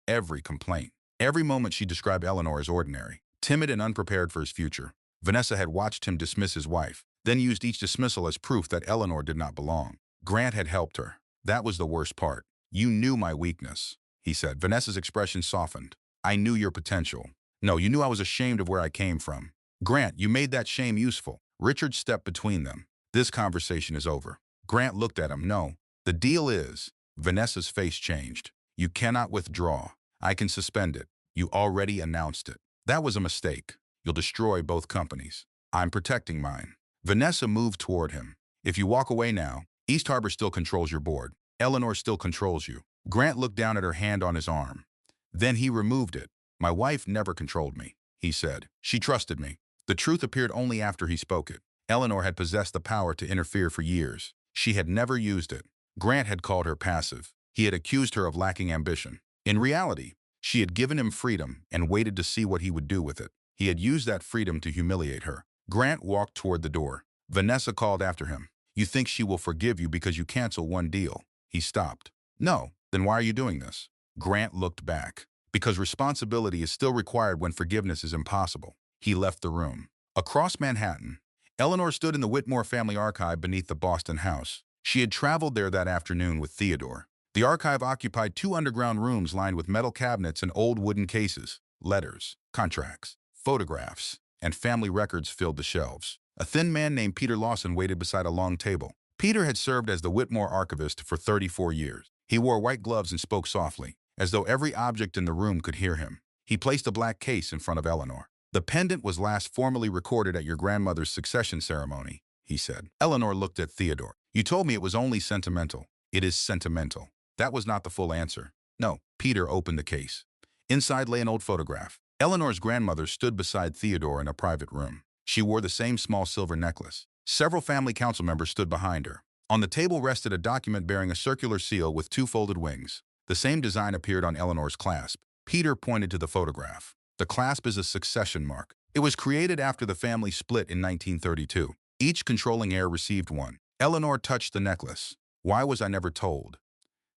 every complaint, every moment she described Eleanor as ordinary, timid and unprepared for his future. Vanessa had watched him dismiss his wife, then used each dismissal as proof that Eleanor did not belong. Grant had helped her. That was the worst part. You knew my weakness, he said. Vanessa's expression softened. I knew your potential. No, you knew I was ashamed of where I came from. Grant, you made that shame useful. Richard stepped between them. This conversation is over. Grant looked at him. No. The deal is, Vanessa's face changed. You cannot withdraw. I can suspend it. You already announced it. That was a mistake. You'll destroy both companies. I'm protecting mine. Vanessa moved toward him. If you walk away now, East Harbor still controls your board. Eleanor still controls you. Grant looked down at her hand on his arm. Then he removed it. My wife never controlled me, he said. She trusted me. The truth appeared only after he spoke it. Eleanor had possessed the power to interfere for years. She had never used it. Grant had called her passive. He had accused her of lacking ambition. In reality, she had given him freedom and waited to see what he would do with it. He had used that freedom to humiliate her. Grant walked toward the door. Vanessa called after him. You think she will forgive you because you cancel one deal? He stopped. No. Then why are you doing this? Grant looked back. Because responsibility is still required when forgiveness is impossible. He left the room. Across Manhattan, Eleanor stood in the Whitmore family archive beneath the Boston house. She had traveled there that afternoon with Theodore. The archive occupied 2 underground rooms lined with metal cabinets and old wooden cases. Letters, contracts, photographs, and family records filled the shelves. A thin man named Peter Lawson waited beside a long table. Peter had served as the Whitmore archivist for 34 years. He wore white gloves and spoke softly, as though every object in the room could hear him. He placed a black case in front of Eleanor. The pendant was last formally recorded at your grandmother's succession ceremony, he said. Eleanor looked at Theodore. You told me it was only sentimental. It is sentimental. That was not the full answer. No. Peter opened the case. Inside lay an old photograph. Eleanor's grandmother stood beside Theodore in a private room. She wore the same small silver necklace. Several family council members stood behind her. On the table rested a document bearing a circular seal with two folded wings. The same design appeared on Eleanor's clasp. Peter pointed to the photograph. The clasp is a succession mark. It was created after the family split in 1932. Each controlling heir received one. Eleanor touched the necklace. Why was I never told?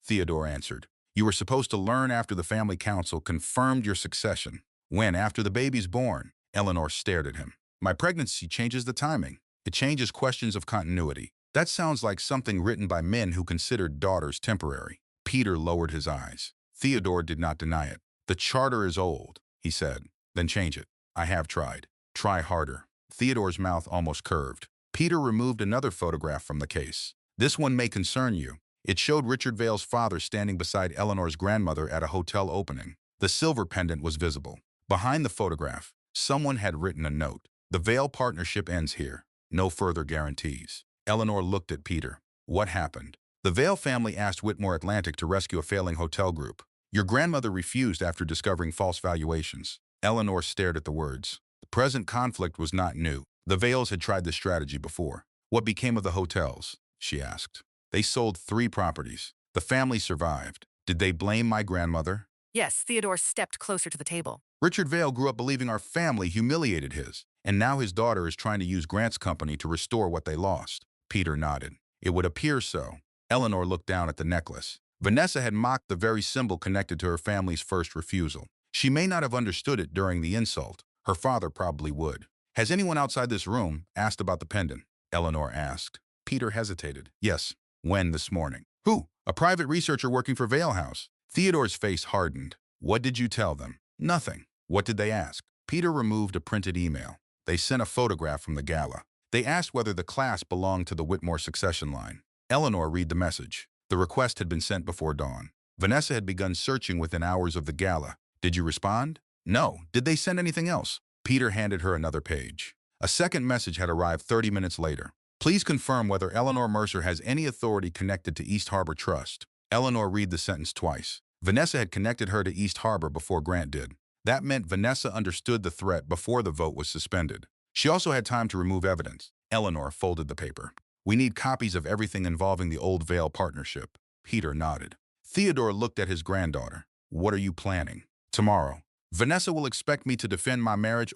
Theodore answered. You were supposed to learn after the family council confirmed your succession. When, after the baby's born? Eleanor stared at him. My pregnancy changes the timing. It changes questions of continuity. That sounds like something written by men who considered daughters temporary. Peter lowered his eyes. Theodore did not deny it. The charter is old, he said. Then change it. I have tried. Try harder. Theodore's mouth almost curved. Peter removed another photograph from the case. This one may concern you. It showed Richard Vale's father standing beside Eleanor's grandmother at a hotel opening. The silver pendant was visible. Behind the photograph, someone had written a note. The Vale partnership ends here. No further guarantees. Eleanor looked at Peter. What happened? The Vale family asked Whitmore Atlantic to rescue a failing hotel group. Your grandmother refused after discovering false valuations. Eleanor stared at the words. The present conflict was not new. The Vales had tried this strategy before. What became of the hotels? She asked. They sold 3 properties. The family survived. Did they blame my grandmother? Yes, Theodore stepped closer to the table. Richard Vale grew up believing our family humiliated his, and now his daughter is trying to use Grant's company to restore what they lost. Peter nodded. It would appear so. Eleanor looked down at the necklace. Vanessa had mocked the very symbol connected to her family's first refusal. She may not have understood it during the insult. Her father probably would. Has anyone outside this room asked about the pendant? Eleanor asked. Peter hesitated. Yes. When this morning? Who? A private researcher working for Vale House. Theodore's face hardened. What did you tell them? Nothing. What did they ask? Peter removed a printed email. They sent a photograph from the gala. They asked whether the class belonged to the Whitmore succession line. Eleanor read the message. The request had been sent before dawn. Vanessa had begun searching within hours of the gala. Did you respond? No. Did they send anything else? Peter handed her another page. A second message had arrived 30 minutes later. Please confirm whether Eleanor Mercer has any authority connected to East Harbor Trust. Eleanor read the sentence twice. Vanessa had connected her to East Harbor before Grant did. That meant Vanessa understood the threat before the vote was suspended. She also had time to remove evidence. Eleanor folded the paper. We need copies of everything involving the old Vale partnership. Peter nodded. Theodore looked at his granddaughter. What are you planning? Tomorrow. Vanessa will expect me to defend my marriage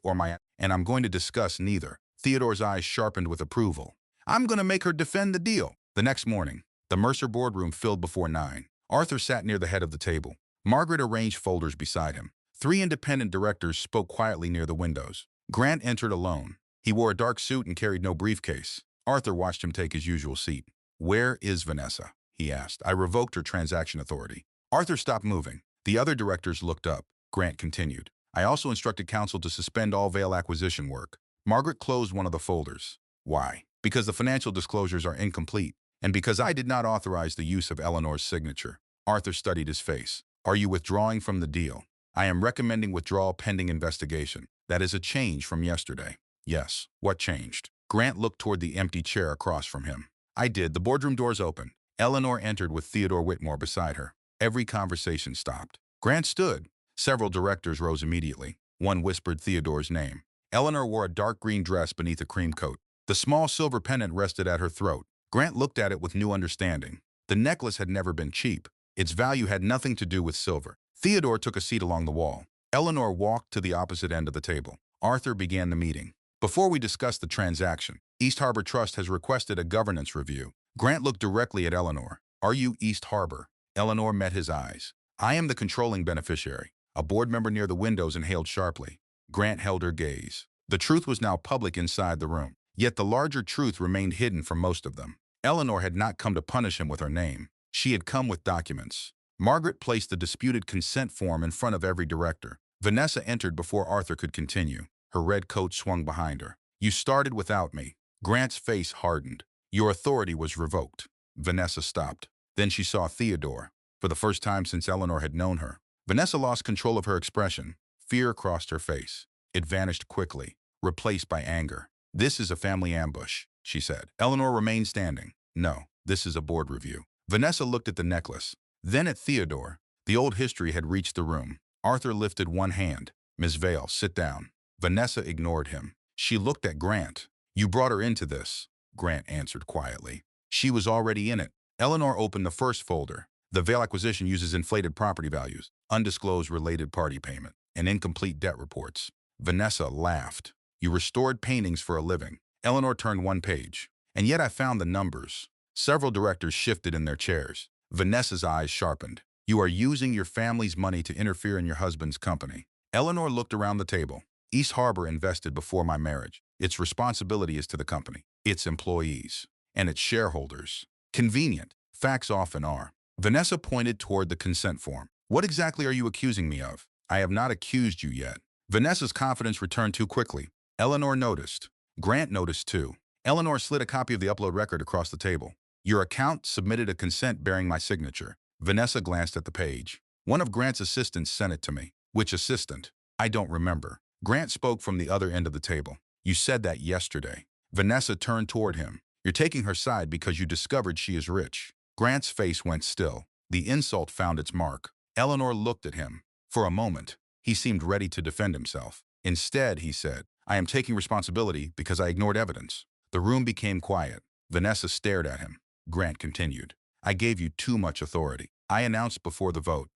and I'm going to discuss neither. Theodore's eyes sharpened with approval. I'm going to make her defend the deal. The next morning, the Mercer boardroom filled before 9. Arthur sat near the head of the table. Margaret arranged folders beside him. 3 independent directors spoke quietly near the windows. Grant entered alone. He wore a dark suit and carried no briefcase. Arthur watched him take his usual seat. Where is Vanessa? He asked. I revoked her transaction authority. Arthur stopped moving. The other directors looked up. Grant continued. I also instructed counsel to suspend all Vale acquisition work. Margaret closed one of the folders. Why? Because the financial disclosures are incomplete, and because I did not authorize the use of Eleanor's signature. Arthur studied his face. Are you withdrawing from the deal? I am recommending withdrawal pending investigation. That is a change from yesterday. Yes. What changed? Grant looked toward the empty chair across from him. I did. The boardroom doors opened. Eleanor entered with Theodore Whitmore beside her. Every conversation stopped. Grant stood. Several directors rose immediately. One whispered Theodore's name. Eleanor wore a dark green dress beneath a cream coat. The small silver pendant rested at her throat. Grant looked at it with new understanding. The necklace had never been cheap. Its value had nothing to do with silver. Theodore took a seat along the wall. Eleanor walked to the opposite end of the table. Arthur began the meeting. Before we discuss the transaction, East Harbor Trust has requested a governance review. Grant looked directly at Eleanor. Are you East Harbor? Eleanor met his eyes. I am the controlling beneficiary. A board member near the windows inhaled sharply. Grant held her gaze. The truth was now public inside the room. Yet the larger truth remained hidden from most of them. Eleanor had not come to punish him with her name. She had come with documents. Margaret placed the disputed consent form in front of every director. Vanessa entered before Arthur could continue. Her red coat swung behind her. You started without me. Grant's face hardened. Your authority was revoked. Vanessa stopped. Then she saw Theodore. For the first time since Eleanor had known her, Vanessa lost control of her expression. Fear crossed her face. It vanished quickly, replaced by anger. "This is a family ambush," she said. Eleanor remained standing. "No, this is a board review." Vanessa looked at the necklace, then at Theodore. The old history had reached the room. Arthur lifted one hand. "Miss Vale, sit down." Vanessa ignored him. She looked at Grant. "You brought her into this," Grant answered quietly. "She was already in it." Eleanor opened the first folder. The Vale acquisition uses inflated property values, undisclosed related party payment, and incomplete debt reports. Vanessa laughed. "You restored paintings for a living." Eleanor turned one page. "And yet I found the numbers." Several directors shifted in their chairs. Vanessa's eyes sharpened. "You are using your family's money to interfere in your husband's company." Eleanor looked around the table. "East Harbor invested before my marriage. Its responsibility is to the company, its employees, and its shareholders." Convenient. Facts often are. Vanessa pointed toward the consent form. "What exactly are you accusing me of?" "I have not accused you yet." Vanessa's confidence returned too quickly. Eleanor noticed. Grant noticed too. Eleanor slid a copy of the upload record across the table. "Your account submitted a consent bearing my signature." Vanessa glanced at the page. "One of Grant's assistants sent it to me." "Which assistant?" "I don't remember." Grant spoke from the other end of the table. "You said that yesterday." Vanessa turned toward him. "You're taking her side because you discovered she is rich." Grant's face went still. The insult found its mark. Eleanor looked at him. For a moment, he seemed ready to defend himself. Instead, he said, "I am taking responsibility because I ignored evidence." The room became quiet. Vanessa stared at him. Grant continued, "I gave you too much authority. I announced before the vote.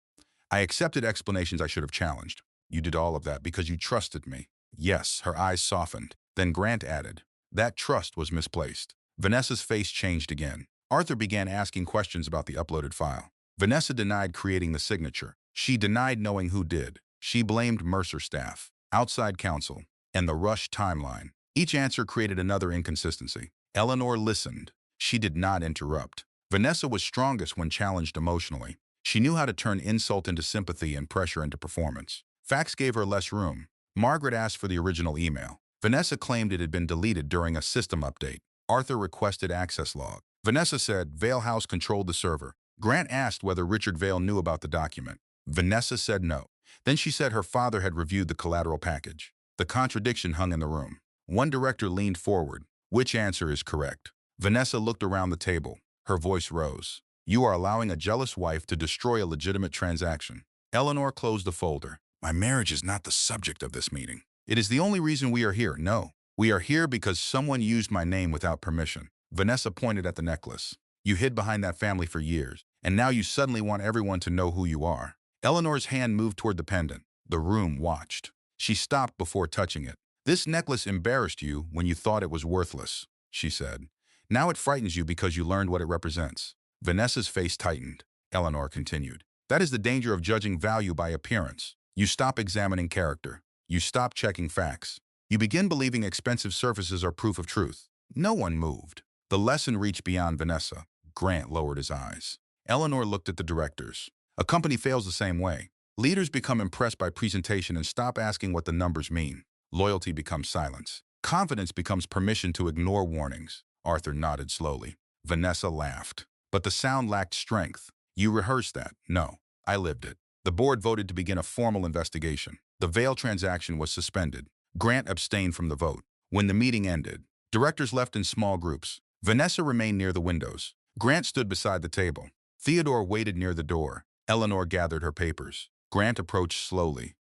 I accepted explanations I should have challenged. You did all of that because you trusted me." "Yes," her eyes softened. Then Grant added, "That trust was misplaced." Vanessa's face changed again. Arthur began asking questions about the uploaded file. Vanessa denied creating the signature. She denied knowing who did. She blamed Mercer staff, outside counsel, and the rushed timeline. Each answer created another inconsistency. Eleanor listened. She did not interrupt. Vanessa was strongest when challenged emotionally. She knew how to turn insult into sympathy and pressure into performance. Facts gave her less room. Margaret asked for the original email. Vanessa claimed it had been deleted during a system update. Arthur requested access log. Vanessa said Vale House controlled the server. Grant asked whether Richard Vale knew about the document. Vanessa said no. Then she said her father had reviewed the collateral package. The contradiction hung in the room. One director leaned forward. "Which answer is correct?" Vanessa looked around the table. Her voice rose. "You are allowing a jealous wife to destroy a legitimate transaction." Eleanor closed the folder. "My marriage is not the subject of this meeting. It is the only reason we are here. No. We are here because someone used my name without permission." Vanessa pointed at the necklace. "You hid behind that family for years, and now you suddenly want everyone to know who you are." Eleanor's hand moved toward the pendant. The room watched. She stopped before touching it. "This necklace embarrassed you when you thought it was worthless," she said. "Now it frightens you because you learned what it represents." Vanessa's face tightened. Eleanor continued, "That is the danger of judging value by appearance. You stop examining character. You stop checking facts. You begin believing expensive surfaces are proof of truth." No one moved. The lesson reached beyond Vanessa. Grant lowered his eyes. Eleanor looked at the directors. A company fails the same way. Leaders become impressed by presentation and stop asking what the numbers mean. Loyalty becomes silence. Confidence becomes permission to ignore warnings. Arthur nodded slowly. Vanessa laughed. "But the sound lacked strength. You rehearsed that." "No, I lived it." The board voted to begin a formal investigation. The Vale transaction was suspended. Grant abstained from the vote. When the meeting ended, directors left in small groups. Vanessa remained near the windows. Grant stood beside the table. Theodore waited near the door. Eleanor gathered her papers. Grant approached slowly.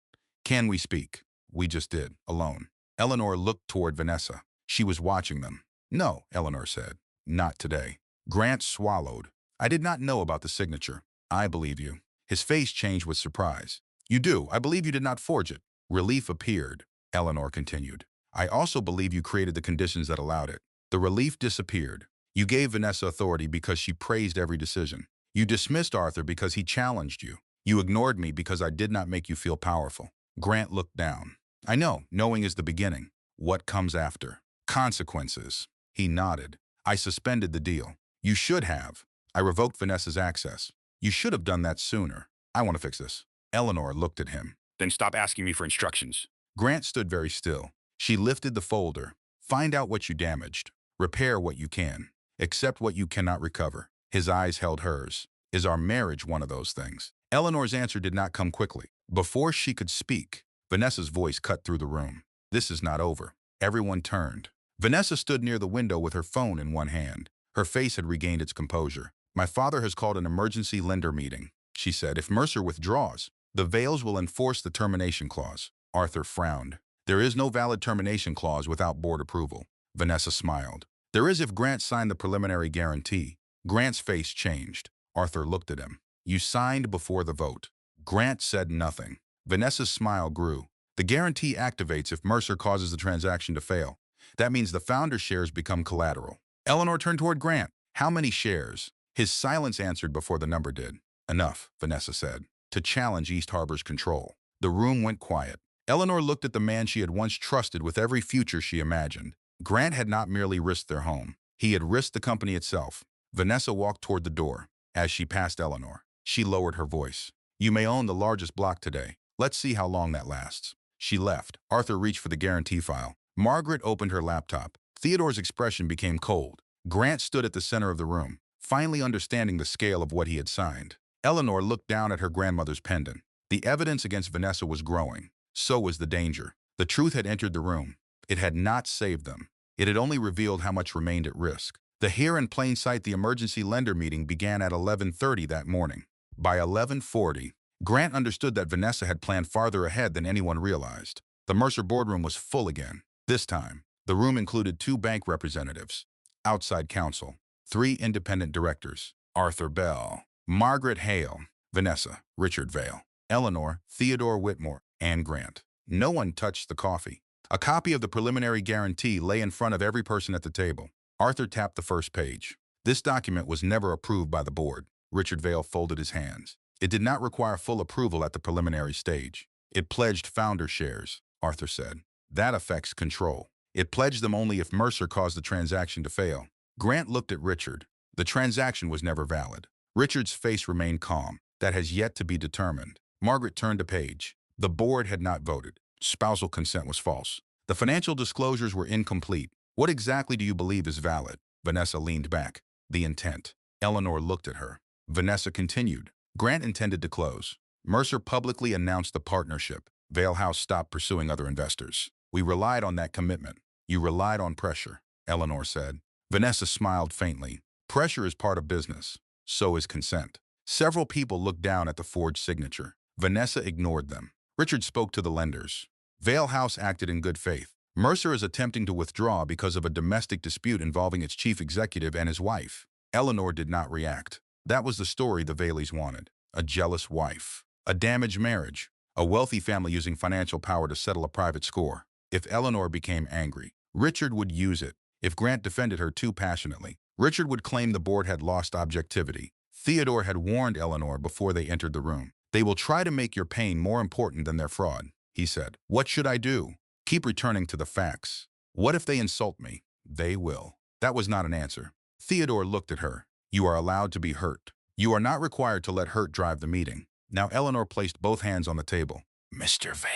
"Can we speak?" "We just did, alone." Eleanor looked toward Vanessa. She was watching them. "No," Eleanor said. "Not today." Grant swallowed. "I did not know about the signature." "I believe you." His face changed with surprise. "You do. I believe you did not forge it." Relief appeared. Eleanor continued. "I also believe you created the conditions that allowed it." The relief disappeared. "You gave Vanessa authority because she praised every decision. You dismissed Arthur because he challenged you. You ignored me because I did not make you feel powerful." Grant looked down. "I know, knowing is the beginning. What comes after?" "Consequences." He nodded. "I suspended the deal." "You should have." "I revoked Vanessa's access." "You should have done that sooner." "I want to fix this." Eleanor looked at him. Then stop asking me for instructions. Grant stood very still. She lifted the folder. "Find out what you damaged. Repair what you can. Accept what you cannot recover." His eyes held hers. "Is our marriage one of those things?" Eleanor's answer did not come quickly. Before she could speak, Vanessa's voice cut through the room. This is not over. Everyone turned. Vanessa stood near the window with her phone in one hand. Her face had regained its composure. My father has called an emergency lender meeting, she said. If Mercer withdraws, the Vales will enforce the termination clause. Arthur frowned. There is no valid termination clause without board approval. Vanessa smiled. There is if Grant signed the preliminary guarantee. Grant's face changed. Arthur looked at him. You signed before the vote. Grant said nothing. Vanessa's smile grew. The guarantee activates if Mercer causes the transaction to fail. That means the founder's shares become collateral. Eleanor turned toward Grant. How many shares? His silence answered before the number did. Enough, Vanessa said, to challenge East Harbor's control. The room went quiet. Eleanor looked at the man she had once trusted with every future she imagined. Grant had not merely risked their home. He had risked the company itself. Vanessa walked toward the door. As she passed Eleanor, she lowered her voice. You may own the largest block today. Let's see how long that lasts. She left. Arthur reached for the guarantee file. Margaret opened her laptop. Theodore's expression became cold. Grant stood at the center of the room, finally understanding the scale of what he had signed. Eleanor looked down at her grandmother's pendant. The evidence against Vanessa was growing. So was the danger. The truth had entered the room. It had not saved them. It had only revealed how much remained at risk. The here in plain sight, the emergency lender meeting began at 11:30 that morning. By 11:40, Grant understood that Vanessa had planned farther ahead than anyone realized. The Mercer boardroom was full again. This time, the room included 2 bank representatives, outside counsel, 3 independent directors, Arthur Bell, Margaret Hale, Vanessa, Richard Vale, Eleanor, Theodore Whitmore, and Grant. No one touched the coffee. A copy of the preliminary guarantee lay in front of every person at the table. Arthur tapped the first page. This document was never approved by the board. Richard Vale folded his hands. It did not require full approval at the preliminary stage. It pledged founder shares, Arthur said. That affects control. It pledged them only if Mercer caused the transaction to fail. Grant looked at Richard. The transaction was never valid. Richard's face remained calm. That has yet to be determined. Margaret turned a page. The board had not voted. Spousal consent was false. The financial disclosures were incomplete. What exactly do you believe is valid? Vanessa leaned back. The intent. Eleanor looked at her. Vanessa continued. Grant intended to close. Mercer publicly announced the partnership. Vale House stopped pursuing other investors. We relied on that commitment. You relied on pressure, Eleanor said. Vanessa smiled faintly. Pressure is part of business. So is consent. Several people looked down at the forged signature. Vanessa ignored them. Richard spoke to the lenders. Vale House acted in good faith. Mercer is attempting to withdraw because of a domestic dispute involving its chief executive and his wife. Eleanor did not react. That was the story the Valeys wanted. A jealous wife. A damaged marriage. A wealthy family using financial power to settle a private score. If Eleanor became angry, Richard would use it. If Grant defended her too passionately, Richard would claim the board had lost objectivity. Theodore had warned Eleanor before they entered the room. They will try to make your pain more important than their fraud, he said. What should I do? Keep returning to the facts. What if they insult me? They will. That was not an answer. Theodore looked at her. You are allowed to be hurt. You are not required to let hurt drive the meeting. Now Eleanor placed both hands on the table. Mr. Vale.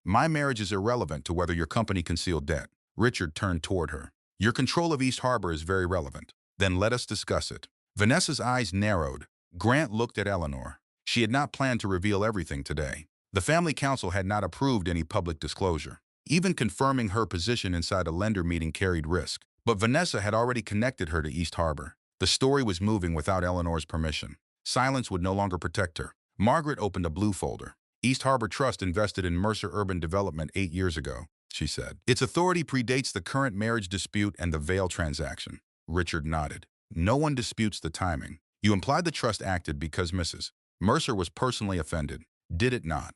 My marriage is irrelevant to whether your company concealed debt. Richard turned toward her. Your control of East Harbor is very relevant. Then let us discuss it. Vanessa's eyes narrowed. Grant looked at Eleanor. She had not planned to reveal everything today. The family council had not approved any public disclosure. Even confirming her position inside a lender meeting carried risk. But Vanessa had already connected her to East Harbor. The story was moving without Eleanor's permission. Silence would no longer protect her. Margaret opened a blue folder. East Harbor Trust invested in Mercer Urban Development 8 years ago, she said. Its authority predates the current marriage dispute and the Vale transaction. Richard nodded. No one disputes the timing. You implied the trust acted because Mrs. Mercer was personally offended. Did it not?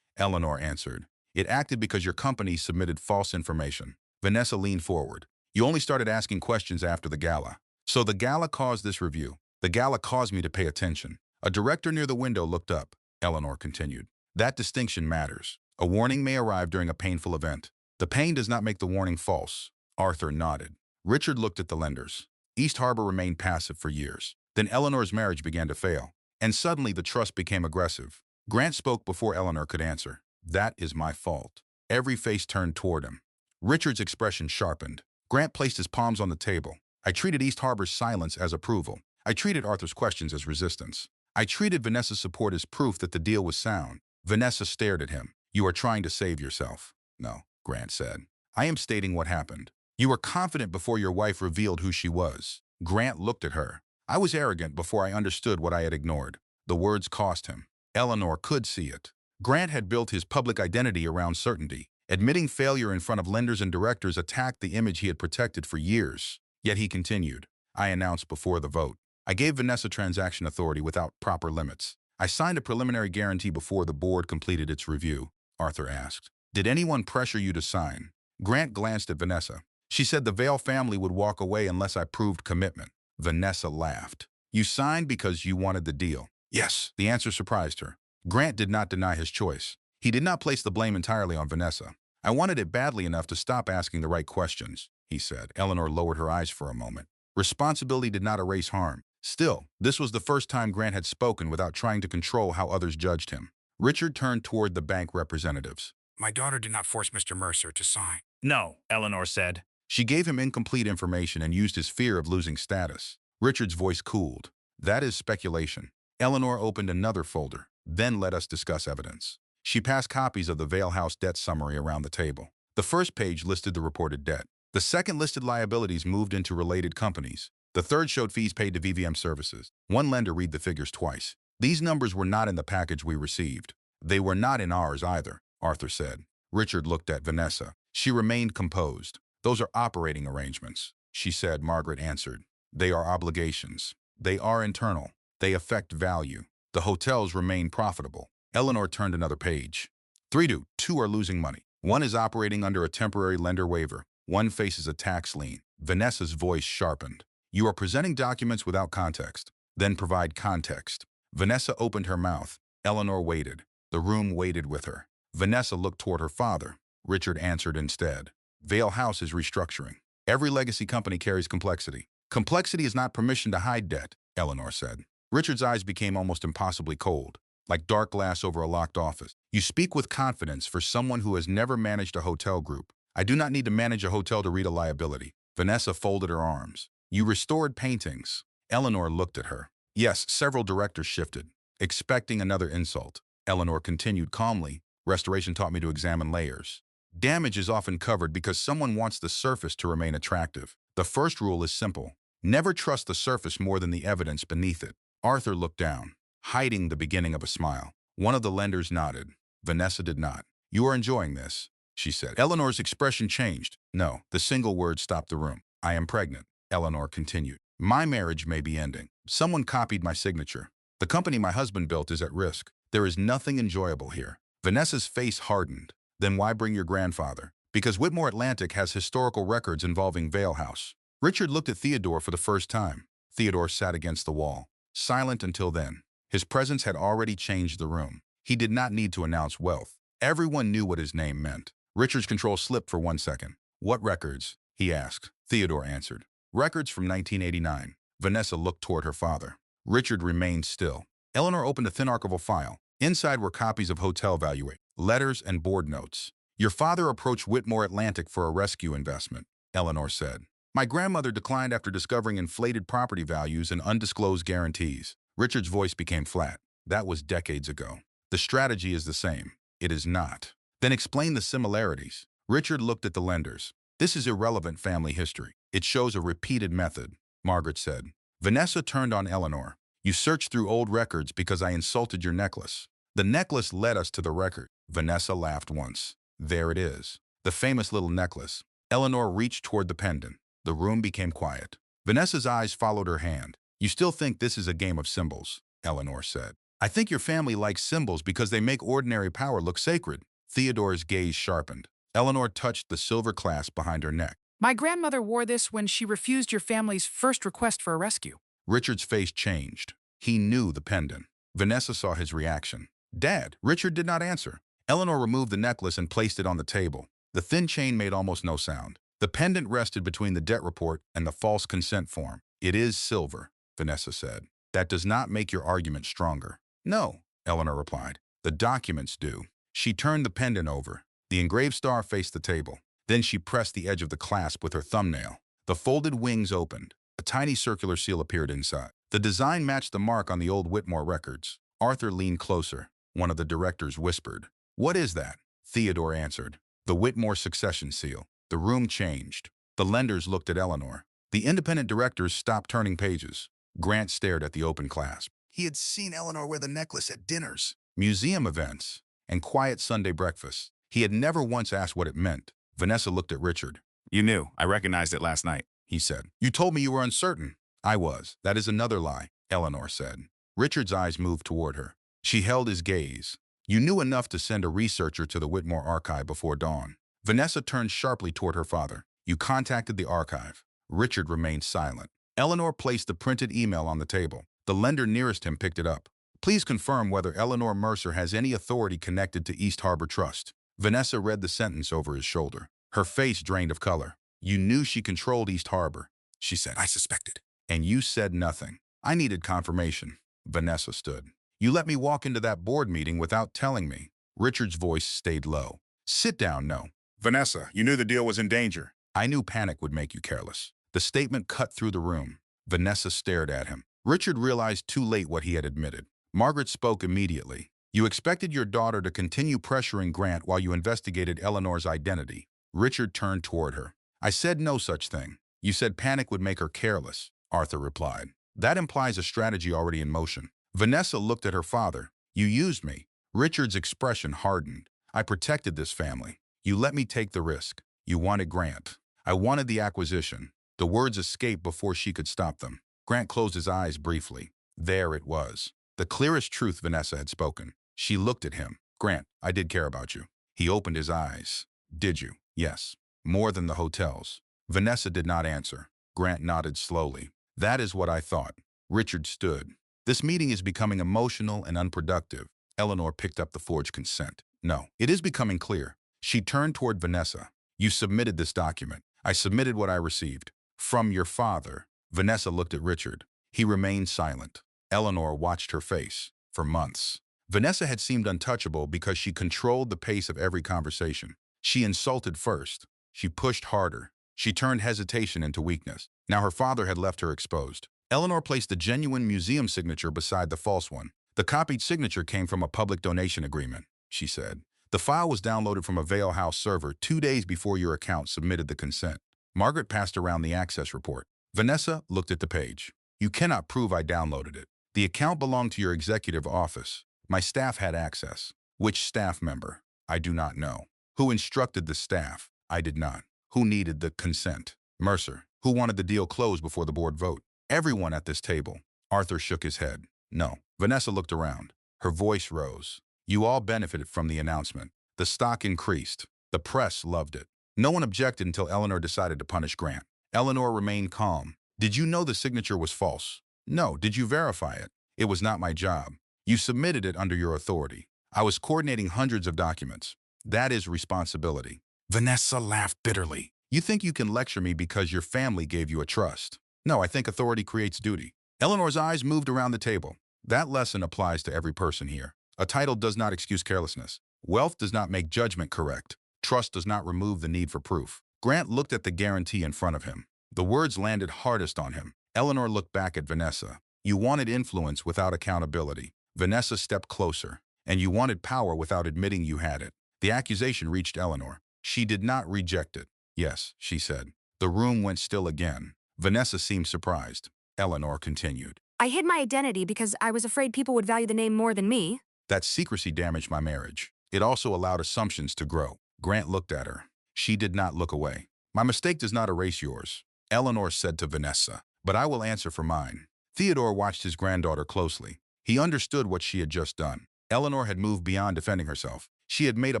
Eleanor answered. It acted because your company submitted false information. Vanessa leaned forward. You only started asking questions after the gala. So the gala caused this review. The gala caused me to pay attention. A director near the window looked up. Eleanor continued. That distinction matters. A warning may arrive during a painful event. The pain does not make the warning false. Arthur nodded. Richard looked at the lenders. East Harbor remained passive for years. Then Eleanor's marriage began to fail. And suddenly the trust became aggressive. Grant spoke before Eleanor could answer. That is my fault. Every face turned toward him. Richard's expression sharpened. Grant placed his palms on the table. I treated East Harbor's silence as approval. I treated Arthur's questions as resistance. I treated Vanessa's support as proof that the deal was sound. Vanessa stared at him. You are trying to save yourself. No, Grant said. I am stating what happened. You were confident before your wife revealed who she was. Grant looked at her. I was arrogant before I understood what I had ignored. The words cost him. Eleanor could see it. Grant had built his public identity around certainty. Admitting failure in front of lenders and directors attacked the image he had protected for years. Yet he continued. I announced before the vote. I gave Vanessa transaction authority without proper limits. I signed a preliminary guarantee before the board completed its review, Arthur asked. Did anyone pressure you to sign? Grant glanced at Vanessa. She said the Vale family would walk away unless I proved commitment. Vanessa laughed. You signed because you wanted the deal. Yes. The answer surprised her. Grant did not deny his choice. He did not place the blame entirely on Vanessa. I wanted it badly enough to stop asking the right questions, he said. Eleanor lowered her eyes for a moment. Responsibility did not erase harm. Still, this was the first time Grant had spoken without trying to control how others judged him. Richard turned toward the bank representatives. My daughter did not force Mr. Mercer to sign. No, Eleanor said. She gave him incomplete information and used his fear of losing status. Richard's voice cooled. That is speculation. Eleanor opened another folder. Then let us discuss evidence. She passed copies of the Vale House debt summary around the table. The first page listed the reported debt. The second listed liabilities moved into related companies. The third showed fees paid to VVM services. One lender read the figures twice. These numbers were not in the package we received. They were not in ours either, Arthur said. Richard looked at Vanessa. She remained composed. Those are operating arrangements, she said. Margaret answered. They are obligations. They are internal. They affect value. The hotels remain profitable. Eleanor turned another page. 2 are losing money. One is operating under a temporary lender waiver. One faces a tax lien. Vanessa's voice sharpened. You are presenting documents without context. Then provide context. Vanessa opened her mouth. Eleanor waited. The room waited with her. Vanessa looked toward her father. Richard answered instead. Vale House is restructuring. Every legacy company carries complexity. Complexity is not permission to hide debt, Eleanor said. Richard's eyes became almost impossibly cold, like dark glass over a locked office. You speak with confidence for someone who has never managed a hotel group. I do not need to manage a hotel to read a liability. Vanessa folded her arms. You restored paintings. Eleanor looked at her. Yes, several directors shifted, expecting another insult. Eleanor continued calmly. Restoration taught me to examine layers. Damage is often covered because someone wants the surface to remain attractive. The first rule is simple. Never trust the surface more than the evidence beneath it. Arthur looked down, hiding the beginning of a smile. One of the lenders nodded. Vanessa did not. You are enjoying this, she said. Eleanor's expression changed. No, the single word stopped the room. I am pregnant, Eleanor continued. My marriage may be ending. Someone copied my signature. The company my husband built is at risk. There is nothing enjoyable here. Vanessa's face hardened. Then why bring your grandfather? Because Whitmore Atlantic has historical records involving Vale House. Richard looked at Theodore for the first time. Theodore sat against the wall, silent until then. His presence had already changed the room. He did not need to announce wealth. Everyone knew what his name meant. Richard's control slipped for 1 second. What records? He asked. Theodore answered. Records from 1989. Vanessa looked toward her father. Richard remained still. Eleanor opened a thin archival file. Inside were copies of hotel valuation, letters, and board notes. Your father approached Whitmore Atlantic for a rescue investment, Eleanor said. My grandmother declined after discovering inflated property values and undisclosed guarantees. Richard's voice became flat. That was decades ago. The strategy is the same. It is not. Then explain the similarities. Richard looked at the lenders. This is irrelevant family history. It shows a repeated method, Margaret said. Vanessa turned on Eleanor. You searched through old records because I insulted your necklace. The necklace led us to the record. Vanessa laughed once. There it is. The famous little necklace. Eleanor reached toward the pendant. The room became quiet. Vanessa's eyes followed her hand. You still think this is a game of symbols, Eleanor said. I think your family likes symbols because they make ordinary power look sacred. Theodore's gaze sharpened. Eleanor touched the silver clasp behind her neck. My grandmother wore this when she refused your family's first request for a rescue. Richard's face changed. He knew the pendant. Vanessa saw his reaction. Dad, Richard did not answer. Eleanor removed the necklace and placed it on the table. The thin chain made almost no sound. The pendant rested between the debt report and the false consent form. It is silver, Vanessa said. That does not make your argument stronger. No, Eleanor replied. The documents do. She turned the pendant over. The engraved star faced the table. Then she pressed the edge of the clasp with her thumbnail. The folded wings opened. A tiny circular seal appeared inside. The design matched the mark on the old Whitmore records. Arthur leaned closer. One of the directors whispered, What is that? Theodore answered. The Whitmore succession seal. The room changed. The lenders looked at Eleanor. The independent directors stopped turning pages. Grant stared at the open clasp. He had seen Eleanor wear the necklace at dinners, museum events, and quiet Sunday breakfasts. He had never once asked what it meant. Vanessa looked at Richard. You knew. I recognized it last night. He said. You told me you were uncertain. I was. That is another lie, Eleanor said. Richard's eyes moved toward her. She held his gaze. You knew enough to send a researcher to the Whitmore archive before dawn. Vanessa turned sharply toward her father. You contacted the archive. Richard remained silent. Eleanor placed the printed email on the table. The lender nearest him picked it up. Please confirm whether Eleanor Mercer has any authority connected to East Harbor Trust. Vanessa read the sentence over his shoulder. Her face drained of color. You knew she controlled East Harbor. She said, I suspected. And you said nothing. I needed confirmation. Vanessa stood. You let me walk into that board meeting without telling me. Richard's voice stayed low. Sit down, no. Vanessa, you knew the deal was in danger. I knew panic would make you careless. The statement cut through the room. Vanessa stared at him. Richard realized too late what he had admitted. Margaret spoke immediately. You expected your daughter to continue pressuring Grant while you investigated Eleanor's identity. Richard turned toward her. I said no such thing. You said panic would make her careless, Arthur replied. That implies a strategy already in motion. Vanessa looked at her father. You used me. Richard's expression hardened. I protected this family. You let me take the risk. You wanted Grant. I wanted the acquisition. The words escaped before she could stop them. Grant closed his eyes briefly. There it was. The clearest truth Vanessa had spoken. She looked at him. Grant, I did care about you. He opened his eyes. Did you? Yes. More than the hotels. Vanessa did not answer. Grant nodded slowly. That is what I thought. Richard stood. This meeting is becoming emotional and unproductive. Eleanor picked up the forged consent. No, it is becoming clear. She turned toward Vanessa. You submitted this document. I submitted what I received. From your father. Vanessa looked at Richard. He remained silent. Eleanor watched her face. For months. Vanessa had seemed untouchable because she controlled the pace of every conversation. She insulted first. She pushed harder. She turned hesitation into weakness. Now her father had left her exposed. Eleanor placed the genuine museum signature beside the false one. The copied signature came from a public donation agreement, she said. The file was downloaded from a Vail House server 2 days before your account submitted the consent. Margaret passed around the access report. Vanessa looked at the page. You cannot prove I downloaded it. The account belonged to your executive office. My staff had access. Which staff member? I do not know. Who instructed the staff? I did not. Who needed the consent? Mercer. Who wanted the deal closed before the board vote? Everyone at this table. Arthur shook his head. No. Vanessa looked around. Her voice rose. You all benefited from the announcement. The stock increased. The press loved it. No one objected until Eleanor decided to punish Grant. Eleanor remained calm. Did you know the signature was false? No. Did you verify it? It was not my job. You submitted it under your authority. I was coordinating hundreds of documents. That is responsibility. Vanessa laughed bitterly. You think you can lecture me because your family gave you a trust? No, I think authority creates duty. Eleanor's eyes moved around the table. That lesson applies to every person here. A title does not excuse carelessness. Wealth does not make judgment correct. Trust does not remove the need for proof. Grant looked at the guarantee in front of him. The words landed hardest on him. Eleanor looked back at Vanessa. You wanted influence without accountability. Vanessa stepped closer. And you wanted power without admitting you had it. The accusation reached Eleanor. She did not reject it. Yes, she said. The room went still again. Vanessa seemed surprised. Eleanor continued. I hid my identity because I was afraid people would value the name more than me. That secrecy damaged my marriage. It also allowed assumptions to grow. Grant looked at her. She did not look away. My mistake does not erase yours, Eleanor said to Vanessa, but I will answer for mine. Theodore watched his granddaughter closely. He understood what she had just done. Eleanor had moved beyond defending herself. She had made a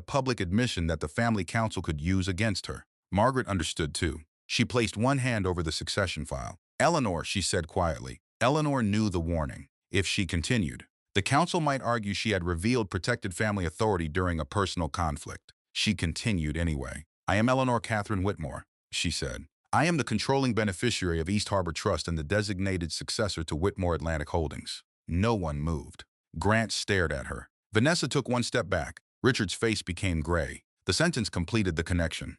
public admission that the family council could use against her. Margaret understood too. She placed one hand over the succession file. Eleanor, she said quietly. Eleanor knew the warning. If she continued, the council might argue she had revealed protected family authority during a personal conflict. She continued anyway. I am Eleanor Catherine Whitmore, she said. I am the controlling beneficiary of East Harbor Trust and the designated successor to Whitmore Atlantic Holdings. No one moved. Grant stared at her. Vanessa took one step back. Richard's face became gray. The sentence completed the connection.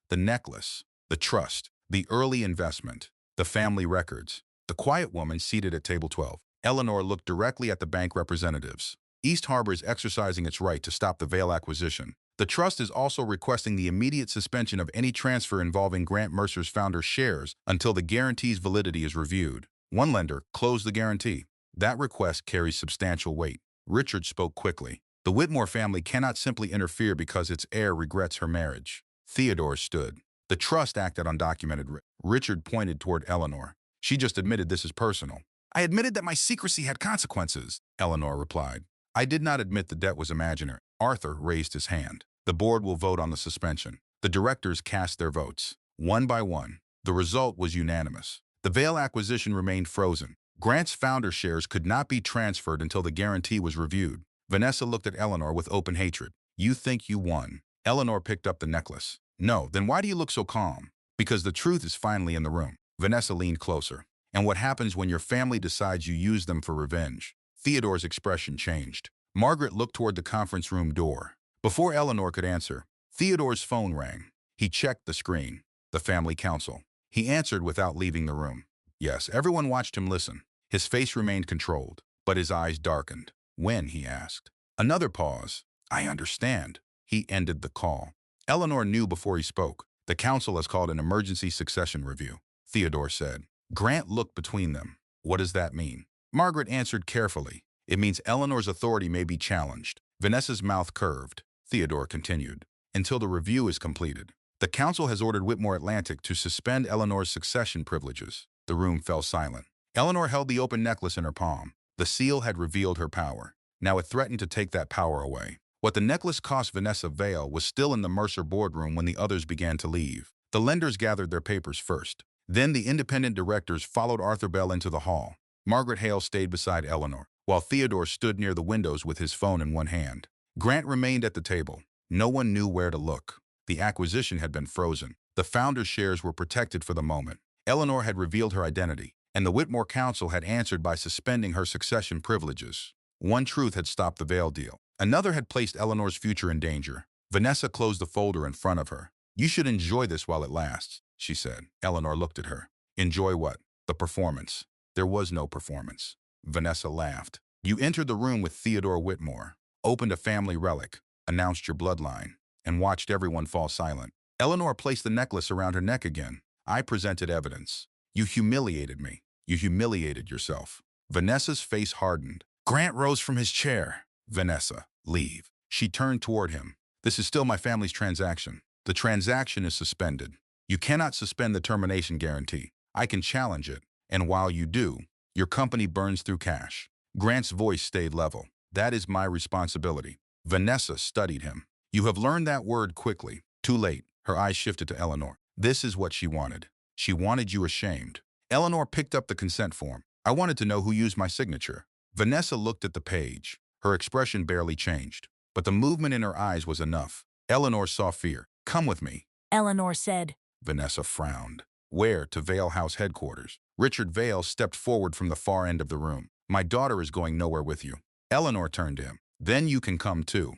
The necklace, the trust, the early investment, the family records. The quiet woman seated at table 12. Eleanor looked directly at the bank representatives. East Harbor is exercising its right to stop the Vail acquisition. The trust is also requesting the immediate suspension of any transfer involving Grant Mercer's founder shares until the guarantee's validity is reviewed. One lender closed the guarantee. That request carries substantial weight. Richard spoke quickly. The Whitmore family cannot simply interfere because its heir regrets her marriage. Theodore stood. The trust acted undocumented. Richard pointed toward Eleanor. She just admitted this is personal. I admitted that my secrecy had consequences, Eleanor replied. I did not admit the debt was imaginary. Arthur raised his hand. The board will vote on the suspension. The directors cast their votes. One by one. The result was unanimous. The Vail acquisition remained frozen. Grant's founder shares could not be transferred until the guarantee was reviewed. Vanessa looked at Eleanor with open hatred. You think you won. Eleanor picked up the necklace. No, then why do you look so calm? Because the truth is finally in the room. Vanessa leaned closer. And what happens when your family decides you use them for revenge? Theodore's expression changed. Margaret looked toward the conference room door. Before Eleanor could answer, Theodore's phone rang. He checked the screen. The family council. He answered without leaving the room. Yes, everyone watched him listen. His face remained controlled, but his eyes darkened. When? He asked. Another pause. I understand. He ended the call. Eleanor knew before he spoke. The council has called an emergency succession review, Theodore said. Grant looked between them. What does that mean? Margaret answered carefully. It means Eleanor's authority may be challenged. Vanessa's mouth curved. Theodore continued. Until the review is completed. The council has ordered Whitmore Atlantic to suspend Eleanor's succession privileges. The room fell silent. Eleanor held the open necklace in her palm. The seal had revealed her power. Now it threatened to take that power away. What the necklace cost Vanessa Vail was still in the Mercer boardroom when the others began to leave. The lenders gathered their papers first. Then the independent directors followed Arthur Bell into the hall. Margaret Hale stayed beside Eleanor, while Theodore stood near the windows with his phone in one hand. Grant remained at the table. No one knew where to look. The acquisition had been frozen. The founder's shares were protected for the moment. Eleanor had revealed her identity, and the Whitmore Council had answered by suspending her succession privileges. One truth had stopped the Vail deal. Another had placed Eleanor's future in danger. Vanessa closed the folder in front of her. You should enjoy this while it lasts, she said. Eleanor looked at her. Enjoy what? The performance. There was no performance. Vanessa laughed. You entered the room with Theodore Whitmore, opened a family relic, announced your bloodline, and watched everyone fall silent. Eleanor placed the necklace around her neck again. I presented evidence. You humiliated me. You humiliated yourself. Vanessa's face hardened. Grant rose from his chair. Vanessa, leave. She turned toward him. This is still my family's transaction. The transaction is suspended. You cannot suspend the termination guarantee. I can challenge it. And while you do, your company burns through cash. Grant's voice stayed level. That is my responsibility. Vanessa studied him. You have learned that word quickly. Too late. Her eyes shifted to Eleanor. This is what she wanted. She wanted you ashamed. Eleanor picked up the consent form. I wanted to know who used my signature. Vanessa looked at the page. Her expression barely changed, but the movement in her eyes was enough. Eleanor saw fear. Come with me, Eleanor said. Vanessa frowned. Where? To Vail House headquarters. Richard Vail stepped forward from the far end of the room. My daughter is going nowhere with you. Eleanor turned to him. Then you can come too.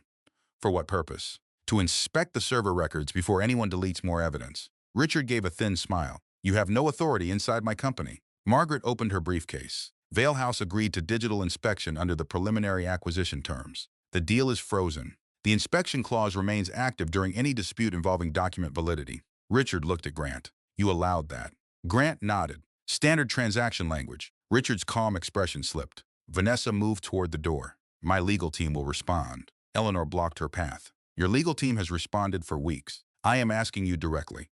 For what purpose? To inspect the server records before anyone deletes more evidence. Richard gave a thin smile. You have no authority inside my company. Margaret opened her briefcase. Vail House agreed to digital inspection under the preliminary acquisition terms. The deal is frozen. The inspection clause remains active during any dispute involving document validity. Richard looked at Grant. You allowed that. Grant nodded. Standard transaction language. Richard's calm expression slipped. Vanessa moved toward the door. My legal team will respond. Eleanor blocked her path. Your legal team has responded for weeks. I am asking you directly.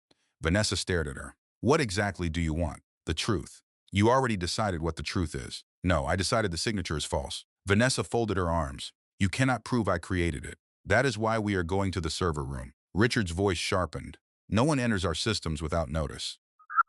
Vanessa stared at her. What exactly do you want? The truth. You already decided what the truth is. No, I decided the signature is false. Vanessa folded her arms. You cannot prove I created it. That is why we are going to the server room. Richard's voice sharpened. No one enters our systems without notice.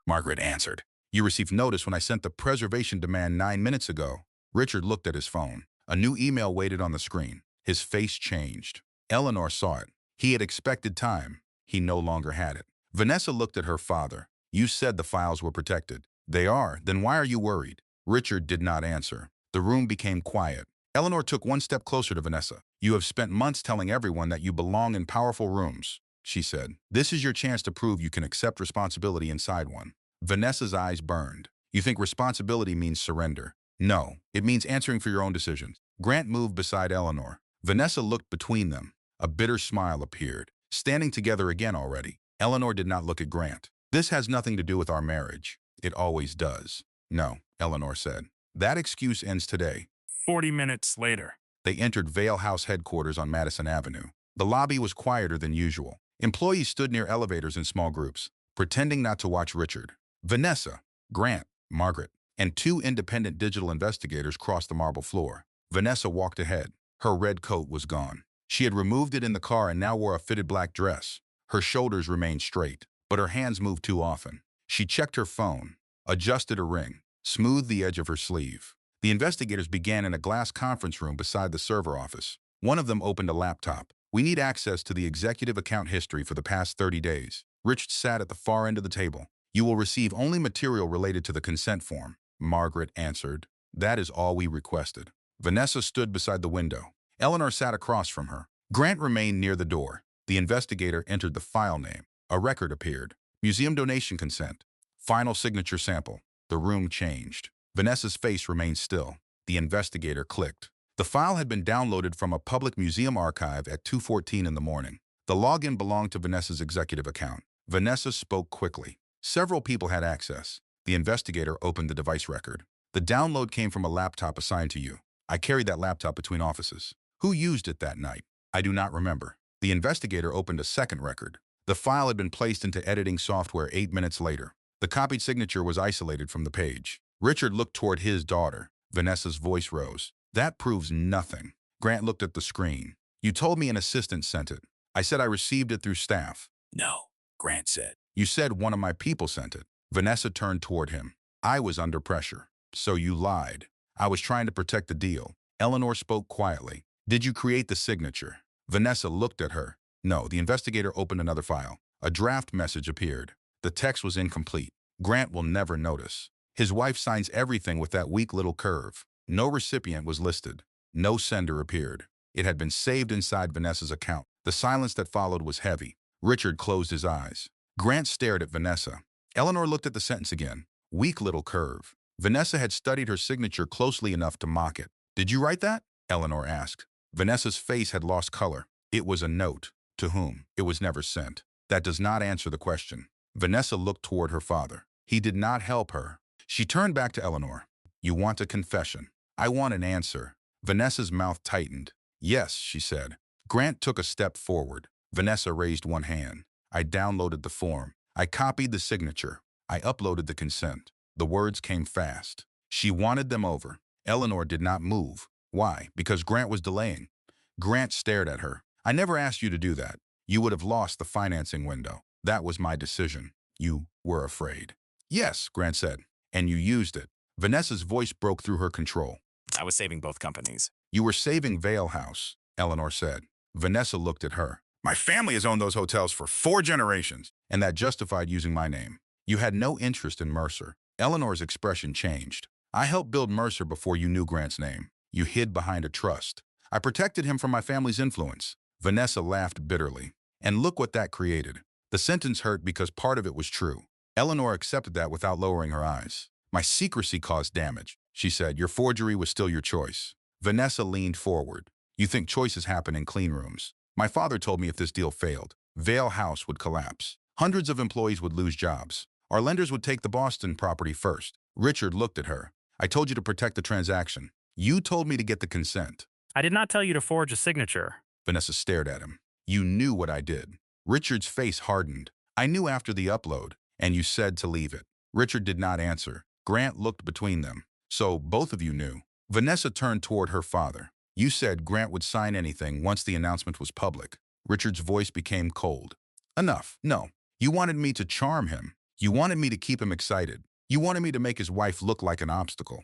Margaret answered. You received notice when I sent the preservation demand 9 minutes ago. Richard looked at his phone. A new email waited on the screen. His face changed. Eleanor saw it. He had expected time. He no longer had it. Vanessa looked at her father. You said the files were protected. They are. Then why are you worried? Richard did not answer. The room became quiet. Eleanor took one step closer to Vanessa. You have spent months telling everyone that you belong in powerful rooms, she said. This is your chance to prove you can accept responsibility inside one. Vanessa's eyes burned. You think responsibility means surrender? No, it means answering for your own decisions. Grant moved beside Eleanor. Vanessa looked between them. A bitter smile appeared. Standing together again already. Eleanor did not look at Grant. This has nothing to do with our marriage. It always does. No, Eleanor said. That excuse ends today. 40 minutes later. They entered Vale House headquarters on Madison Avenue. The lobby was quieter than usual. Employees stood near elevators in small groups, pretending not to watch Richard. Vanessa, Grant, Margaret, and two independent digital investigators crossed the marble floor. Vanessa walked ahead. Her red coat was gone. She had removed it in the car and now wore a fitted black dress. Her shoulders remained straight, but her hands moved too often. She checked her phone, adjusted a ring, smoothed the edge of her sleeve. The investigators began in a glass conference room beside the server office. One of them opened a laptop. We need access to the executive account history for the past 30 days. Richard sat at the far end of the table. You will receive only material related to the consent form. Margaret answered. That is all we requested. Vanessa stood beside the window. Eleanor sat across from her. Grant remained near the door. The investigator entered the file name. A record appeared. Museum donation consent. Final signature sample. The room changed. Vanessa's face remained still. The investigator clicked. The file had been downloaded from a public museum archive at 2:14 in the morning. The login belonged to Vanessa's executive account. Vanessa spoke quickly. Several people had access. The investigator opened the device record. The download came from a laptop assigned to you. I carried that laptop between offices. Who used it that night? I do not remember. The investigator opened a second record. The file had been placed into editing software 8 minutes later. The copied signature was isolated from the page. Richard looked toward his daughter. Vanessa's voice rose. That proves nothing. Grant looked at the screen. You told me an assistant sent it. I said I received it through staff. No, Grant said. You said one of my people sent it. Vanessa turned toward him. I was under pressure. So you lied. I was trying to protect the deal. Eleanor spoke quietly. Did you create the signature? Vanessa looked at her. No, the investigator opened another file. A draft message appeared. The text was incomplete. Grant will never notice. His wife signs everything with that weak little curve. No recipient was listed. No sender appeared. It had been saved inside Vanessa's account. The silence that followed was heavy. Richard closed his eyes. Grant stared at Vanessa. Eleanor looked at the sentence again. Weak little curve. Vanessa had studied her signature closely enough to mock it. Did you write that? Eleanor asked. Vanessa's face had lost color. It was a note. To whom? It was never sent. That does not answer the question. Vanessa looked toward her father. He did not help her. She turned back to Eleanor. You want a confession? I want an answer. Vanessa's mouth tightened. Yes, she said. Grant took a step forward. Vanessa raised one hand. I downloaded the form. I copied the signature. I uploaded the consent. The words came fast. She wanted them over. Eleanor did not move. Why? Because Grant was delaying. Grant stared at her. I never asked you to do that. You would have lost the financing window. That was my decision. You were afraid. Yes, Grant said. And you used it. Vanessa's voice broke through her control. I was saving both companies. You were saving Vale House, Eleanor said. Vanessa looked at her. My family has owned those hotels for 4 generations, and that justified using my name. You had no interest in Mercer. Eleanor's expression changed. I helped build Mercer before you knew Grant's name. You hid behind a trust. I protected him from my family's influence. Vanessa laughed bitterly. And look what that created. The sentence hurt because part of it was true. Eleanor accepted that without lowering her eyes. My secrecy caused damage, she said. Your forgery was still your choice. Vanessa leaned forward. You think choices happen in clean rooms. My father told me if this deal failed, Vale House would collapse. Hundreds of employees would lose jobs. Our lenders would take the Boston property first. Richard looked at her. I told you to protect the transaction. You told me to get the consent. I did not tell you to forge a signature. Vanessa stared at him. You knew what I did. Richard's face hardened. I knew after the upload, and you said to leave it. Richard did not answer. Grant looked between them. So both of you knew. Vanessa turned toward her father. You said Grant would sign anything once the announcement was public. Richard's voice became cold. Enough. No. You wanted me to charm him. You wanted me to keep him excited. You wanted me to make his wife look like an obstacle.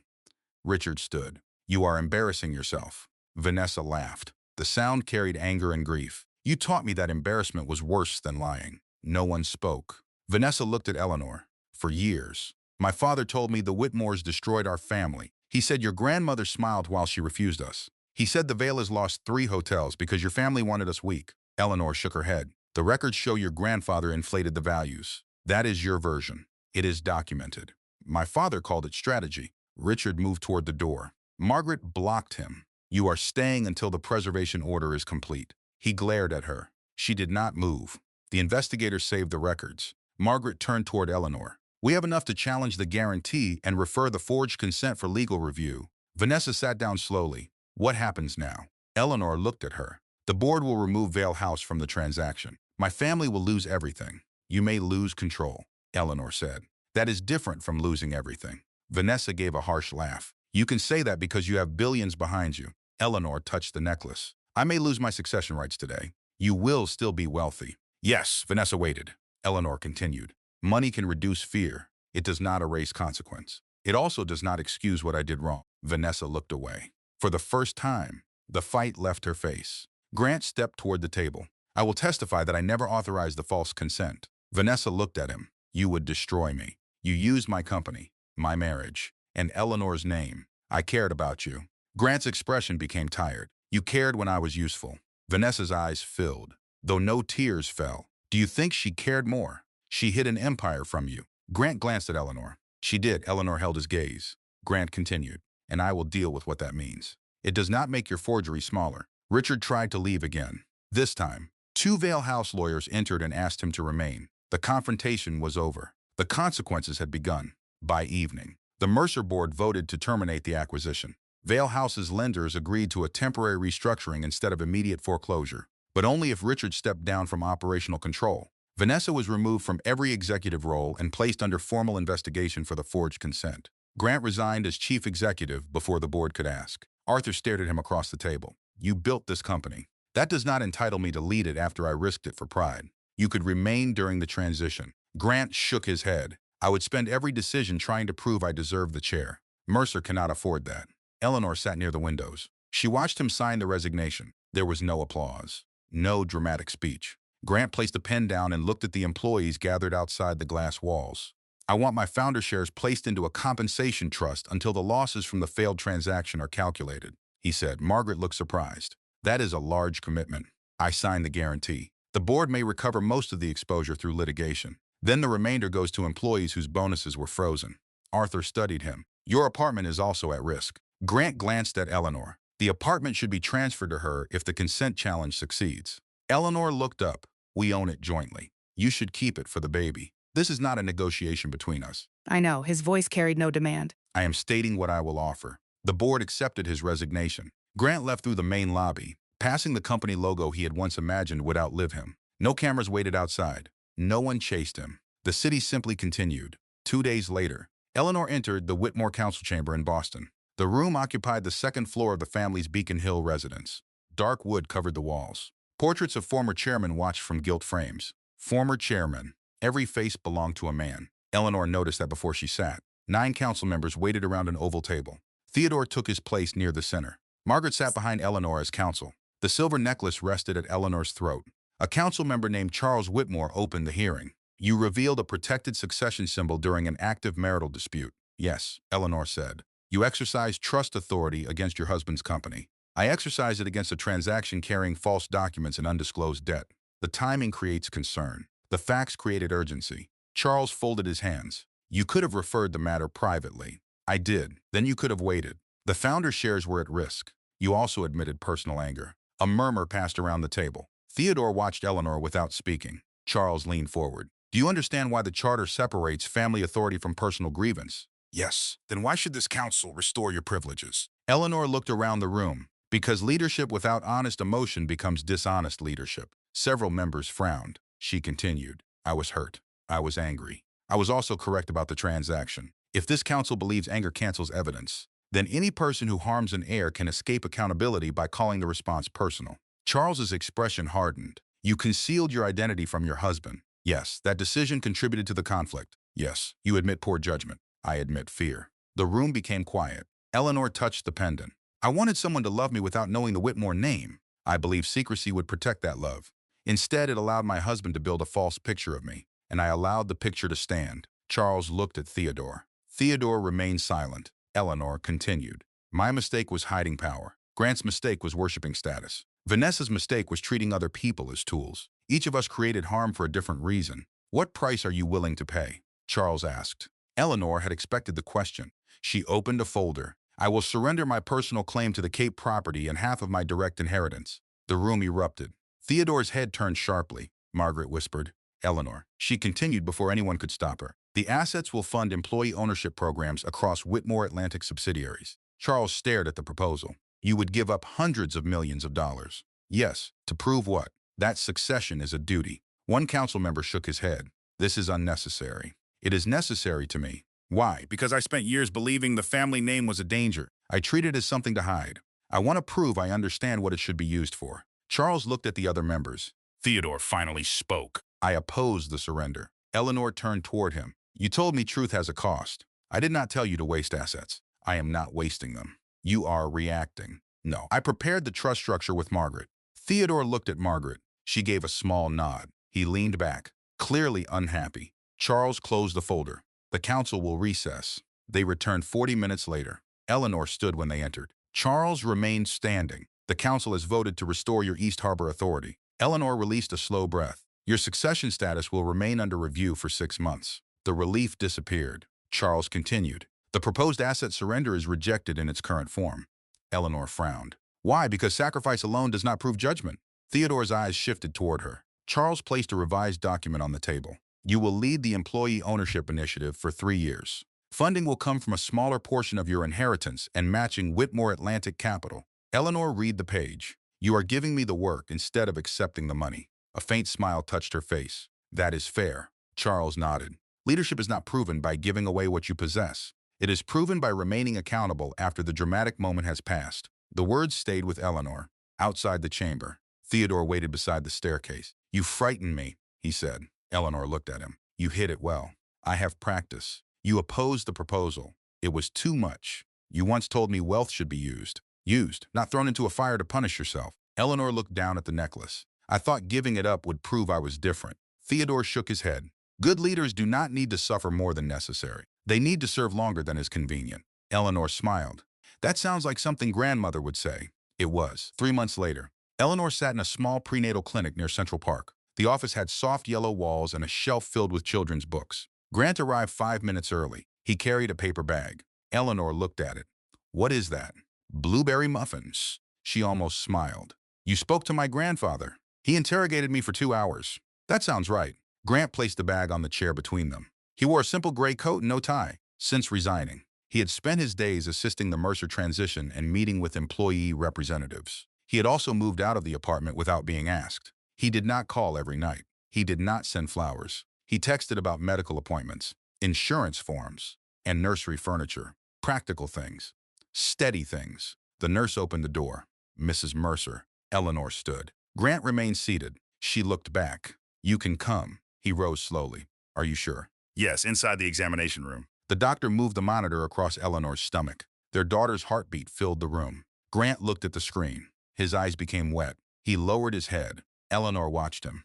Richard stood. You are embarrassing yourself. Vanessa laughed. The sound carried anger and grief. You taught me that embarrassment was worse than lying. No one spoke. Vanessa looked at Eleanor. For years. My father told me the Whitmores destroyed our family. He said your grandmother smiled while she refused us. He said the Vale has lost 3 hotels because your family wanted us weak. Eleanor shook her head. The records show your grandfather inflated the values. That is your version. It is documented. My father called it strategy. Richard moved toward the door. Margaret blocked him. You are staying until the preservation order is complete. He glared at her. She did not move. The investigator saved the records. Margaret turned toward Eleanor. We have enough to challenge the guarantee and refer the forged consent for legal review. Vanessa sat down slowly. What happens now? Eleanor looked at her. The board will remove Vale House from the transaction. My family will lose everything. You may lose control, Eleanor said. That is different from losing everything. Vanessa gave a harsh laugh. You can say that because you have billions behind you. Eleanor touched the necklace. I may lose my succession rights today. You will still be wealthy. Yes, Vanessa waited. Eleanor continued. Money can reduce fear. It does not erase consequence. It also does not excuse what I did wrong. Vanessa looked away. For the first time, the fight left her face. Grant stepped toward the table. I will testify that I never authorized the false consent. Vanessa looked at him. You would destroy me. You used my company, my marriage, and Eleanor's name. I cared about you. Grant's expression became tired. You cared when I was useful. Vanessa's eyes filled, though no tears fell. Do you think she cared more? She hid an empire from you. Grant glanced at Eleanor. She did. Eleanor held his gaze. Grant continued, and I will deal with what that means. It does not make your forgery smaller. Richard tried to leave again. This time, 2 Vale House lawyers entered and asked him to remain. The confrontation was over. The consequences had begun. By evening, the Mercer board voted to terminate the acquisition. Vale House's lenders agreed to a temporary restructuring instead of immediate foreclosure, but only if Richard stepped down from operational control. Vanessa was removed from every executive role and placed under formal investigation for the forged consent. Grant resigned as chief executive before the board could ask. Arthur stared at him across the table. You built this company. That does not entitle me to lead it after I risked it for pride. You could remain during the transition. Grant shook his head. I would spend every decision trying to prove I deserve the chair. Mercer cannot afford that. Eleanor sat near the windows. She watched him sign the resignation. There was no applause. No dramatic speech. Grant placed the pen down and looked at the employees gathered outside the glass walls. I want my founder shares placed into a compensation trust until the losses from the failed transaction are calculated, he said. Margaret looked surprised. That is a large commitment. I signed the guarantee. The board may recover most of the exposure through litigation. Then the remainder goes to employees whose bonuses were frozen. Arthur studied him. Your apartment is also at risk. Grant glanced at Eleanor. The apartment should be transferred to her if the consent challenge succeeds. Eleanor looked up. We own it jointly. You should keep it for the baby. This is not a negotiation between us. I know, his voice carried no demand. I am stating what I will offer. The board accepted his resignation. Grant left through the main lobby. Passing the company logo he had once imagined would outlive him. No cameras waited outside. No one chased him. The city simply continued. 2 days later, Eleanor entered the Whitmore Council Chamber in Boston. The room occupied the second floor of the family's Beacon Hill residence. Dark wood covered the walls. Portraits of former chairmen watched from gilt frames. Former chairmen. Every face belonged to a man. Eleanor noticed that before she sat. 9 council members waited around an oval table. Theodore took his place near the center. Margaret sat behind Eleanor as counsel. The silver necklace rested at Eleanor's throat. A council member named Charles Whitmore opened the hearing. You revealed a protected succession symbol during an active marital dispute. Yes, Eleanor said. You exercised trust authority against your husband's company. I exercised it against a transaction carrying false documents and undisclosed debt. The timing creates concern. The facts created urgency. Charles folded his hands. You could have referred the matter privately. I did. Then you could have waited. The founder's shares were at risk. You also admitted personal anger. A murmur passed around the table. Theodore watched Eleanor without speaking. Charles leaned forward. Do you understand why the charter separates family authority from personal grievance? Yes. Then why should this council restore your privileges? Eleanor looked around the room. Because leadership without honest emotion becomes dishonest leadership. Several members frowned. She continued. I was hurt. I was angry. I was also correct about the transaction. If this council believes anger cancels evidence, then any person who harms an heir can escape accountability by calling the response personal. Charles's expression hardened. You concealed your identity from your husband. Yes, that decision contributed to the conflict. Yes, you admit poor judgment. I admit fear. The room became quiet. Eleanor touched the pendant. I wanted someone to love me without knowing the Whitmore name. I believed secrecy would protect that love. Instead, it allowed my husband to build a false picture of me, and I allowed the picture to stand. Charles looked at Theodore. Theodore remained silent. Eleanor continued. My mistake was hiding power. Grant's mistake was worshiping status. Vanessa's mistake was treating other people as tools. Each of us created harm for a different reason. What price are you willing to pay? Charles asked. Eleanor had expected the question. She opened a folder. I will surrender my personal claim to the Cape property and half of my direct inheritance. The room erupted. Theodore's head turned sharply. Margaret whispered, Eleanor. She continued before anyone could stop her. The assets will fund employee ownership programs across Whitmore Atlantic subsidiaries. Charles stared at the proposal. You would give up hundreds of millions of dollars. Yes, to prove what? That succession is a duty. One council member shook his head. This is unnecessary. It is necessary to me. Why? Because I spent years believing the family name was a danger. I treat it as something to hide. I want to prove I understand what it should be used for. Charles looked at the other members. Theodore finally spoke. I oppose the surrender. Eleanor turned toward him. You told me truth has a cost. I did not tell you to waste assets. I am not wasting them. You are reacting. No. I prepared the trust structure with Margaret. Theodore looked at Margaret. She gave a small nod. He leaned back, clearly unhappy. Charles closed the folder. The council will recess. They returned 40 minutes later. Eleanor stood when they entered. Charles remained standing. The council has voted to restore your East Harbor authority. Eleanor released a slow breath. Your succession status will remain under review for 6 months. The relief disappeared. Charles continued. The proposed asset surrender is rejected in its current form. Eleanor frowned. Why? Because sacrifice alone does not prove judgment. Theodore's eyes shifted toward her. Charles placed a revised document on the table. You will lead the employee ownership initiative for 3 years. Funding will come from a smaller portion of your inheritance and matching Whitmore Atlantic capital. Eleanor, read the page. You are giving me the work instead of accepting the money. A faint smile touched her face. That is fair. Charles nodded. Leadership is not proven by giving away what you possess. It is proven by remaining accountable after the dramatic moment has passed. The words stayed with Eleanor. Outside the chamber, Theodore waited beside the staircase. You frighten me, he said. Eleanor looked at him. You hit it well. I have practice. You opposed the proposal. It was too much. You once told me wealth should be used. Used, not thrown into a fire to punish yourself. Eleanor looked down at the necklace. I thought giving it up would prove I was different. Theodore shook his head. Good leaders do not need to suffer more than necessary. They need to serve longer than is convenient. Eleanor smiled. That sounds like something grandmother would say. It was. 3 months later, Eleanor sat in a small prenatal clinic near Central Park. The office had soft yellow walls and a shelf filled with children's books. Grant arrived 5 minutes early. He carried a paper bag. Eleanor looked at it. What is that? Blueberry muffins. She almost smiled. You spoke to my grandfather. He interrogated me for 2 hours. That sounds right. Grant placed the bag on the chair between them. He wore a simple gray coat and no tie. Since resigning, he had spent his days assisting the Mercer transition and meeting with employee representatives. He had also moved out of the apartment without being asked. He did not call every night. He did not send flowers. He texted about medical appointments, insurance forms, and nursery furniture. Practical things. Steady things. The nurse opened the door. Mrs. Mercer. Eleanor stood. Grant remained seated. She looked back. You can come. He rose slowly. Are you sure? Yes, inside the examination room. The doctor moved the monitor across Eleanor's stomach. Their daughter's heartbeat filled the room. Grant looked at the screen. His eyes became wet. He lowered his head. Eleanor watched him.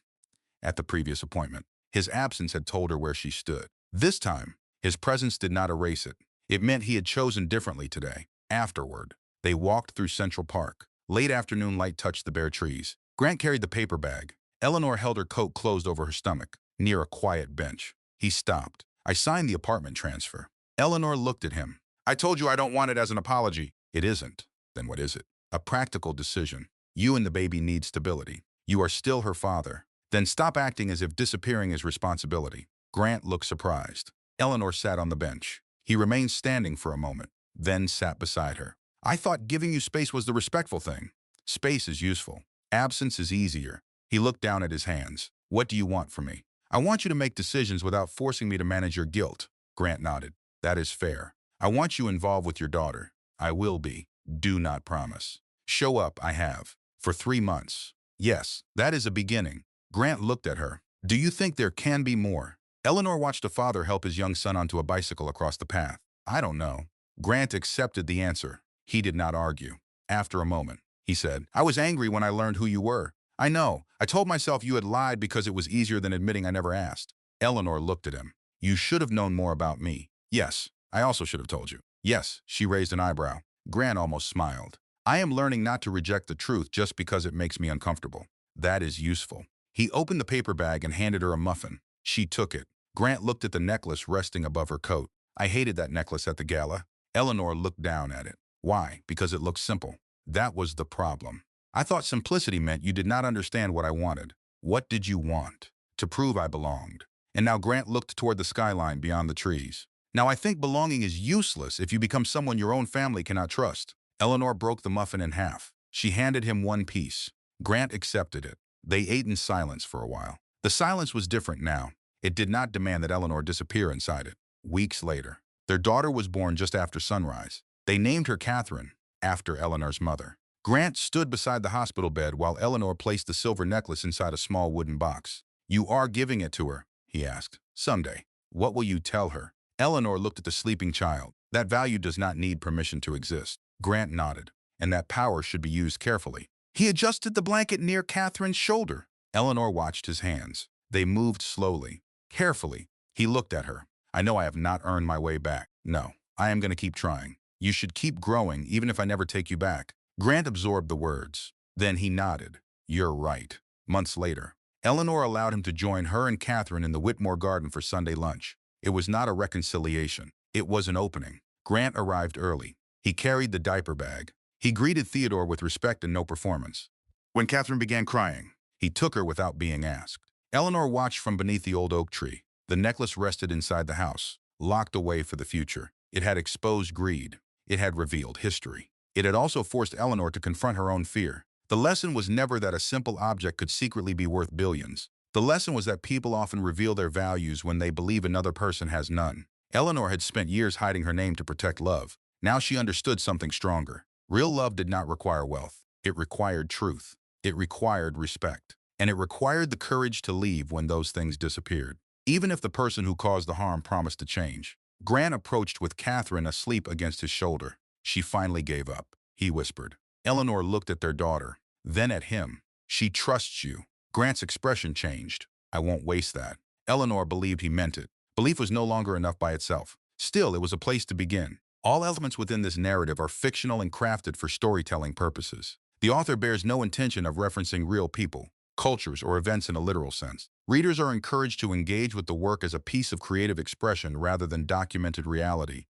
At the previous appointment, his absence had told her where she stood. This time, his presence did not erase it. It meant he had chosen differently today. Afterward, they walked through Central Park. Late afternoon light touched the bare trees. Grant carried the paper bag. Eleanor held her coat closed over her stomach, near a quiet bench. He stopped. I signed the apartment transfer. Eleanor looked at him. I told you I don't want it as an apology. It isn't. Then what is it? A practical decision. You and the baby need stability. You are still her father. Then stop acting as if disappearing is responsibility. Grant looked surprised. Eleanor sat on the bench. He remained standing for a moment, then sat beside her. I thought giving you space was the respectful thing. Space is useful. Absence is easier. He looked down at his hands. What do you want from me? I want you to make decisions without forcing me to manage your guilt. Grant nodded. That is fair. I want you involved with your daughter. I will be. Do not promise. Show up, I have. For 3 months. Yes, that is a beginning. Grant looked at her. Do you think there can be more? Eleanor watched a father help his young son onto a bicycle across the path. I don't know. Grant accepted the answer. He did not argue. After a moment, he said, I was angry when I learned who you were. I know. I told myself you had lied because it was easier than admitting I never asked. Eleanor looked at him. You should have known more about me. Yes, I also should have told you. Yes, she raised an eyebrow. Grant almost smiled. I am learning not to reject the truth just because it makes me uncomfortable. That is useful. He opened the paper bag and handed her a muffin. She took it. Grant looked at the necklace resting above her coat. I hated that necklace at the gala. Eleanor looked down at it. Why? Because it looked simple. That was the problem. I thought simplicity meant you did not understand what I wanted. What did you want? To prove I belonged. And now Grant looked toward the skyline beyond the trees. Now I think belonging is useless if you become someone your own family cannot trust. Eleanor broke the muffin in half. She handed him one piece. Grant accepted it. They ate in silence for a while. The silence was different now. It did not demand that Eleanor disappear inside it. Weeks later, their daughter was born just after sunrise. They named her Catherine, after Eleanor's mother. Grant stood beside the hospital bed while Eleanor placed the silver necklace inside a small wooden box. "You are giving it to her?" he asked. "Someday. What will you tell her?" Eleanor looked at the sleeping child. "That value does not need permission to exist." Grant nodded. "And that power should be used carefully." He adjusted the blanket near Catherine's shoulder. Eleanor watched his hands. They moved slowly, carefully. He looked at her. "I know I have not earned my way back. No, I am going to keep trying. You should keep growing even if I never take you back." Grant absorbed the words. Then he nodded. "You're right." Months later, Eleanor allowed him to join her and Catherine in the Whitmore garden for Sunday lunch. It was not a reconciliation. It was an opening. Grant arrived early. He carried the diaper bag. He greeted Theodore with respect and no performance. When Catherine began crying, he took her without being asked. Eleanor watched from beneath the old oak tree. The necklace rested inside the house, locked away for the future. It had exposed greed. It had revealed history. It had also forced Eleanor to confront her own fear. The lesson was never that a simple object could secretly be worth billions. The lesson was that people often reveal their values when they believe another person has none. Eleanor had spent years hiding her name to protect love. Now she understood something stronger. Real love did not require wealth. It required truth. It required respect. And it required the courage to leave when those things disappeared, even if the person who caused the harm promised to change. Grant approached with Catherine asleep against his shoulder. "She finally gave up," he whispered. Eleanor looked at their daughter, then at him. "She trusts you." Grant's expression changed. "I won't waste that." Eleanor believed he meant it. Belief was no longer enough by itself. Still, it was a place to begin. All elements within this narrative are fictional and crafted for storytelling purposes. The author bears no intention of referencing real people, cultures, or events in a literal sense. Readers are encouraged to engage with the work as a piece of creative expression rather than documented reality.